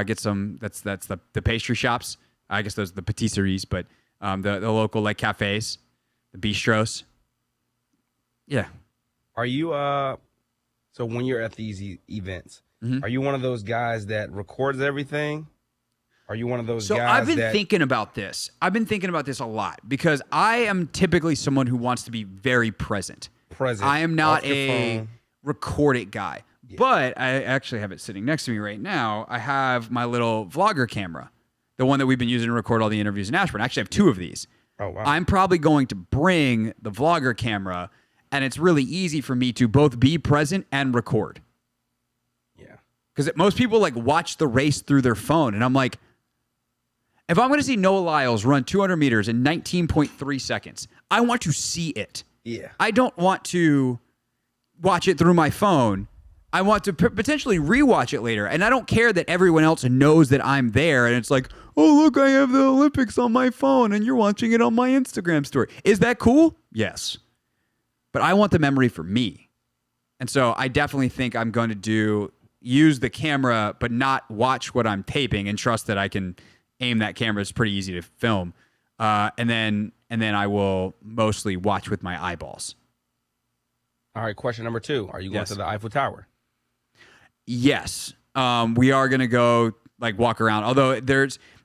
get some, that's the pastry shops. I guess those are the patisseries, but the local cafes, the bistros. Yeah. Are you, so when you're at these events, are you one of those guys that records everything? Are you one of those guys I've been thinking about this. I've been thinking about this a lot because I am typically someone who wants to be very present. I am not a record it guy. Yeah. But I actually have it sitting next to me right now. I have my little vlogger camera, the one that we've been using to record all the interviews in Ashburn. I actually have 2 of these. Oh, wow. I'm probably going to bring the vlogger camera, and it's really easy for me to both be present and record. Yeah. Because most people watch the race through their phone, and I'm like, if I'm going to see Noah Lyles run 200 meters in 19.3 seconds, I want to see it. Yeah. I don't want to watch it through my phone. I want to potentially rewatch it later. And I don't care that everyone else knows that I'm there. And it's like, oh, look, I have the Olympics on my phone and you're watching it on my Instagram story. Is that cool? Yes. But I want the memory for me. And so I definitely think I'm going to use the camera, but not watch what I'm taping and trust that I can aim that camera. It's pretty easy to film. And then I will mostly watch with my eyeballs. All right, question number 2. Are you going to the Eiffel Tower? Yes. We are going to go walk around. Although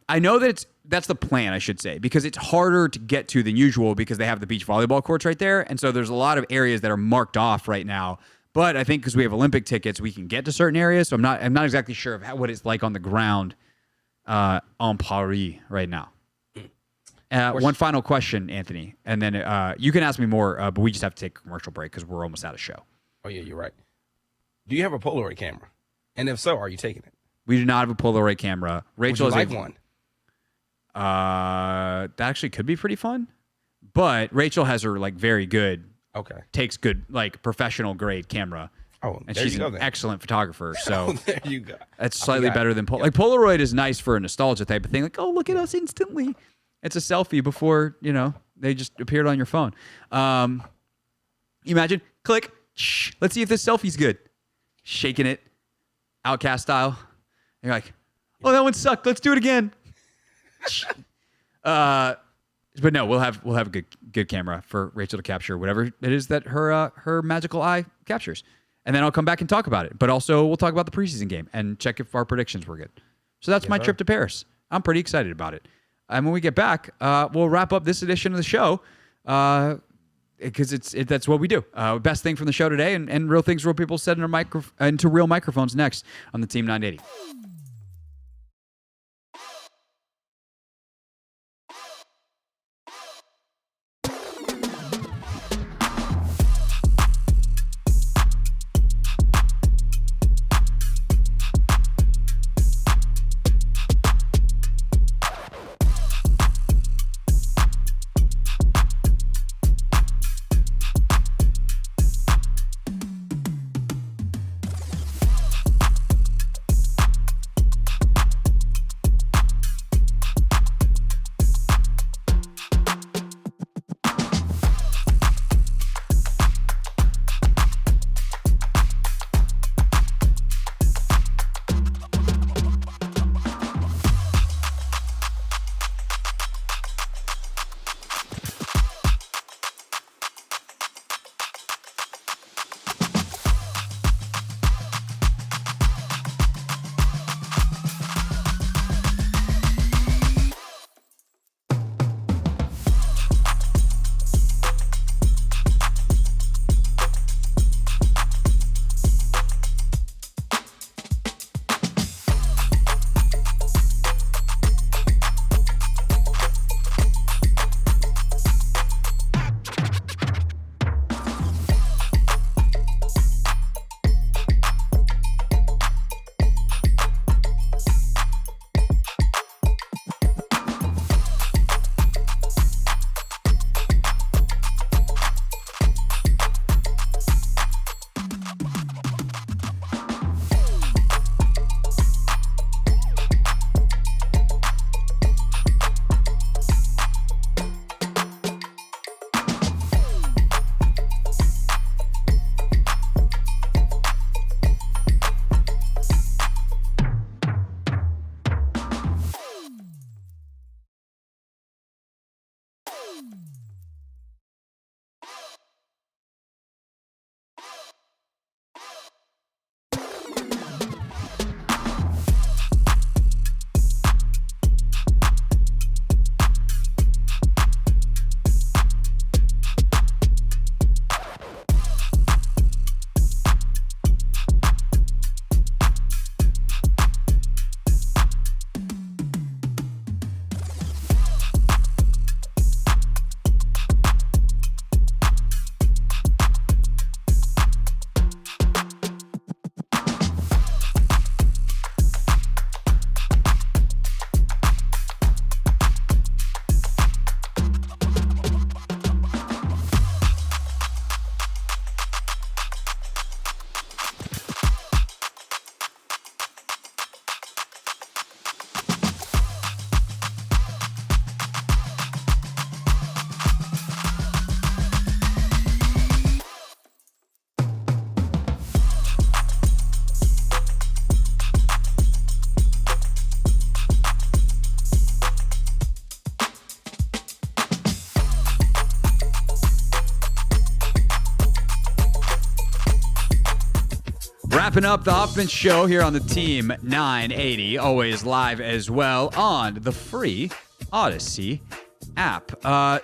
I know that that's the plan, I should say, because it's harder to get to than usual because they have the beach volleyball courts right there. And so there's a lot of areas that are marked off right now. But I think because we have Olympic tickets, we can get to certain areas. So I'm not exactly sure of what it's like on the ground en Paris right now. One final question, Anthony, and then you can ask me more, but we just have to take a commercial break because we're almost out of show. Oh, yeah, you're right. Do you have a Polaroid camera? And if so, are you taking it? We do not have a Polaroid camera. Rachel Would you has like one? That actually could be pretty fun, but Rachel has her like very good, takes good like professional grade camera. Oh, and there she's you go, an then. excellent photographer. So there you go. That's slightly better than like Polaroid is nice for a nostalgia type of thing. Like, oh, look at us instantly. It's a selfie before they just appeared on your phone. Imagine click. Shh, let's see if this selfie's good. Shaking it, Outcast style. And you're like, oh, that one sucked. Let's do it again. But no, we'll have a good camera for Rachel to capture whatever it is that her magical eye captures, and then I'll come back and talk about it. But also we'll talk about the preseason game and check if our predictions were good. So that's my trip to Paris. I'm pretty excited about it. And when we get back, we'll wrap up this edition of the show because that's what we do. Best thing from the show today and real things real people said into real microphones next on the Team 980. Wrapping up the Hoffman Show here on the Team 980, always live as well on the free Odyssey app.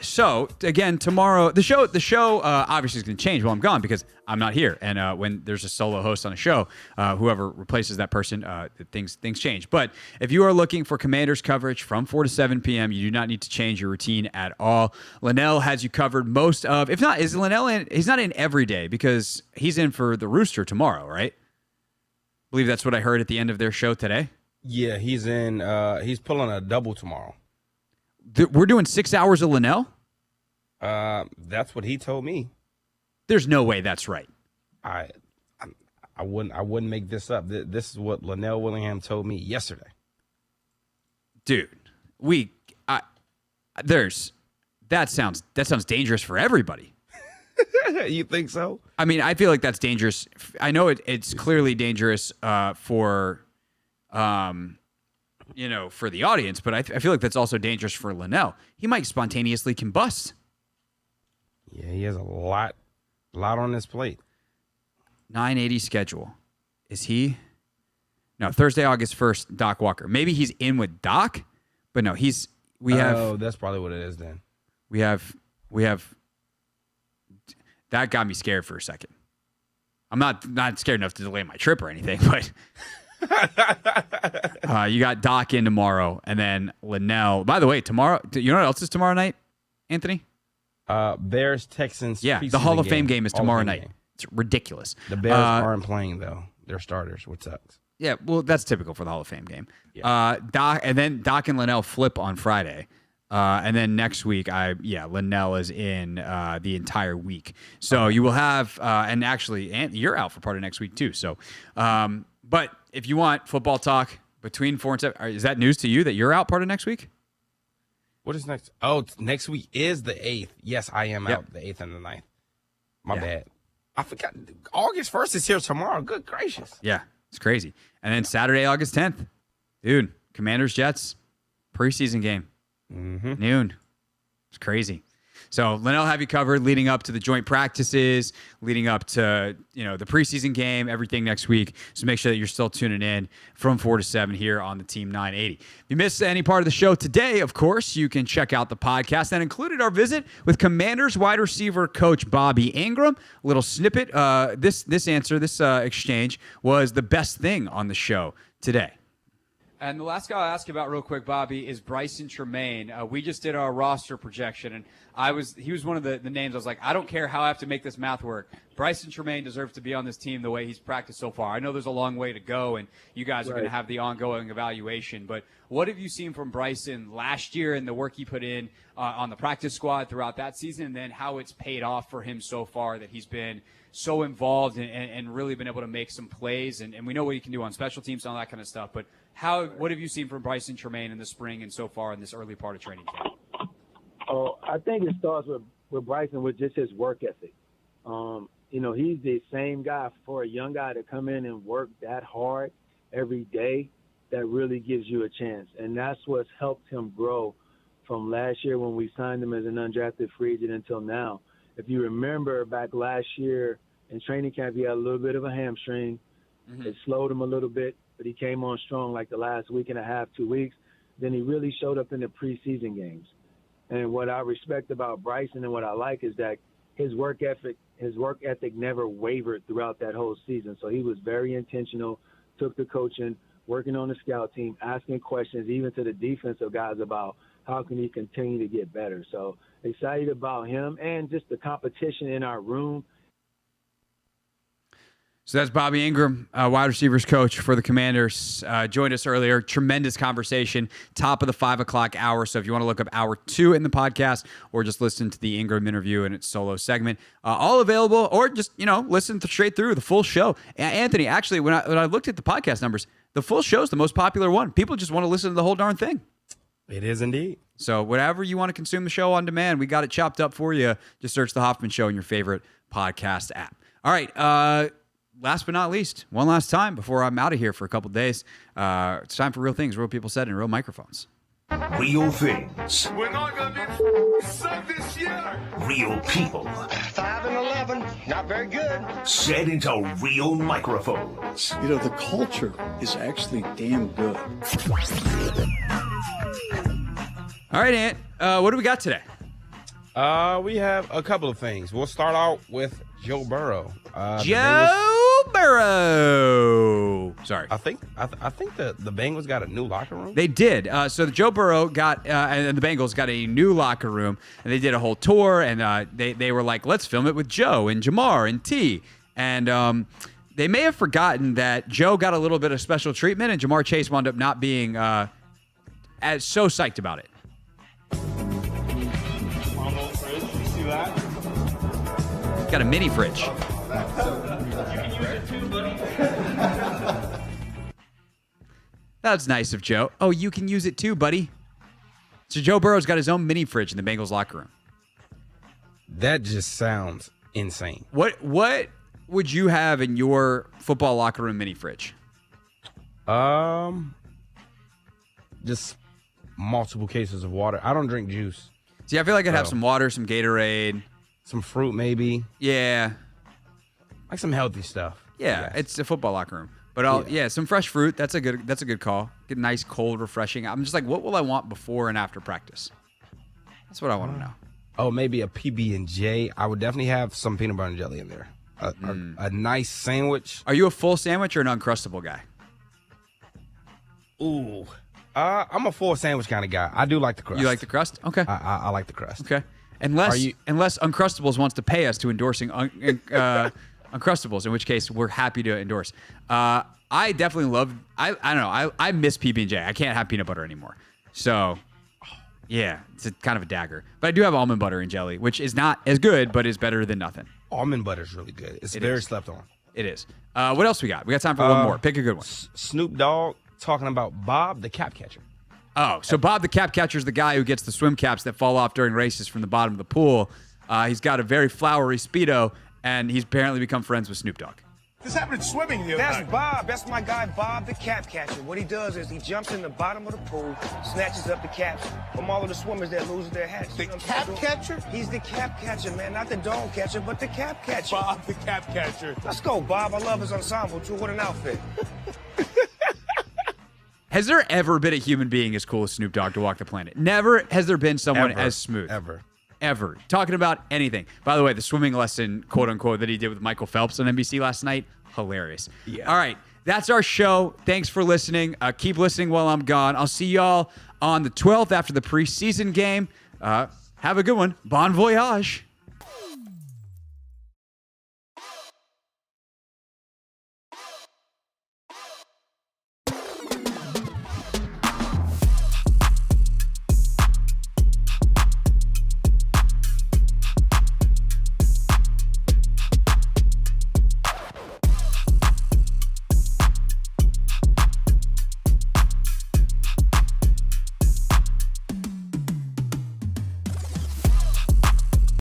So again, tomorrow the show obviously is going to change while I'm gone because I'm not here. And when there's a solo host on a show, whoever replaces that person, things change. But if you are looking for Commanders coverage from 4 to 7 p.m., you do not need to change your routine at all. Linnell has you covered most of. If not, is Linnell in? He's not in every day because he's in for the Rooster tomorrow, right? I believe that's what I heard at the end of their show today. Yeah, he's in. He's pulling a double tomorrow. We're doing 6 hours of Linnell? That's what he told me. There's no way that's right. I wouldn't make this up. This is what Linnell Willingham told me yesterday. Dude, that sounds dangerous for everybody. You think so? I mean, I feel like that's dangerous. I know it's clearly dangerous for for the audience, but I feel like that's also dangerous for Linnell. He might spontaneously combust. Yeah, he has a lot on his plate. 980 schedule. Is he? No, Thursday, August 1st, Doc Walker. Maybe he's in with Doc, but no, Oh, that's probably what it is then. We have that got me scared for a second. I'm not scared enough to delay my trip or anything, but you got Doc in tomorrow, and then Linnell. By the way, tomorrow, you know what else is tomorrow night, Anthony? Bears Texans. Yeah, the Hall of Fame game is tomorrow night. It's ridiculous. The Bears aren't playing though; they're starters, which sucks. Yeah, well, that's typical for the Hall of Fame game. Yeah. Doc and Linnell flip on Friday. And then next week, Linnell is in the entire week. So you will have, and actually, you're out for part of next week too. So, but if you want football talk between 4 and 7, is that news to you that you're out part of next week? What is next? Oh, next week is the 8th. Yes, I am out the 8th and the 9th. My bad. I forgot. August 1st is here tomorrow. Good gracious. Yeah, it's crazy. And then Saturday, August 10th. Dude, Commanders, Jets, preseason game. Mm-hmm. Noon. It's crazy. So Linnell have you covered leading up to the joint practices, leading up to the preseason game, everything next week. So make sure that you're still tuning in from 4 to 7 here on the Team 980. If you missed any part of the show today, of course, you can check out the podcast that included our visit with Commanders wide receiver coach Bobby Engram. A little snippet. This exchange was the best thing on the show today. And the last guy I'll ask you about real quick, Bobby, is Bryson Tremaine. We just did our roster projection, and he was one of the names. I was like, I don't care how I have to make this math work. Bryson Tremaine deserves to be on this team the way he's practiced so far. I know there's a long way to go, and you guys are going to have the ongoing evaluation. But what have you seen from Bryson last year and the work he put in on the practice squad throughout that season, and then how it's paid off for him so far that he's been so involved and really been able to make some plays? And we know what he can do on special teams and all that kind of stuff. But what have you seen from Bryson Tremaine in the spring and so far in this early part of training camp? Oh, I think it starts with Bryson with just his work ethic. He's the same guy for a young guy to come in and work that hard every day. That really gives you a chance, and that's what's helped him grow from last year when we signed him as an undrafted free agent until now. If you remember back last year in training camp, he had a little bit of a hamstring. Mm-hmm. It slowed him a little bit, but he came on strong like the last week and a half, 2 weeks. Then he really showed up in the preseason games. And what I respect about Bryson and what I like is that his work ethic never wavered throughout that whole season. So he was very intentional, took the coaching, working on the scout team, asking questions even to the defensive guys about how can he continue to get better. So excited about him and just the competition in our room. So that's Bobby Engram, wide receivers coach for the Commanders. Joined us earlier. Tremendous conversation. Top of the 5 o'clock hour. So if you want to look up hour 2 in the podcast or just listen to the Engram interview in its solo segment, all available, or just, listen straight through the full show. Anthony, actually, when I looked at the podcast numbers, the full show is the most popular one. People just want to listen to the whole darn thing. It is indeed. So whatever you want to consume the show on demand, we got it chopped up for you. Just search The Hoffman Show in your favorite podcast app. All right. Last but not least, one last time before I'm out of here for a couple of days. It's time for real things, real people said, and real microphones. Real things. We're not going to be sucked this year. Real people. 5 and 11, not very good. Said into real microphones. You know, the culture is actually damn good. All right, Ant. What do we got today? We have a couple of things. We'll start out with Joe Burrow. Joe Burrow. Sorry. I think the Bengals got a new locker room. They did. So Joe Burrow got, and the Bengals got a new locker room, and they did a whole tour, and they were like, let's film it with Joe and Jamar and T. And they may have forgotten that Joe got a little bit of special treatment, and Jamar Chase wound up not being as so psyched about it. Got a mini fridge. That's nice of Joe. Oh, you can use it too, buddy. So Joe Burrow's got his own mini fridge in the Bengals locker room. That just sounds insane. What would you have in your football locker room mini fridge? Just multiple cases of water. I don't drink juice. See, I feel like I'd have some water, some Gatorade, some fruit maybe. Yeah. Like some healthy stuff. Yeah, it's a football locker room. But some fresh fruit. That's a good call. Get nice, cold, refreshing. I'm just like, what will I want before and after practice? That's what I want to know. Oh, maybe a PB&J. I would definitely have some peanut butter and jelly in there. A nice sandwich. Are you a full sandwich or an Uncrustable guy? Ooh. I'm a full sandwich kind of guy. I do like the crust. You like the crust? Okay. I like the crust. Okay. Unless Uncrustables wants to pay us to endorsing Uncrustables, in which case we're happy to endorse. I definitely love. I don't know. I miss PB&J. I can't have peanut butter anymore. So, yeah, it's kind of a dagger. But I do have almond butter and jelly, which is not as good, but is better than nothing. Almond butter is really good. It's very slept on. It is. What else we got? We got time for one more. Pick a good one. Snoop Dogg talking about Bob the cap catcher. Oh, so Bob the cap catcher is the guy who gets the swim caps that fall off during races from the bottom of the pool. He's got a very flowery Speedo, and he's apparently become friends with Snoop Dogg. This happened in swimming the other That's night. Bob. That's my guy, Bob the cap catcher. What he does is he jumps in the bottom of the pool, snatches up the caps from all of the swimmers that lose their hats. The cap catcher? He's the cap catcher, man. Not the dog catcher, but the cap catcher. Bob the cap catcher. Let's go, Bob. I love his ensemble, too. What an outfit. Has there ever been a human being as cool as Snoop Dogg to walk the planet? Never has there been someone as smooth. Ever. Talking about anything. By the way, the swimming lesson, quote unquote, that he did with Michael Phelps on NBC last night, hilarious. Yeah. All right. That's our show. Thanks for listening. Keep listening while I'm gone. I'll see y'all on the 12th after the preseason game. Have a good one. Bon voyage.